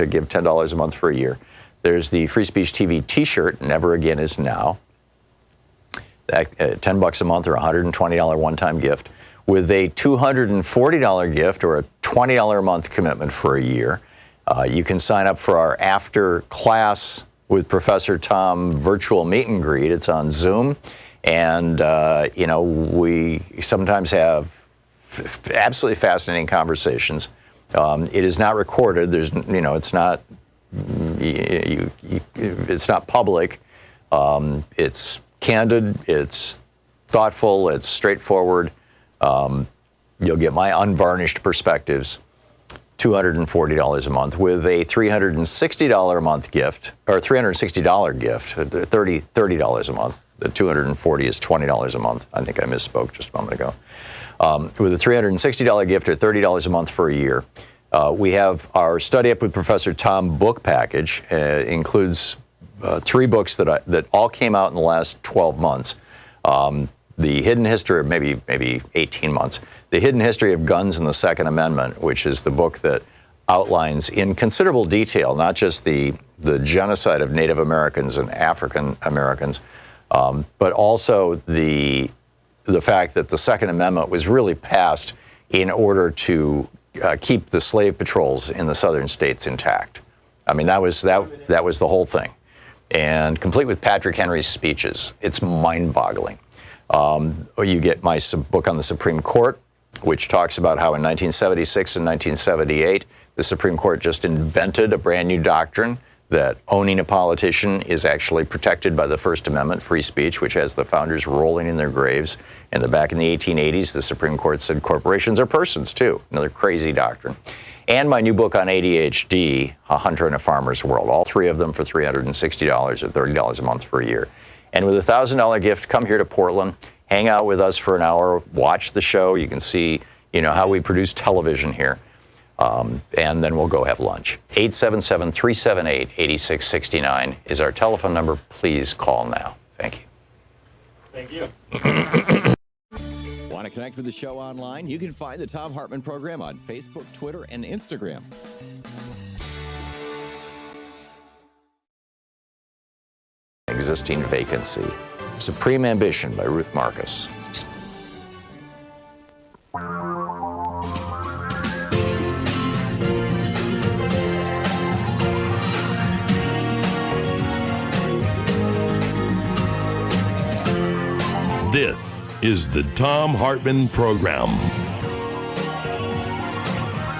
give $10 a month for a year. There's the Free Speech TV T-shirt, Never Again Is Now. That $10 a month or $120 one-time gift. With a $240 gift or a $20 a month commitment for a year, you can sign up for our after class with Professor Thom virtual meet and greet. It's on Zoom. And, we sometimes have absolutely fascinating conversations. It is not recorded. There's, it's not public. It's candid. It's thoughtful. It's straightforward. you'll get my unvarnished perspectives, $240 a month, with a $360 a month gift, or $360 gift, $30 a month. The $240 is $20 a month. I think I misspoke just a moment ago. With a $360 gift or $30 a month for a year. We have our Study Up with Professor Thom book package. Includes 3 books that all came out in the last 12 months. The Hidden History, of maybe 18 months. The Hidden History of Guns and the Second Amendment, which is the book that outlines in considerable detail not just the genocide of Native Americans and African Americans, but also the fact that the Second Amendment was really passed in order to keep the slave patrols in the southern states intact. I mean, that was the whole thing, and complete with Patrick Henry's speeches. It's mind-boggling. You get my book on the Supreme Court, which talks about how in 1976 and 1978, the Supreme Court just invented a brand new doctrine that owning a politician is actually protected by the First Amendment, free speech, which has the founders rolling in their graves. And back in the 1880s, the Supreme Court said corporations are persons, too. Another crazy doctrine. And my new book on ADHD, A Hunter and a Farmer's World. All 3 of them for $360 or $30 a month for a year. And with a $1,000 gift, come here to Portland, hang out with us for an hour, watch the show. You can see, how we produce television here. And then we'll go have lunch. 877-378-8669 is our telephone number. Please call now. Thank you. Thank you. Want to connect with the show online? You can find the Thom Hartmann Program on Facebook, Twitter, and Instagram. Existing Vacancy. Supreme Ambition by Ruth Marcus. This is the Thom Hartmann Program.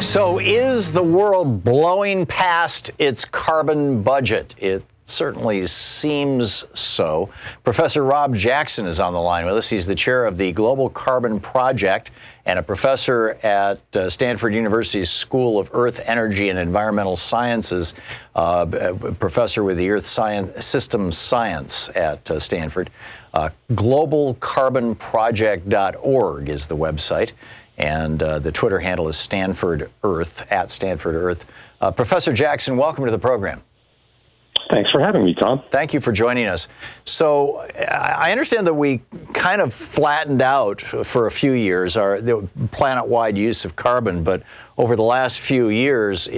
So is the world blowing past its carbon budget? It certainly seems so. Professor Rob Jackson is on the line with us. He's the chair of the Global Carbon Project and a professor at Stanford University's School of Earth, Energy, and Environmental Sciences, professor with the Earth Systems Science at Stanford. GlobalCarbonProject.org is the website, and the Twitter handle is Stanford Earth, at Stanford Earth. Professor Jackson, welcome to the program. Thanks for having me, Tom. Thank you for joining us. So I understand that we kind of flattened out for a few years the planet-wide use of carbon, but over the last few years,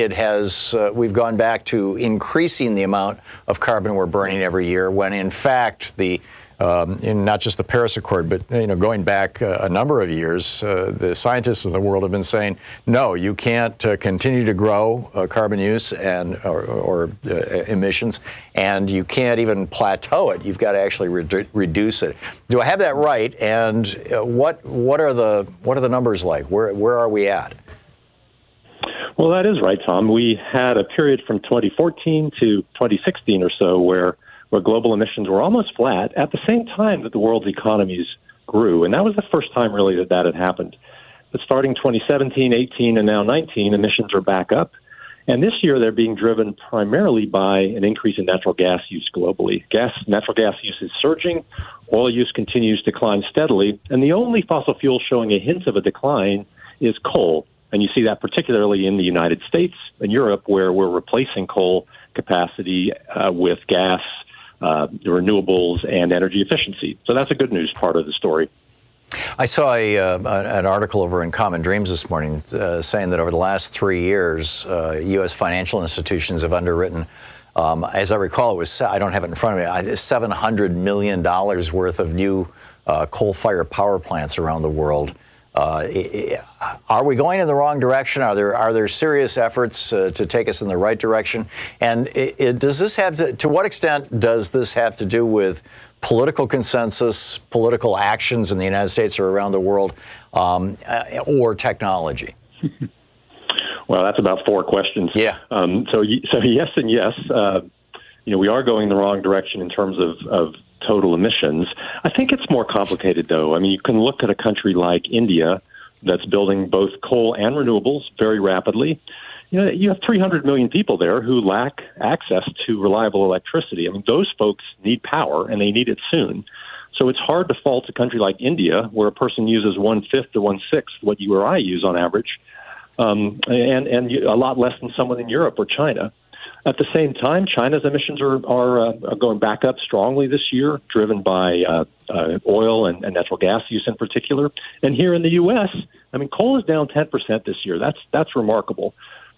we've gone back to increasing the amount of carbon we're burning every year, when in fact in not just the Paris Accord, but going back a number of years, the scientists of the world have been saying, no, you can't continue to grow carbon use or emissions, and you can't even plateau it. You've got to actually reduce it. Do I have that right? And what are the numbers like? Where are we at? Well, that is right, Tom. We had a period from 2014 to 2016 or so where global emissions were almost flat at the same time that the world's economies grew. And that was the first time really that had happened. But starting 2017, 18, and now 19, emissions are back up. And this year they're being driven primarily by an increase in natural gas use globally. Natural gas use is surging. Oil use continues to climb steadily. And the only fossil fuel showing a hint of a decline is coal. And you see that particularly in the United States and Europe, where we're replacing coal capacity with gas, renewables, and energy efficiency. So that's a good news part of the story. I saw an article over in Common Dreams this morning saying that over the last 3 years, U.S. financial institutions have underwritten, as I recall, I don't have it in front of me, $700 million worth of new coal-fired power plants around the world. Are we going in the wrong direction? Are there serious efforts to take us in the right direction? And does this to what extent does this have to do with political consensus, political actions in the United States or around the world, or technology? Well, that's about 4 questions. Yeah. So yes and yes. We are going in the wrong direction in terms of total emissions. I think it's more complicated, though. I mean, you can look at a country like India, that's building both coal and renewables very rapidly. You have 300 million people there who lack access to reliable electricity. I mean, those folks need power, and they need it soon. So it's hard to fault a country like India, where a person uses 1/5 to 1/6 what you or I use on average, and a lot less than someone in Europe or China. At the same time, China's emissions are going back up strongly this year, driven by oil and natural gas use in particular. And here in the U.S., I mean, coal is down 10% this year. That's remarkable.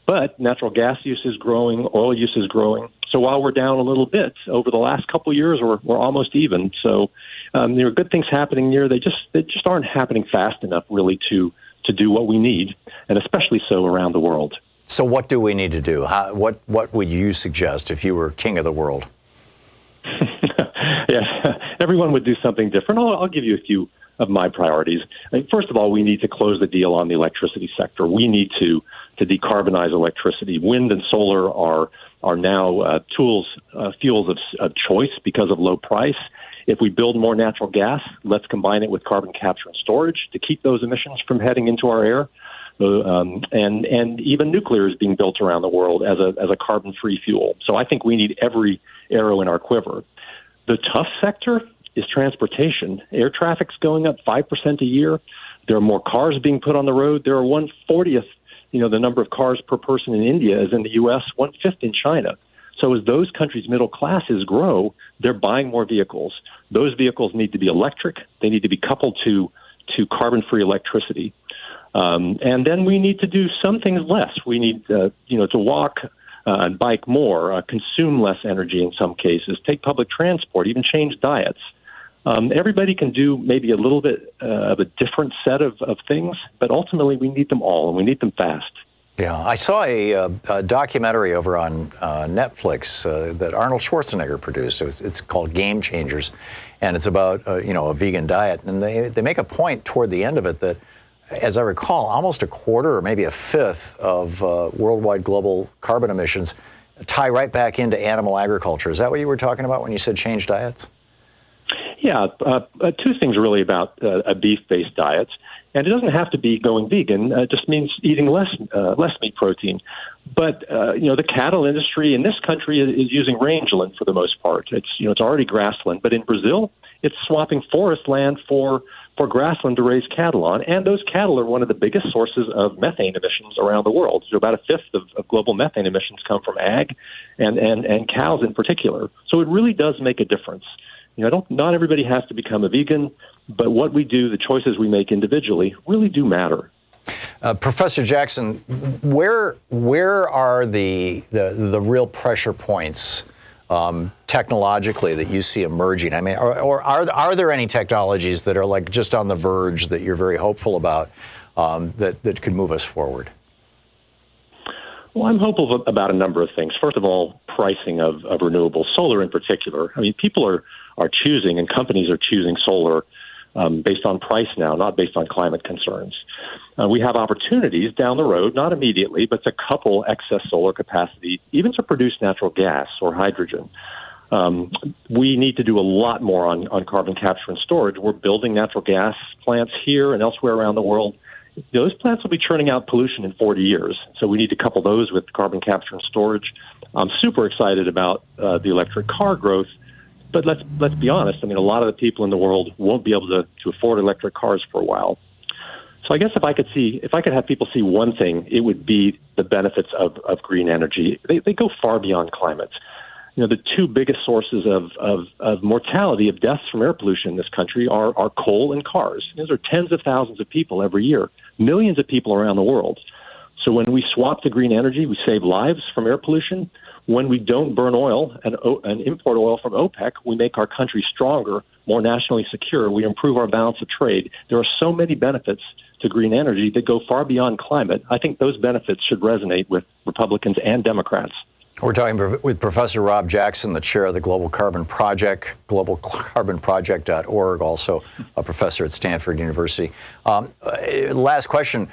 But natural gas use is growing, oil use is growing. So while we're down a little bit over the last couple of years, we're almost even. So there are good things happening here. They just aren't happening fast enough, really, to do what we need, and especially so around the world. So what do we need to do? What would you suggest if you were king of the world? Yeah, everyone would do something different. I'll give you a few of my priorities. I mean, first of all, we need to close the deal on the electricity sector. We need to decarbonize electricity. Wind and solar are now fuels of choice because of low price. If we build more natural gas, let's combine it with carbon capture and storage to keep those emissions from heading into our air. And even nuclear is being built around the world as a carbon-free fuel. So I think we need every arrow in our quiver. The tough sector is transportation. Air traffic's going up 5% a year. There are more cars being put on the road. There are 1/40th, the number of cars per person in India is in the U.S., 1/5 in China. So as those countries' middle classes grow, they're buying more vehicles. Those vehicles need to be electric. They need to be coupled to carbon-free electricity. And then we need to do some things less. We need, to walk and bike more, consume less energy in some cases, take public transport, even change diets. Everybody can do maybe a little bit of a different set of things, but ultimately we need them all, and we need them fast. Yeah, I saw a documentary over on Netflix that Arnold Schwarzenegger produced. It's called Game Changers, and it's about a vegan diet. And they make a point toward the end of it that, as I recall, almost a quarter or maybe a fifth of worldwide global carbon emissions tie right back into animal agriculture. Is that what you were talking about when you said change diets? Yeah, two things really about a beef-based diet. And it doesn't have to be going vegan. It just means eating less meat protein. But the cattle industry in this country is using rangeland for the most part. It's already grassland, but in Brazil, it's swapping forest land for grassland to raise cattle on. And those cattle are one of the biggest sources of methane emissions around the world. So about a fifth of global methane emissions come from ag and cows in particular. So it really does make a difference. Not everybody has to become a vegan, but what we do, the choices we make individually, really do matter. Professor Jackson, where are the real pressure points technologically that you see emerging? I mean, or are there any technologies that are like just on the verge that you're very hopeful about that could move us forward? Well, I'm hopeful about a number of things. First of all, pricing of renewables, solar in particular. I mean, people are choosing, and companies are choosing solar based on price now, not based on climate concerns. We have opportunities down the road, not immediately, but to couple excess solar capacity, even to produce natural gas or hydrogen. We need to do a lot more on carbon capture and storage. We're building natural gas plants here and elsewhere around the world. Those plants will be churning out pollution in 40 years, so we need to couple those with carbon capture and storage. I'm super excited about the electric car growth, but let's be honest. I mean, a lot of the people in the world won't be able to afford electric cars for a while. So I guess if I could have people see one thing, it would be the benefits of green energy. They go far beyond climate. The two biggest sources of mortality, of deaths from air pollution in this country are coal and cars. Those are tens of thousands of people every year, millions of people around the world. So when we swap to green energy, we save lives from air pollution. When we don't burn oil and import oil from OPEC, we make our country stronger, more nationally secure. We improve our balance of trade. There are so many benefits to green energy that go far beyond climate. I think those benefits should resonate with Republicans and Democrats. We're talking with Professor Rob Jackson, the chair of the Global Carbon Project, globalcarbonproject.org, also a professor at Stanford University. Last question.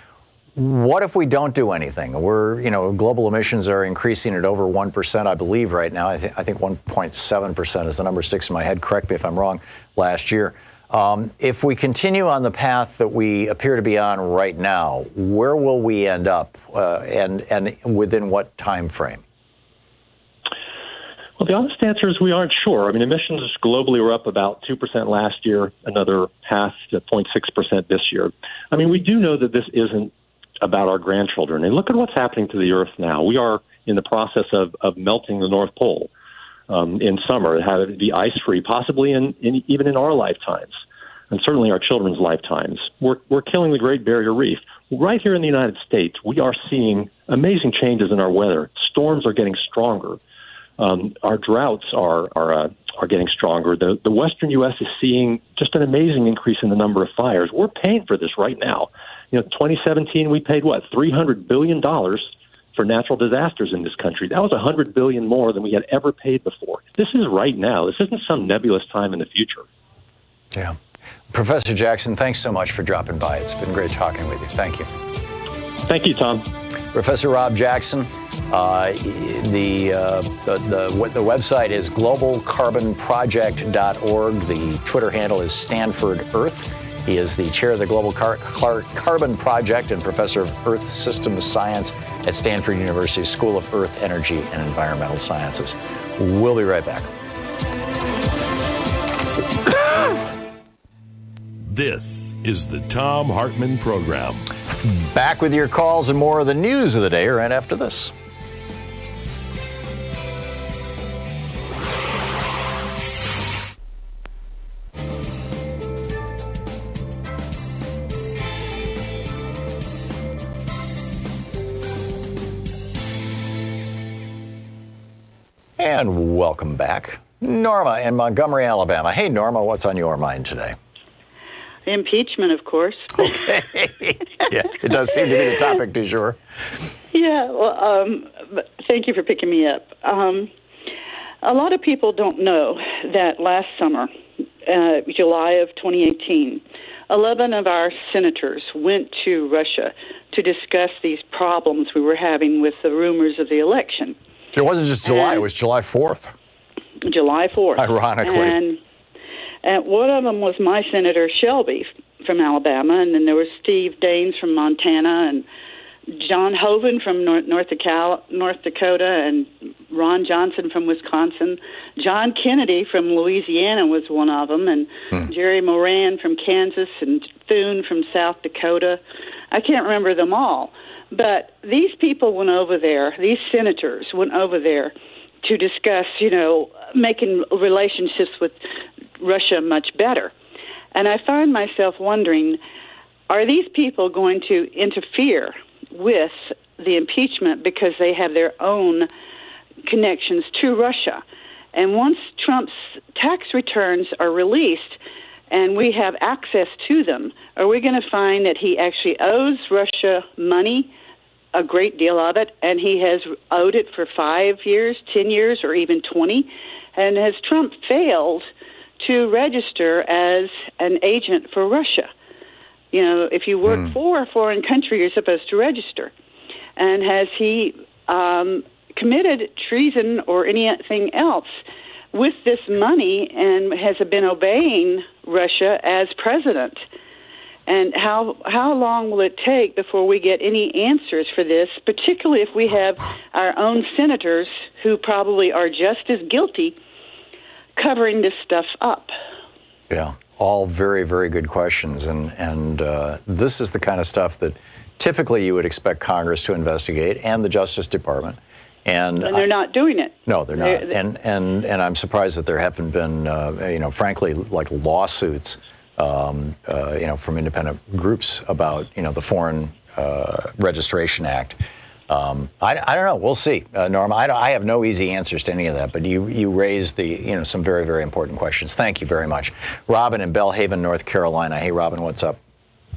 What if we don't do anything? Global emissions are increasing at over 1%, I believe, right now. I think 1.7% is the number, sticks in my head. Correct me if I'm wrong, last year. If we continue on the path that we appear to be on right now, where will we end up, and within what time frame? Well, the honest answer is we aren't sure. I mean, emissions globally were up about 2% last year, another 0.6% this year. I mean, we do know that this isn't about our grandchildren. And look at what's happening to the Earth now. We are in the process of melting the North Pole in summer, have it be ice-free, possibly even in our lifetimes, and certainly our children's lifetimes. We're killing the Great Barrier Reef. Right here in the United States, we are seeing amazing changes in our weather. Storms are getting stronger. Our droughts are getting stronger. The western U.S. is seeing just an amazing increase in the number of fires. We're paying for this right now. 2017 we paid $300 billion for natural disasters in this country. That was $100 billion more than we had ever paid before. This is right now. This isn't some nebulous time in the future. Yeah. Professor Jackson, thanks so much for dropping by. It's been great talking with you. Thank you. Thank you, Tom. Professor Rob Jackson. The website is globalcarbonproject.org. The Twitter handle is Stanford Earth. He is the chair of the Global Carbon Project and professor of Earth Systems Science at Stanford University's School of Earth, Energy, and Environmental Sciences. We'll be right back. This is the Thom Hartmann Program. Back with your calls and more of the news of the day right after this. And welcome back. Norma in Montgomery, Alabama. Hey, Norma, what's on your mind today? Impeachment, of course. Okay. Yeah, it does seem to be the topic du jour. Yeah, well, thank you for picking me up. A lot of people don't know that last summer, July of 2018, 11 of our senators went to Russia to discuss these problems we were having with the rumors of the election. It wasn't just July, it was July 4th. July 4th. Ironically. And one of them was my Senator Shelby from Alabama, and then there was Steve Daines from Montana, and John Hoeven from North Dakota, and Ron Johnson from Wisconsin. John Kennedy from Louisiana was one of them, and Jerry Moran from Kansas, and Thune from South Dakota. I can't remember them all. But these people went over there, these senators went over there to discuss, making relationships with Russia much better. And I find myself wondering, are these people going to interfere with the impeachment because they have their own connections to Russia? And once Trump's tax returns are released and we have access to them, are we going to find that he actually owes Russia money, a great deal of it, and he has owed it for 5 years, 10 years, or even 20? And has Trump failed to register as an agent for Russia? If you work for a foreign country, you're supposed to register. And has he committed treason or anything else with this money, and has been obeying Russia as president? And how long will it take before we get any answers for this, particularly if we have our own senators who probably are just as guilty covering this stuff up? Yeah, all very, very good questions. And this is the kind of stuff that typically you would expect Congress to investigate and the Justice Department. And they're not doing it. No, they're not. And I'm surprised that there haven't been, frankly, like lawsuits, from independent groups about, the Foreign Registration Act. I don't know. We'll see, Norma. I have no easy answers to any of that, but you raised some very, very important questions. Thank you very much. Robin in Belhaven, North Carolina. Hey, Robin, what's up?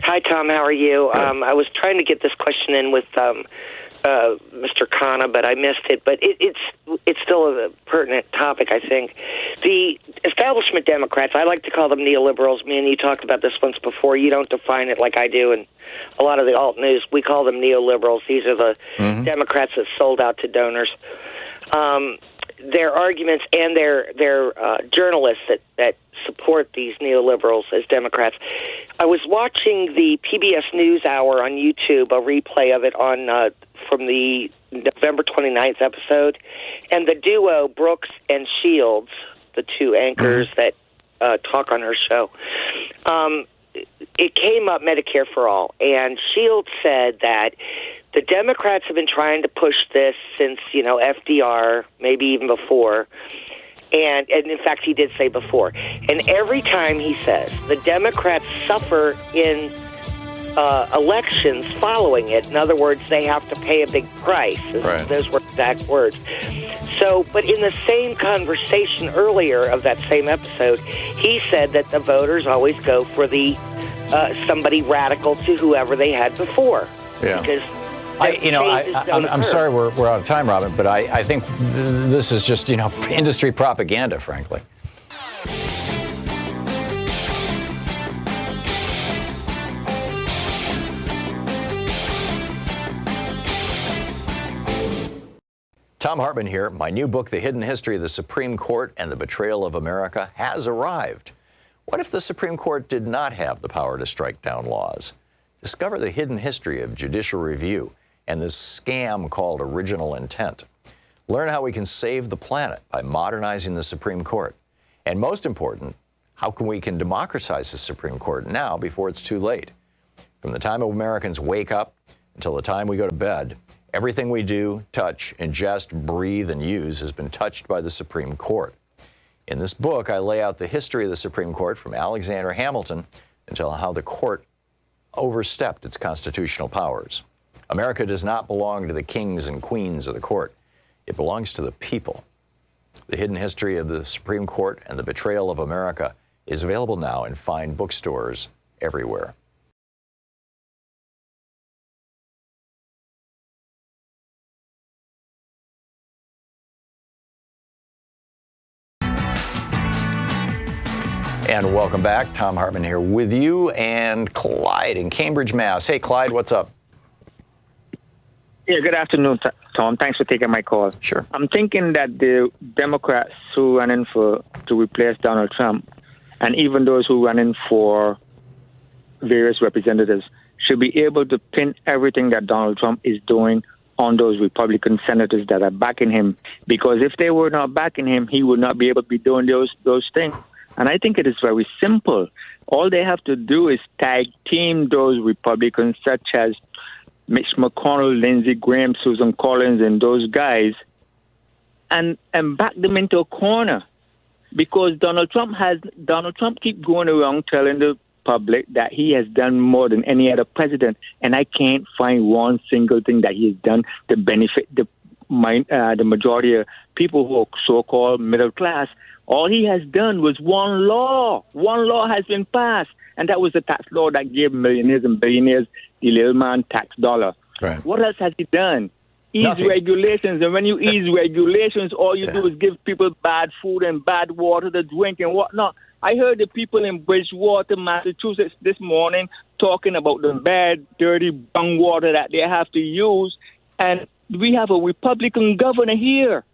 Hi, Tom. How are you? I was trying to get this question in with Mr. Khanna, but I missed it. But it's still a pertinent topic, I think. The establishment Democrats, I like to call them neoliberals. Me and you talked about this once before. You don't define it like I do, and a lot of the alt news, we call them neoliberals. These are the Democrats that sold out to donors. their arguments and their journalists that support these neoliberals as Democrats. I was watching the PBS NewsHour on YouTube, a replay of it on from the November 29th episode, and the duo Brooks and Shields, the two anchors that talk on her show, it came up Medicare for All, and Shields said that the Democrats have been trying to push this since, FDR, maybe even before. And in fact, he did say before. And every time he says the Democrats suffer in elections following it. In other words, they have to pay a big price. Right. Those were exact words. So, but in the same conversation earlier of that same episode, he said that the voters always go for the somebody radical to whoever they had before. Yeah. Because I'm sorry we're out of time, Robin, but I think this is just, industry propaganda, frankly. Thom Hartmann here. My new book, The Hidden History of the Supreme Court and the Betrayal of America, has arrived. What if the Supreme Court did not have the power to strike down laws? Discover the hidden history of judicial review and this scam called original intent. Learn how we can save the planet by modernizing the Supreme Court. And most important, how we can democratize the Supreme Court now before it's too late. From the time Americans wake up until the time we go to bed, everything we do, touch, ingest, breathe, and use has been touched by the Supreme Court. In this book, I lay out the history of the Supreme Court from Alexander Hamilton until how the court overstepped its constitutional powers. America does not belong to the kings and queens of the court. It belongs to the people. The Hidden History of the Supreme Court and the Betrayal of America is available now in fine bookstores everywhere. And welcome back. Thom Hartmann here with you and Clyde in Cambridge, Mass. Hey, Clyde, what's up? Yeah, good afternoon, Tom. Thanks for taking my call. Sure. I'm thinking that the Democrats who run in to replace Donald Trump, and even those who run in for various representatives, should be able to pin everything that Donald Trump is doing on those Republican senators that are backing him. Because if they were not backing him, he would not be able to be doing those things. And I think it is very simple. All they have to do is tag team those Republicans, such as Mitch McConnell, Lindsey Graham, Susan Collins, and those guys, and back them into a corner. Because Donald Trump keep going around telling the public that he has done more than any other president, and I can't find one single thing that he has done to benefit the majority of people who are so-called middle class. All he has done was one law. One law has been passed, and that was the tax law that gave millionaires and billionaires the little man tax dollar. Right. What else has he done? Ease Nothing. regulations, and when you ease regulations, all you do is give people bad food and bad water to drink and whatnot. I heard the people in Bridgewater, Massachusetts this morning talking about the bad, dirty, bung water that they have to use, and we have a Republican governor here.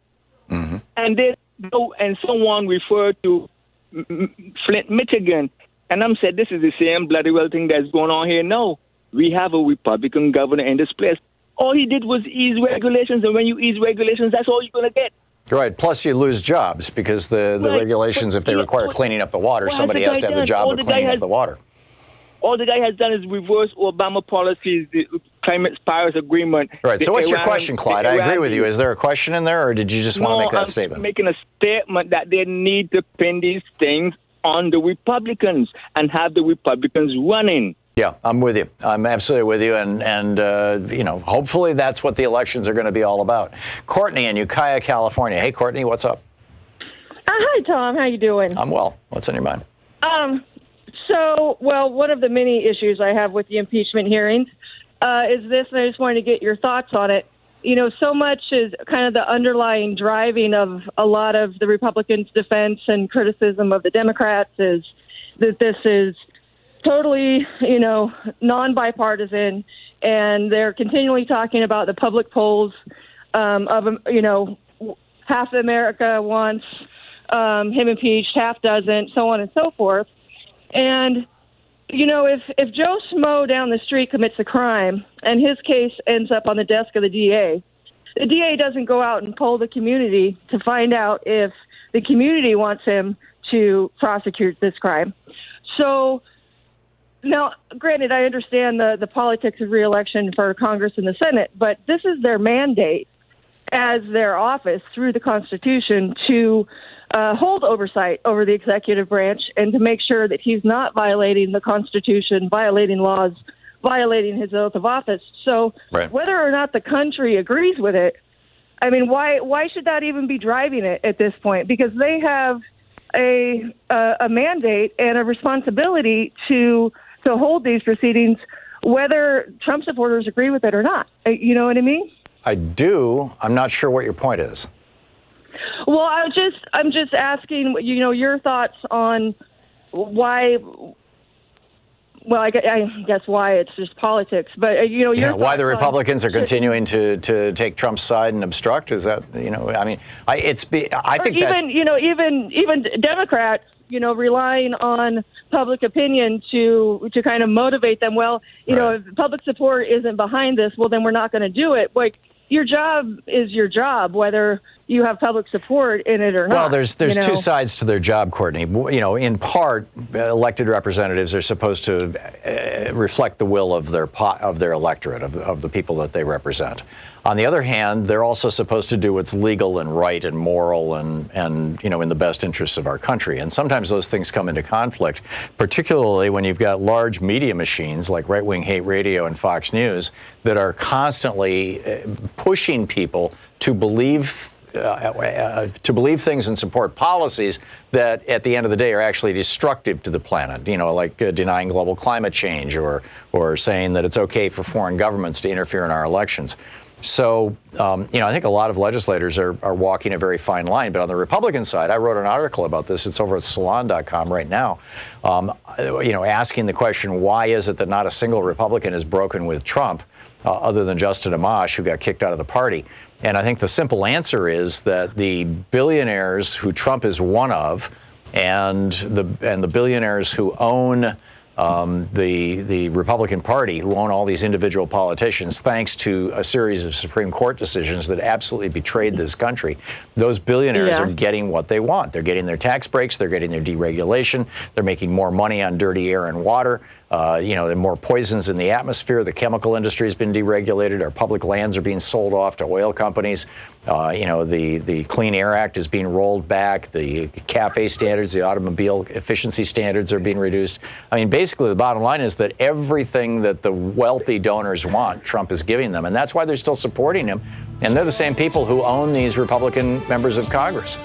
Mm-hmm. And someone referred to Flint, Michigan, and I'm said this is the same bloody well thing that's going on here. No, we have a Republican governor in this place. All he did was ease regulations, and when you ease regulations, that's all you're going to get. Right. Plus, you lose jobs because the regulations, if they require cleaning up the water, somebody has to have the job of cleaning up the water. All the guy has done is reverse Obama policies, the Climate Paris Agreement. Right. So what's your question, Clyde? I agree with you. Is there a question in there, or did you just want to make that statement? I'm making a statement that they need to pin these things on the Republicans and have the Republicans running. Yeah, I'm with you. I'm absolutely with you. And hopefully that's what the elections are going to be all about. Courtney in Ukiah, California. Hey, Courtney, what's up? Hi, Tom. How you doing? I'm well. What's on your mind? One of the many issues I have with the impeachment hearings is this, and I just wanted to get your thoughts on it. You know, so much is kind of the underlying driving of a lot of the Republicans' defense and criticism of the Democrats is that this is totally, non-bipartisan, and they're continually talking about the public polls of, half of America wants him impeached, half doesn't, so on and so forth. And, if Joe Schmo down the street commits a crime and his case ends up on the desk of the DA doesn't go out and poll the community to find out if the community wants him to prosecute this crime. So now, granted, I understand the politics of re-election for Congress and the Senate, but this is their mandate as their office through the Constitution to hold oversight over the executive branch and to make sure that he's not violating the Constitution, violating laws, violating his oath of office. So whether or not the country agrees with it, I mean, why should that even be driving it at this point? Because they have a mandate and a responsibility to hold these proceedings, whether Trump supporters agree with it or not. You know what I mean? I do. I'm not sure what your point is. Well, I'm just asking, your thoughts on why. Well, I guess why it's just politics, but why the Republicans are continuing to take Trump's side and obstruct. Is that I think even Democrats, relying on public opinion to kind of motivate them. Well, if public support isn't behind this, well, then we're not going to do it. Like, your job is your job, whether you have public support in it or not. Well, there's two sides to their job, Courtney. In part, elected representatives are supposed to reflect the will of their electorate, of the people that they represent. On the other hand, they're also supposed to do what's legal and right and moral and in the best interests of our country. And sometimes those things come into conflict, particularly when you've got large media machines like Right Wing Hate Radio and Fox News that are constantly pushing people to believe things and support policies that at the end of the day are actually destructive to the planet, like denying global climate change or saying that it's okay for foreign governments to interfere in our elections. So, I think a lot of legislators are walking a very fine line. But on the Republican side, I wrote an article about this. It's over at salon.com right now, asking the question, why is it that not a single Republican is broken with Trump, other than Justin Amash, who got kicked out of the party? And I think the simple answer is that the billionaires who Trump is one of, and the billionaires who own the Republican Party, who own all these individual politicians, thanks to a series of Supreme Court decisions that absolutely betrayed this country, those billionaires are getting what they want. They're getting their tax breaks. They're getting their deregulation. They're making more money on dirty air and water. There are more poisons in the atmosphere. The chemical industry has been deregulated. Our public lands are being sold off to oil companies. The Clean Air Act is being rolled back. The CAFE standards, the automobile efficiency standards, are being reduced. I mean, basically, the bottom line is that everything that the wealthy donors want, Trump is giving them. And that's why they're still supporting him. And they're the same people who own these Republican members of Congress.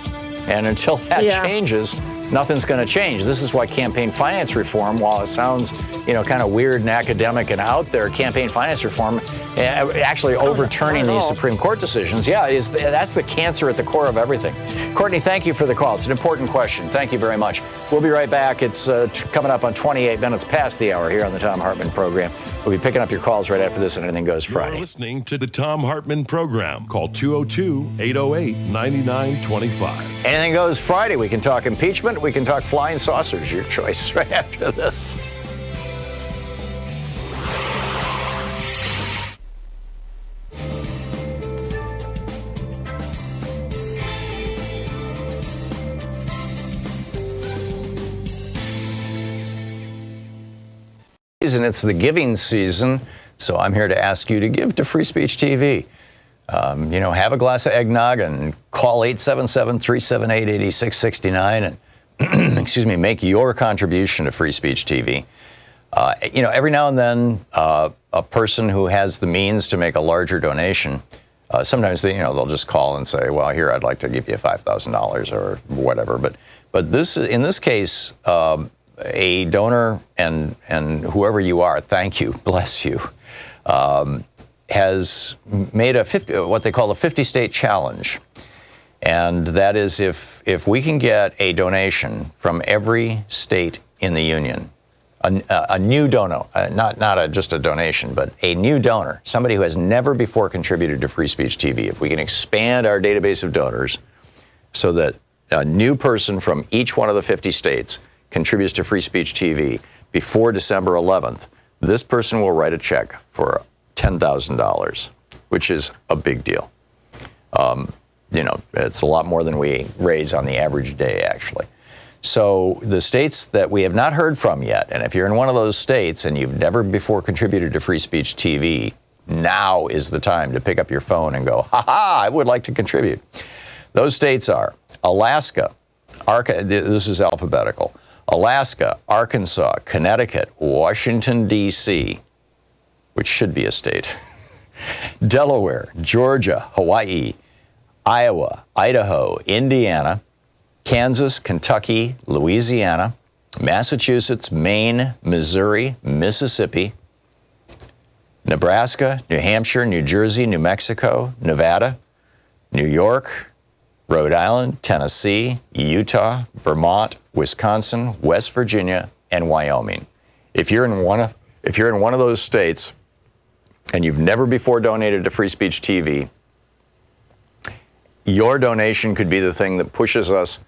And until that changes, nothing's going to change. This is why campaign finance reform, while it sounds, kind of weird and academic and out there, campaign finance reform, actually overturning these Supreme Court decisions, that's the cancer at the core of everything. Courtney, thank you for the call. It's an important question. Thank you very much. We'll be right back. It's coming up on 28 minutes past the hour here on the Thom Hartmann Program. We'll be picking up your calls right after this on Anything Goes Friday. You're listening to the Thom Hartmann Program. Call 202-808-9925. Anything Goes Friday. We can talk impeachment. We can talk flying saucers. Your choice right after this. And it's the giving season, so I'm here to ask you to give to Free Speech TV. Have a glass of eggnog and call 877-378-8669 and, make your contribution to Free Speech TV. Every now and then, a person who has the means to make a larger donation, sometimes they'll just call and say, well, here, I'd like to give you $5,000 or whatever. But in this case, a donor and whoever you are, thank you, bless you, has made what they call a 50-state challenge. And that is if we can get a donation from every state in the union, a new donor, not just a donation, but a new donor, somebody who has never before contributed to Free Speech TV, if we can expand our database of donors so that a new person from each one of the 50 states contributes to Free Speech TV before December 11th, this person will write a check for $10,000, which is a big deal. You know, it's a lot more than we raise on the average day, actually. So the states that we have not heard from yet, and if you're in one of those states and you've never before contributed to Free Speech TV, now is the time to pick up your phone and go, ha-ha, I would like to contribute. Those states are Alaska, this is alphabetical, Alaska, Arkansas, Connecticut, Washington, D.C., which should be a state, Delaware, Georgia, Hawaii, Iowa, Idaho, Indiana, Kansas, Kentucky, Louisiana, Massachusetts, Maine, Missouri, Mississippi, Nebraska, New Hampshire, New Jersey, New Mexico, Nevada, New York, Rhode Island, Tennessee, Utah, Vermont, Wisconsin, West Virginia, and Wyoming. If you're in one of those states and you've never before donated to Free Speech TV, your donation could be the thing that pushes us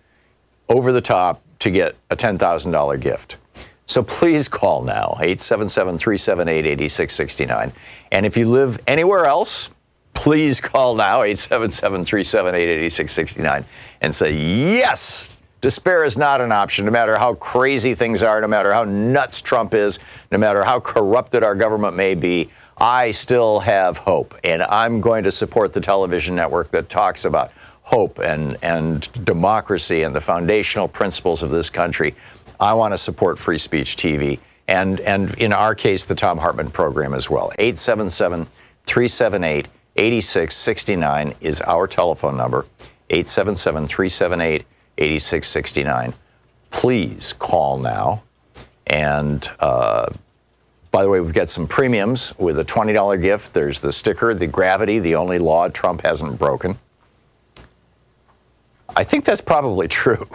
over the top to get a $10,000 gift. So please call now, 877-378-8669. And if you live anywhere else, please call now, 877-378-8669, and say, yes, despair is not an option, no matter how crazy things are, no matter how nuts Trump is, no matter how corrupted our government may be, I still have hope, and I'm going to support the television network that talks about hope and democracy and the foundational principles of this country. I want to support Free Speech TV, and in our case, the Thom Hartmann Program as well. 877-378-8669 is our telephone number, 877-378-8669. Please call now, and by the way, we've got some premiums with a $20 gift. There's the sticker, the Gravity, the only law Trump hasn't broken. I think that's probably true.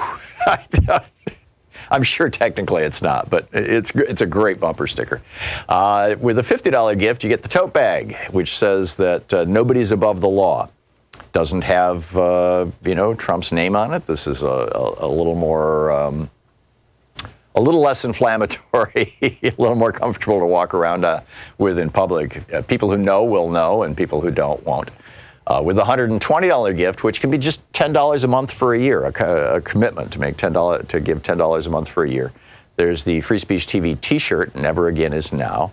I'm sure technically it's not, but it's a great bumper sticker. With a $50 gift, you get the tote bag, which says that nobody's above the law. Doesn't have, Trump's name on it. This is a little more... a little less inflammatory, a little more comfortable to walk around with in public. People who know will know, and people who don't won't. With a $120 gift, which can be just $10 a month for a year, a commitment to give $10 a month for a year. There's the Free Speech TV T-shirt, Never Again Is Now.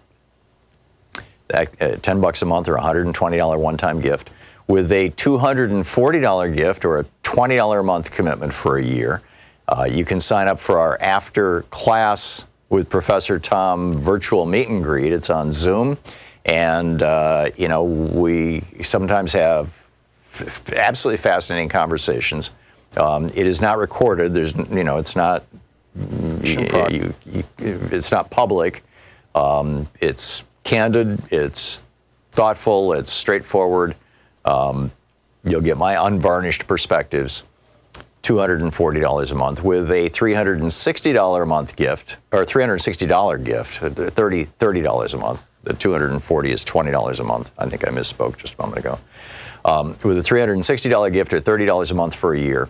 That, $10 a month or $120 one-time gift. With a $240 gift or a $20 a month commitment for a year. You can sign up for our after class with Professor Thom virtual meet and greet. It's on Zoom. And, we sometimes have absolutely fascinating conversations. It is not recorded. There's, it's not, it's not public. It's candid. It's thoughtful. It's straightforward. You'll get my unvarnished perspectives. $240 a month with a $360 a month gift, or $360 gift, $30 a month. The $240 is $20 a month. I think I misspoke just a moment ago. With a $360 gift or $30 a month for a year,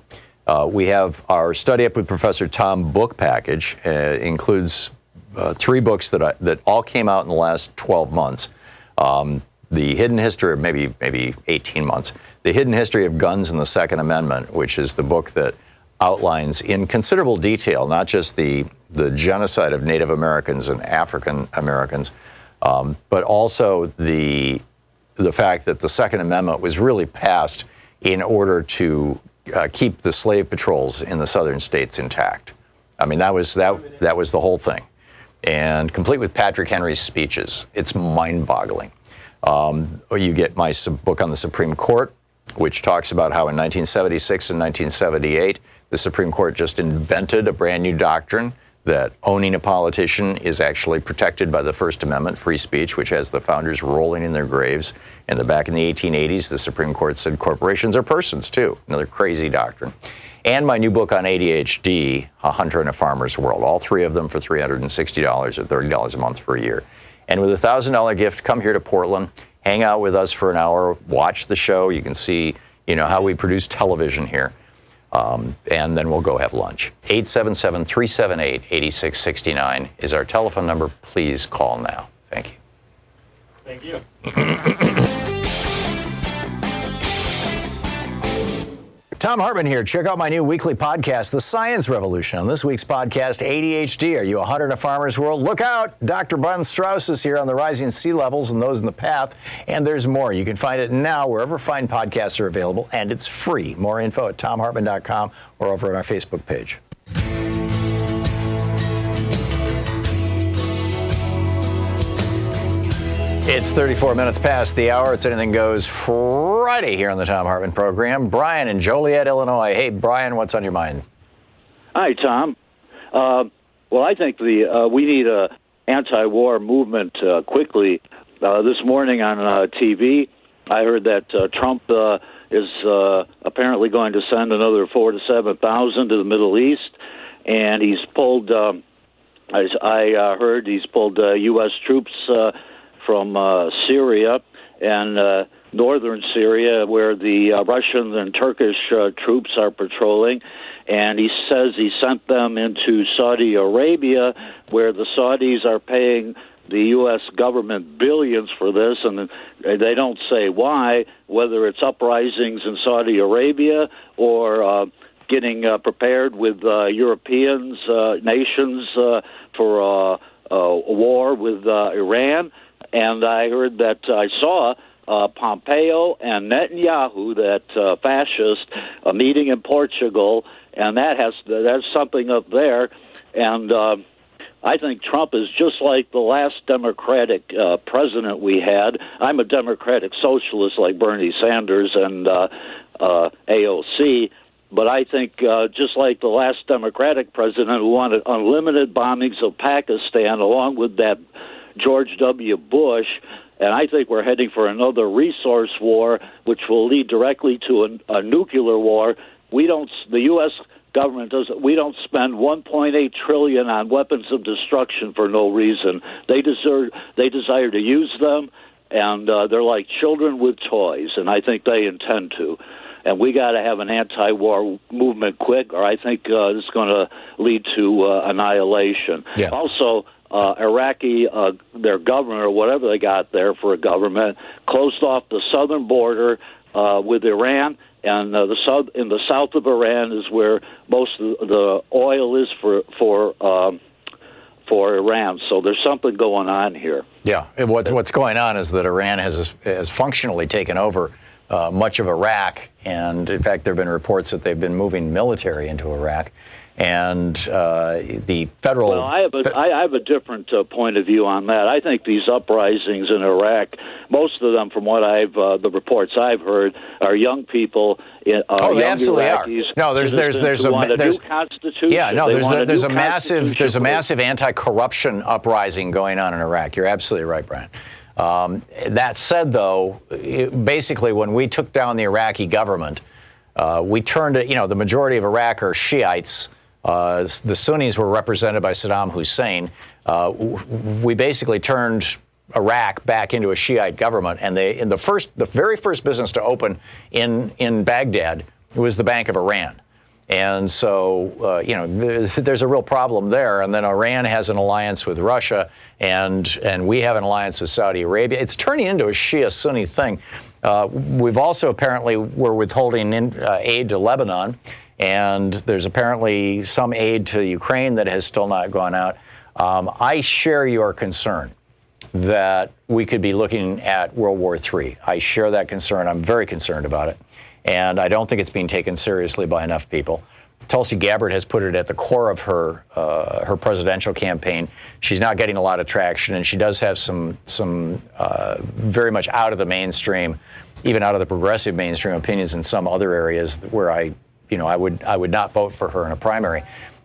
we have our Study Up with Professor Thom book package. Includes 3 books that all came out in the last 12 months. The Hidden History, maybe 18 months. The Hidden History of Guns and the Second Amendment, which is the book that outlines in considerable detail, not just the genocide of Native Americans and African Americans, but also the fact that the Second Amendment was really passed in order to keep the slave patrols in the southern states intact. I mean, that was the whole thing. And complete with Patrick Henry's speeches. It's mind-boggling. You get my book on the Supreme Court, which talks about how in 1976 and 1978, the Supreme Court just invented a brand new doctrine that owning a politician is actually protected by the First Amendment, free speech, which has the founders rolling in their graves. And back in the 1880s, the Supreme Court said corporations are persons, too. Another crazy doctrine. And my new book on ADHD, A Hunter and a Farmer's World. All 3 of them for $360 or $30 a month for a year. And with a $1,000 gift, come here to Portland, hang out with us for an hour, watch the show. You can see, how we produce television here. And then we'll go have lunch. 877-378-8669 is our telephone number. Please call now. Thank you. Thank you. Thom Hartmann here. Check out my new weekly podcast, The Science Revolution. On this week's podcast, ADHD. Are you a hunter in a farmer's world? Look out! Dr. Bun Strauss is here on the rising sea levels and those in the path. And there's more. You can find it now wherever fine podcasts are available, and it's free. More info at thomhartmann.com or over on our Facebook page. It's 34 minutes past the hour. It's Anything Goes Friday here on the Thom Hartmann Program. Brian in Joliet, Illinois. Hey, Brian, what's on your mind? Hi, Tom. Well, I think we need a anti-war movement quickly. This morning on TV, I heard that Trump is apparently going to send another 4,000 to 7,000 to the Middle East, and he's pulled. As I heard, he's pulled U.S. troops from Syria and northern Syria, where the Russian and Turkish troops are patrolling. And he says he sent them into Saudi Arabia, where the Saudis are paying the U.S. government billions for this, and they don't say why, whether it's uprisings in Saudi Arabia or getting prepared with Europeans, nations for a war with Iran. And I heard that I saw Pompeo and Netanyahu, that fascist, a meeting in Portugal, and that's something up there. And I think Trump is just like the last Democratic president we had. I'm a Democratic socialist like Bernie Sanders and AOC, but I think just like the last Democratic president who wanted unlimited bombings of Pakistan, along with that George W. Bush, and I think we're heading for another resource war, which will lead directly to a nuclear war. The U.S. government we don't spend $1.8 trillion on weapons of destruction for no reason. They desire to use them, and they're like children with toys, and I think they intend to. And we got to have an anti-war movement quick, or I think it's going to lead to annihilation. Yeah. Also, Iraqi, their government or whatever they got there for a government, closed off the southern border with Iran, and in the south of Iran is where most of the oil is for Iran. So there's something going on here. Yeah, and what's going on is that Iran has functionally taken over much of Iraq, and in fact, there have been reports that they've been moving military into Iraq. And the federal... Well, I have a different point of view on that. I think these uprisings in Iraq, most of them, from what the reports I've heard, are young people. They absolutely Iraqis are. No, there's a new constitution. Yeah, no, there's a massive anti-corruption uprising going on in Iraq. You're absolutely right, Brian. That said, though, basically when we took down the Iraqi government, we turned it. The majority of Iraq are Shiites. The Sunnis were represented by Saddam Hussein. We basically turned Iraq back into a Shiite government, and the very first business to open in Baghdad was the Bank of Iran. And so, there's a real problem there. And then Iran has an alliance with Russia, and we have an alliance with Saudi Arabia. It's turning into a Shia-Sunni thing. We've also apparently we're withholding aid to Lebanon, and there's apparently some aid to Ukraine that has still not gone out. I share your concern that we could be looking at World War III. I share that concern. I'm very concerned about it. And I don't think it's being taken seriously by enough people. Tulsi Gabbard has put it at the core of her presidential campaign. She's not getting a lot of traction, and she does have some very much out of the mainstream, even out of the progressive mainstream opinions in some other areas where I would not vote for her in a primary.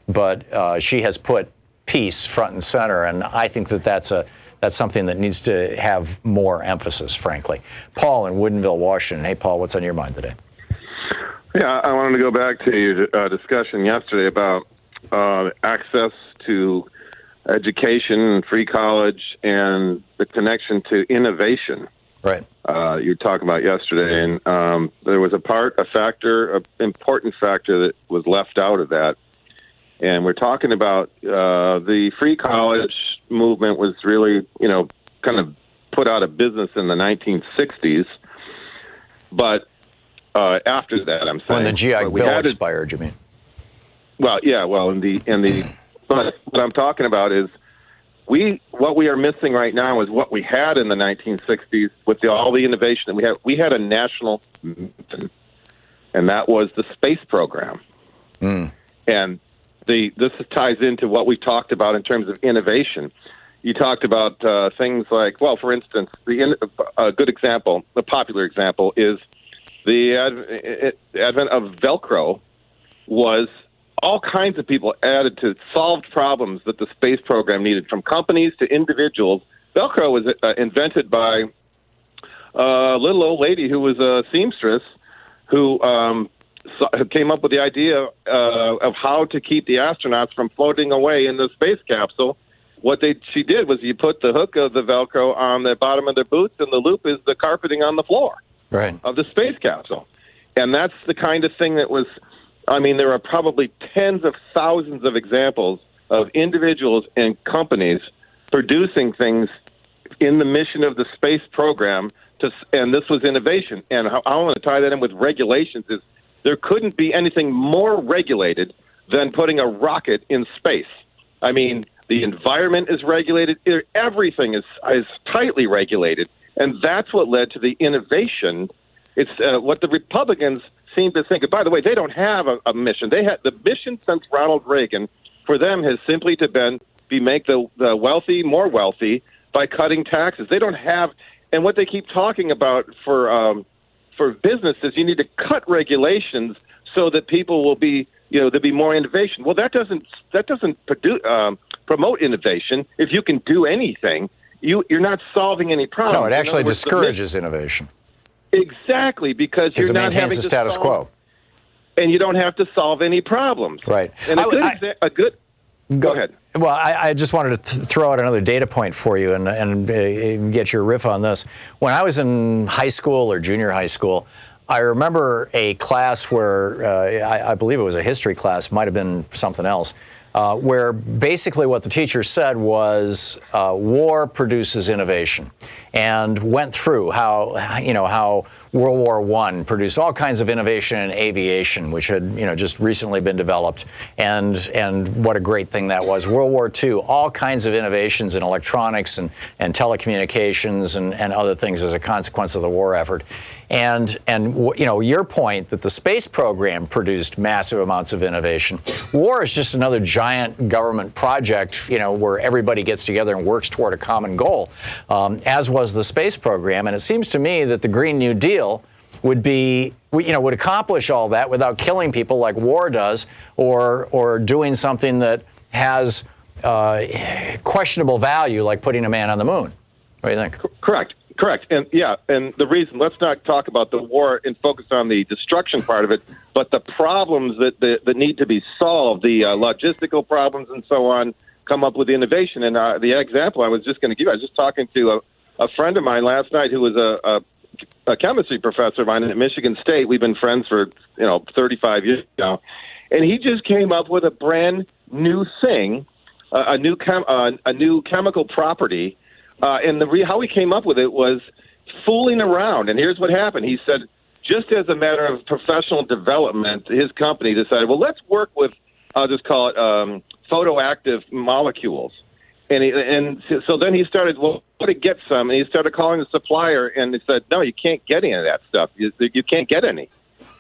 But she has put peace front and center, and I think that's something that needs to have more emphasis, frankly. Paul in Woodinville, Washington. Hey, Paul, what's on your mind today? Yeah, I wanted to go back to your discussion yesterday about access to education, free college, and the connection to innovation. Right. you were talking about yesterday, and there was an important factor that was left out of that. And we're talking about the free college movement was really, kind of put out of business in the 1960s. But after that, I'm saying when the GI Bill expired, you mean? Well, yeah. Well, but what I'm talking about is what we are missing right now is what we had in the 1960s with all the innovation that we had. We had a national mission, and that was the space program. And this ties into what we talked about in terms of innovation. You talked about things like, well, for instance, a good example, a popular example is the advent of Velcro was all kinds of people added to solved problems that the space program needed, from companies to individuals. Velcro was invented by a little old lady who was a seamstress who came up with the idea of how to keep the astronauts from floating away in the space capsule. What she did was you put the hook of the Velcro on the bottom of their boots, and the loop is the carpeting on the floor of the space capsule. And that's the kind of thing that was, there are probably tens of thousands of examples of individuals and companies producing things in the mission of the space program, and this was innovation. And I want to tie that in with regulations. Is there couldn't be anything more regulated than putting a rocket in space. The environment is regulated. Everything is tightly regulated. And that's what led to the innovation. It's what the Republicans seem to think. By the way, they don't have a mission. The mission since Ronald Reagan for them has simply be make the wealthy more wealthy by cutting taxes. They don't have, and what they keep talking about for businesses, you need to cut regulations so that people will be, there'll be more innovation. Well, that doesn't promote innovation. If you can do anything, you're not solving any problems. No, it actually discourages innovation. Exactly, because you're it not maintains having the to status quo. And you don't have to solve any problems. Right. And Go ahead. Well, I just wanted to throw out another data point for you and get your riff on this. When I was in high school or junior high school, I remember a class where I believe it was a history class, might have been something else, where basically what the teacher said was war produces innovation, and went through how World War I produced all kinds of innovation in aviation, which had just recently been developed, and what a great thing that was. World War II, all kinds of innovations in electronics and telecommunications and other things as a consequence of the war effort. And your point that the space program produced massive amounts of innovation. War is just another giant government project, where everybody gets together and works toward a common goal, as was the space program. And it seems to me that the Green New Deal would accomplish all that without killing people like war does, or doing something that has questionable value, like putting a man on the moon. What do you think? Correct. And the reason, let's not talk about the war and focus on the destruction part of it, but the problems that need to be solved, the logistical problems and so on, come up with innovation. And the example I was just going to give, I was just talking to a friend of mine last night who was a chemistry professor of mine at Michigan State. We've been friends for 35 years now, and he just came up with a brand new thing, a new chemical property. And how he came up with it was fooling around. And here's what happened. He said, just as a matter of professional development, his company decided, well, let's work with, I'll just call it photoactive molecules. So then he started, to get some, and he started calling the supplier, and he said, no, you can't get any of that stuff. You can't get any.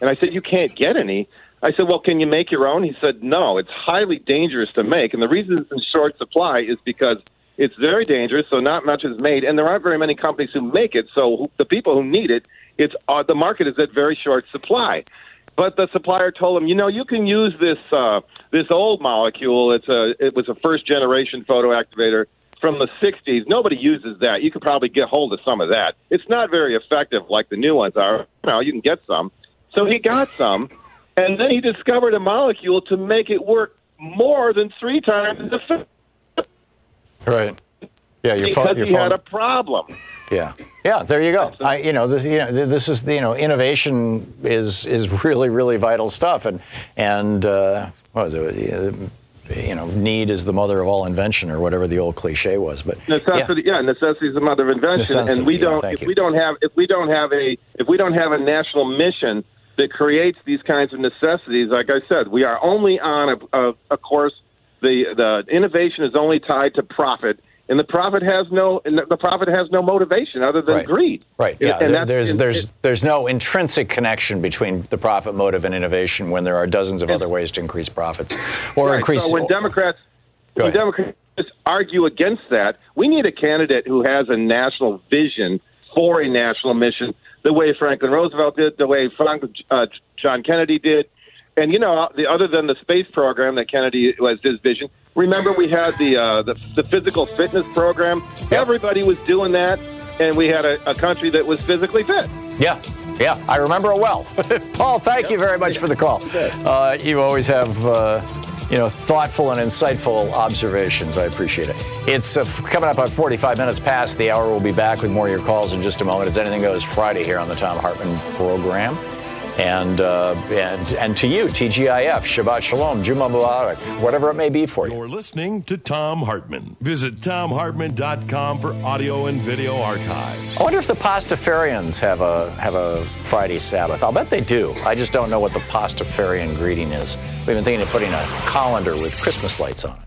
And I said, you can't get any? I said, well, can you make your own? He said, no, it's highly dangerous to make. And the reason it's in short supply is because it's very dangerous, so not much is made, and there aren't very many companies who make it. So the people who need it, the market is at very short supply. But the supplier told him, you can use this old molecule. It was a first generation photoactivator from the 60s. Nobody uses that. You could probably get hold of some of that. It's not very effective like the new ones are. You can get some. So he got some, and then he discovered a molecule to make it work more than 3 times the phone. Right. Yeah, because he had a problem. Yeah. Yeah, there you go. This is innovation is really, really vital stuff, and what was it? Need is the mother of all invention, or whatever the old cliche was. But necessity, necessity is the mother of invention. Necessity, and we don't, if we don't have a national mission that creates these kinds of necessities, like I said, we are only on a course. The innovation is only tied to profit. And the profit has no motivation other than greed. Right. Yeah. And there's no intrinsic connection between the profit motive and innovation when there are dozens of other ways to increase profits or increase. So when Democrats argue against that, we need a candidate who has a national vision for a national mission, the way Franklin Roosevelt did, the way John Kennedy did. And other than the space program that Kennedy was his vision, remember we had the physical fitness program. Everybody was doing that, and we had a country that was physically fit. Yeah, I remember it well. Paul, thank you very much for the call. You always have thoughtful and insightful observations. I appreciate it. It's coming up on 45 minutes past the hour. We'll be back with more of your calls in just a moment. It's Anything Goes Friday here on the Thom Hartmann Program. And to you, TGIF, Shabbat Shalom, Juma Mubarak, whatever it may be for you. You're listening to Thom Hartmann. Visit ThomHartmann.com for audio and video archives. I wonder if the Pastafarians have a Friday Sabbath. I'll bet they do. I just don't know what the Pastafarian greeting is. We've been thinking of putting a colander with Christmas lights on it.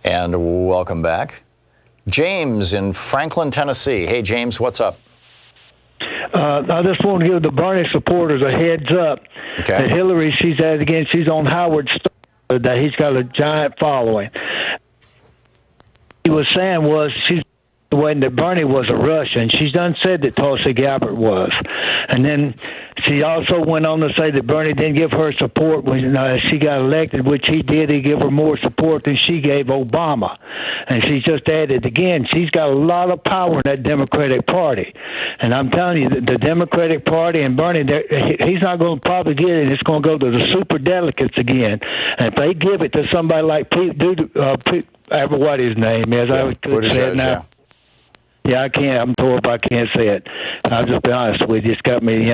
And welcome back. James in Franklin, Tennessee. Hey, James, what's up? I just want to give the Bernie supporters a heads up that Hillary, she's on Howard Stern, that he's got a giant following. He was saying she's when that Bernie was a Russian. She's done said that Tulsi Gabbard was. And then she also went on to say that Bernie didn't give her support when she got elected, which he did. He gave her more support than she gave Obama. And she just added again, she's got a lot of power in that Democratic Party. And I'm telling you, the Democratic Party and Bernie, he's not going to probably get it. It's going to go to the super delegates again. And if they give it to somebody like Pete, what his name is, I could say it now. Yeah, I can't. I'm told I can't say it. I'll just be honest with you. It's got me,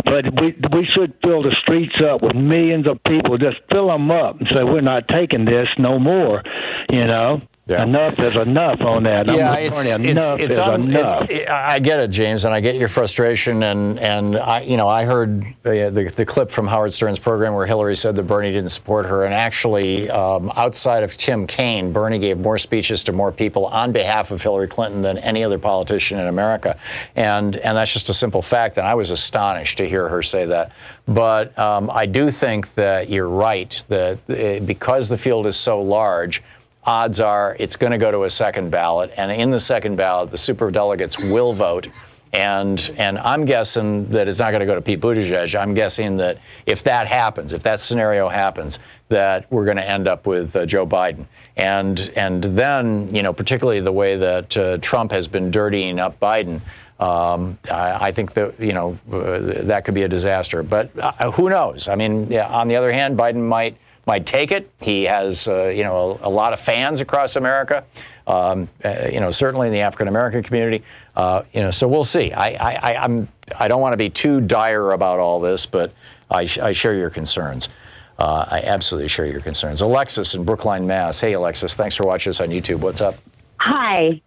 But we should fill the streets up with millions of people. Just fill them up and say, we're not taking this no more, Yeah. Enough is enough on that. Yeah, it's enough. I get it, James, and I get your frustration. And I heard the clip from Howard Stern's program where Hillary said that Bernie didn't support her. And actually, outside of Tim Kaine, Bernie gave more speeches to more people on behalf of Hillary Clinton than any other politician in America. And that's just a simple fact. And I was astonished to hear her say that. But I do think that you're right, that because the field is so large, odds are it's going to go to a second ballot, and in the second ballot, the superdelegates will vote. And I'm guessing that it's not going to go to Pete Buttigieg. I'm guessing that if that happens, if that scenario happens, that we're going to end up with Joe Biden. And then, particularly the way that Trump has been dirtying up Biden, I think that that could be a disaster. But who knows? I mean, on the other hand, Biden might take it. He has, a lot of fans across America, certainly in the African American community. So we'll see. I don't want to be too dire about all this, but I share your concerns. I absolutely share your concerns. Alexis in Brookline, Mass. Hey, Alexis, thanks for watching us on YouTube. What's up? Hi.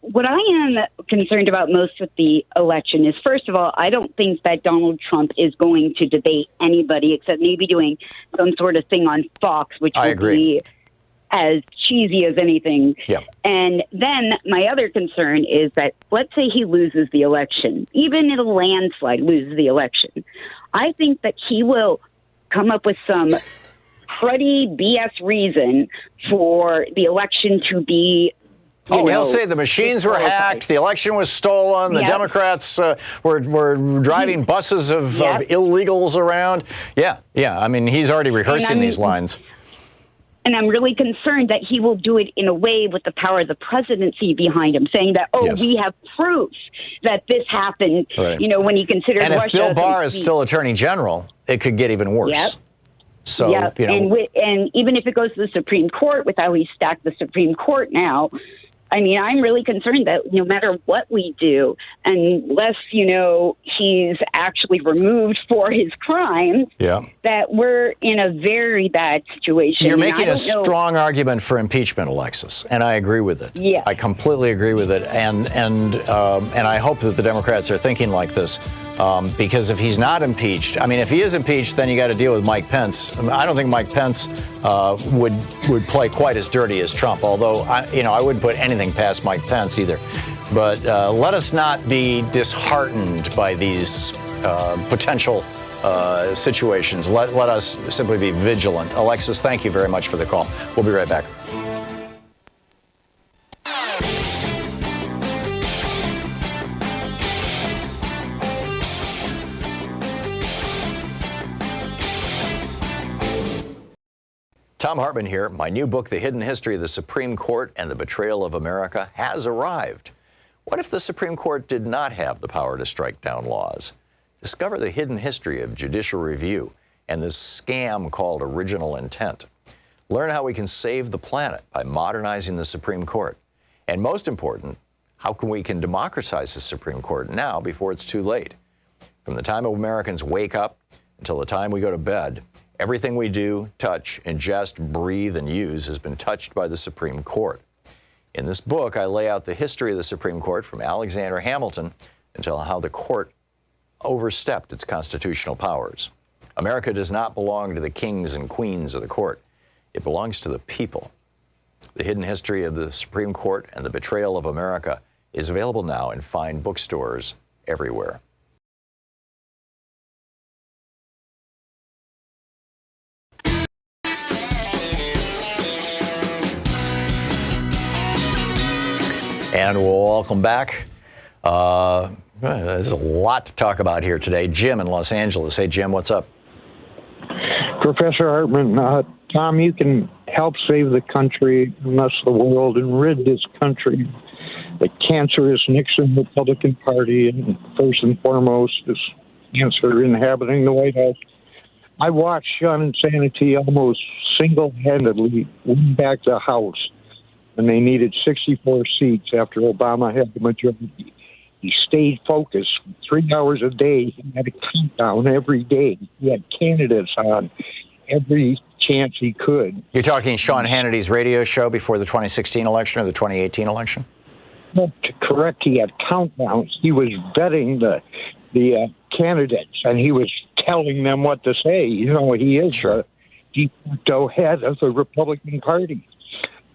What I am concerned about most with the election is, first of all, I don't think that Donald Trump is going to debate anybody except maybe doing some sort of thing on Fox, which would be as cheesy as anything. Yeah. And then my other concern is that, let's say he loses the election, even in a landslide loses the election. I think that he will come up with some cruddy BS reason for the election to be he'll say the machines were hacked, the election was stolen, the Democrats were driving buses of illegals around. Yeah. I mean, he's already rehearsing these lines. And I'm really concerned that he will do it in a way with the power of the presidency behind him, saying that, we have proof that this happened, Right. When he considered And if Russia. Bill Barr is still Attorney General, it could get even worse. Yep. So, and even if it goes to the Supreme Court, with how he's stacked the Supreme Court now, I mean, I'm really concerned that no matter what we do, unless, he's actually removed for his crimes, that we're in a very bad situation. You're making a strong argument for impeachment, Alexis, and I agree with it. Yeah. I completely agree with it, and I hope that the Democrats are thinking like this, because if he's not impeached, I mean, if he is impeached, then you got to deal with Mike Pence. I don't think Mike Pence would play quite as dirty as Trump, although I wouldn't put anything past Mike Pence either. But let us not be disheartened by these potential situations. Let us simply be vigilant. Alexis, thank you very much for the call. We'll be right back. Thom Hartmann here. My new book, The Hidden History of the Supreme Court and the Betrayal of America, has arrived. What if the Supreme Court did not have the power to strike down laws? Discover the hidden history of judicial review and this scam called original intent. Learn how we can save the planet by modernizing the Supreme Court. And most important, how we can democratize the Supreme Court now before it's too late. From the time Americans wake up until the time we go to bed, everything we do, touch, ingest, breathe, and use has been touched by the Supreme Court. In this book, I lay out the history of the Supreme Court from Alexander Hamilton until how the court overstepped its constitutional powers. America does not belong to the kings and queens of the court. It belongs to the people. The Hidden History of the Supreme Court and the Betrayal of America is available now in fine bookstores everywhere. And we'll welcome back. There's a lot to talk about here today. Jim in Los Angeles. Hey, Jim, what's up? Professor Hartmann, Tom, you can help save the country and thus the world and rid this country of the cancerous Nixon Republican Party, and first and foremost, this cancer inhabiting the White House. I watched Sean Insanity almost single-handedly win back the House, and they needed 64 seats after Obama had the majority. He stayed focused 3 hours a day. He had a countdown every day. He had candidates on every chance he could. You're talking Sean Hannity's radio show before the 2016 election or the 2018 election? Well, correct. He had countdowns. He was vetting the candidates, and he was telling them what to say. You know, he is the de facto head of the Republican Party.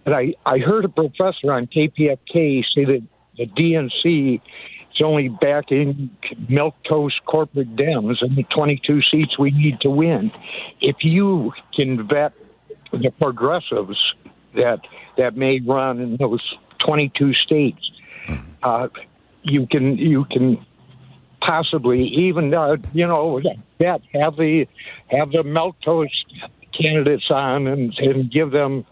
But I heard a professor on KPFK say that the DNC is only backing milquetoast corporate Dems and the 22 seats we need to win. If you can vet the progressives that may run in those 22 states, you can possibly even bet have the milquetoast candidates on and give them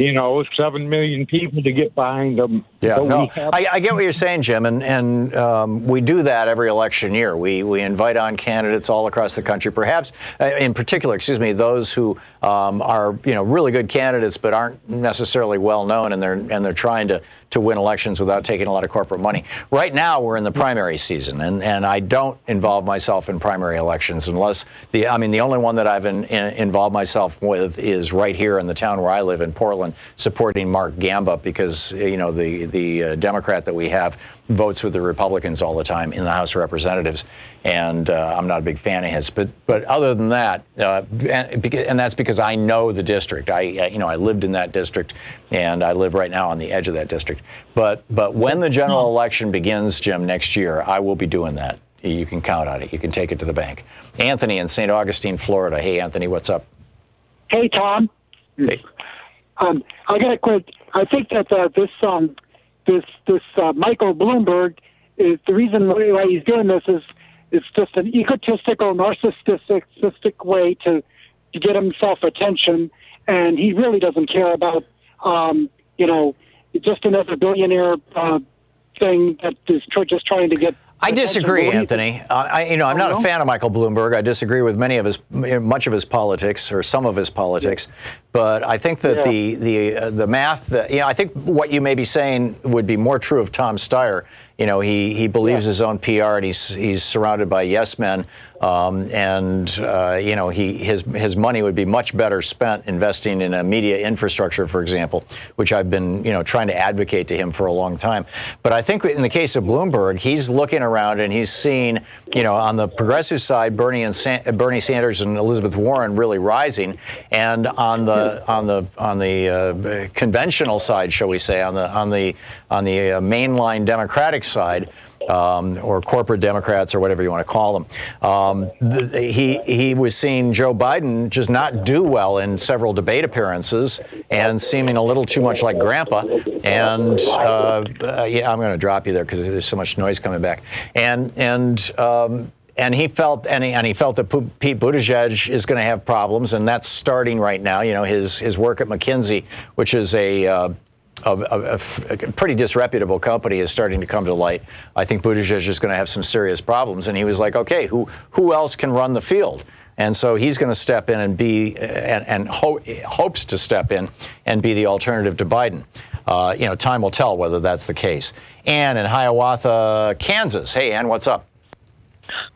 7 million people to get behind them. Yeah, so no, I get what you're saying, Jim, and we do that every election year. We invite on candidates all across the country, perhaps in particular, those who are really good candidates but aren't necessarily well known, and they're trying to win elections without taking a lot of corporate money. Right now, we're in the primary season, and I don't involve myself in primary elections unless the only one that I've involved myself with is right here in the town where I live in Portland, supporting Mark Gamba, because the Democrat that we have votes with the Republicans all the time in the House of Representatives, and I'm not a big fan of his. But other than that, and that's because I know the district. I lived in that district, and I live right now on the edge of that district. But when the general election begins, Jim, next year, I will be doing that. You can count on it. You can take it to the bank. Anthony in St. Augustine, Florida. Hey, Anthony, what's up? Hey, Tom. Hey. I got a quick. I think that this Michael Bloomberg is the reason why he's doing this is it's just an egotistical, narcissistic way to get himself attention, and he really doesn't care about, just another billionaire thing that is just trying to get. I disagree, Anthony. I'm not a fan of Michael Bloomberg. I disagree with much of his politics, or some of his politics. But I think that the math that, I think what you may be saying would be more true of Tom Steyer. He believes his own PR, and he's surrounded by yes men. His money would be much better spent investing in a media infrastructure, for example, which I've been, trying to advocate to him for a long time. But I think in the case of Bloomberg, he's looking around and he's seen, on the progressive side, Bernie Sanders and Elizabeth Warren really rising, and on the conventional side, shall we say, on the mainline Democratic side, or corporate Democrats, or whatever you want to call them. He was seeing Joe Biden just not do well in several debate appearances and seeming a little too much like Grandpa. And I'm going to drop you there because there's so much noise coming back. And he felt that Pete Buttigieg is going to have problems, and that's starting right now. His work at McKinsey, which is a pretty disreputable company, is starting to come to light. I think Buttigieg is going to have some serious problems, and he was like, okay, who else can run the field? And so he's going to step in and hopes to step in and be the alternative to Biden. Time will tell whether that's the case. Ann in Hiawatha, Kansas. Hey, Ann, what's up?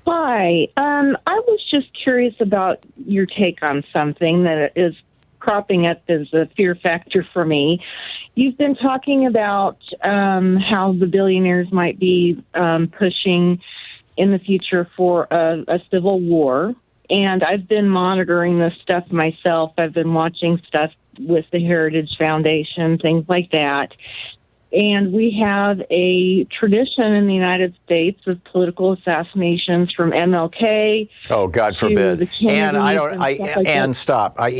Hi. I was just curious about your take on something that is cropping up as a fear factor for me. You've been talking about how the billionaires might be pushing in the future for a civil war. And I've been monitoring this stuff myself. I've been watching stuff with the Heritage Foundation, things like that. And we have a tradition in the United States of political assassinations from MLK. Oh, God forbid. And stop. I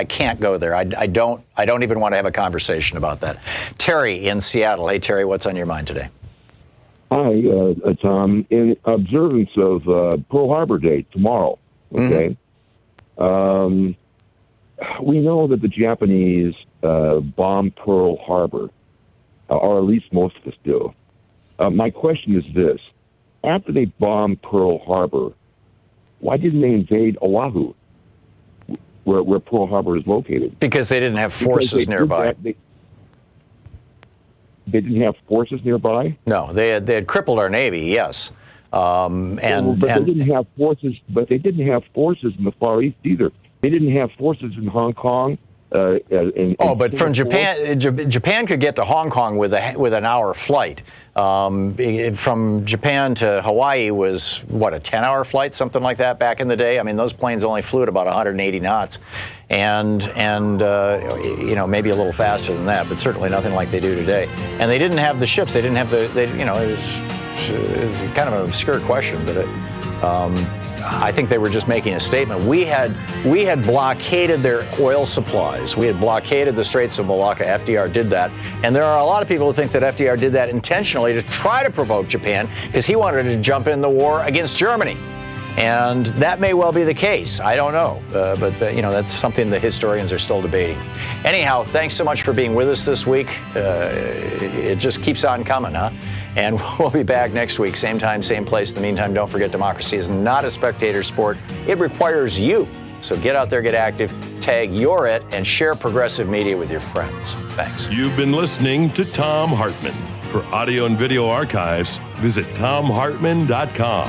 can't go there. I don't even want to have a conversation about that. Terry in Seattle. Hey, Terry, what's on your mind today? Hi, Tom. In observance of Pearl Harbor Day tomorrow, okay, we know that the Japanese bombed Pearl Harbor, or at least most of us do. My question is this. After they bombed Pearl Harbor, why didn't they invade Oahu, where Pearl Harbor is located? Because they didn't have forces nearby. They didn't have forces nearby? No, they had crippled our Navy, yes. But they didn't have forces. But they didn't have forces in the Far East either. They didn't have forces in Hong Kong. But from Japan could get to Hong Kong with an hour flight. From Japan to Hawaii was what, a 10-hour flight, something like that back in the day. I mean, those planes only flew at about 180 knots, and maybe a little faster than that, but certainly nothing like they do today. And they didn't have the ships. They didn't have it was kind of an obscure question, but I think they were just making a statement. We had blockaded their oil supplies. We had blockaded the Straits of Malacca. FDR did that. And there are a lot of people who think that FDR did that intentionally to try to provoke Japan because he wanted to jump in the war against Germany. And that may well be the case. I don't know. But that's something the historians are still debating. Anyhow, thanks so much for being with us this week. It just keeps on coming, huh? And we'll be back next week, same time, same place. In the meantime, don't forget, democracy is not a spectator sport. It requires you. So get out there, get active, tag "You're It," and share progressive media with your friends. Thanks. You've been listening to Thom Hartmann. For audio and video archives, visit thomhartmann.com.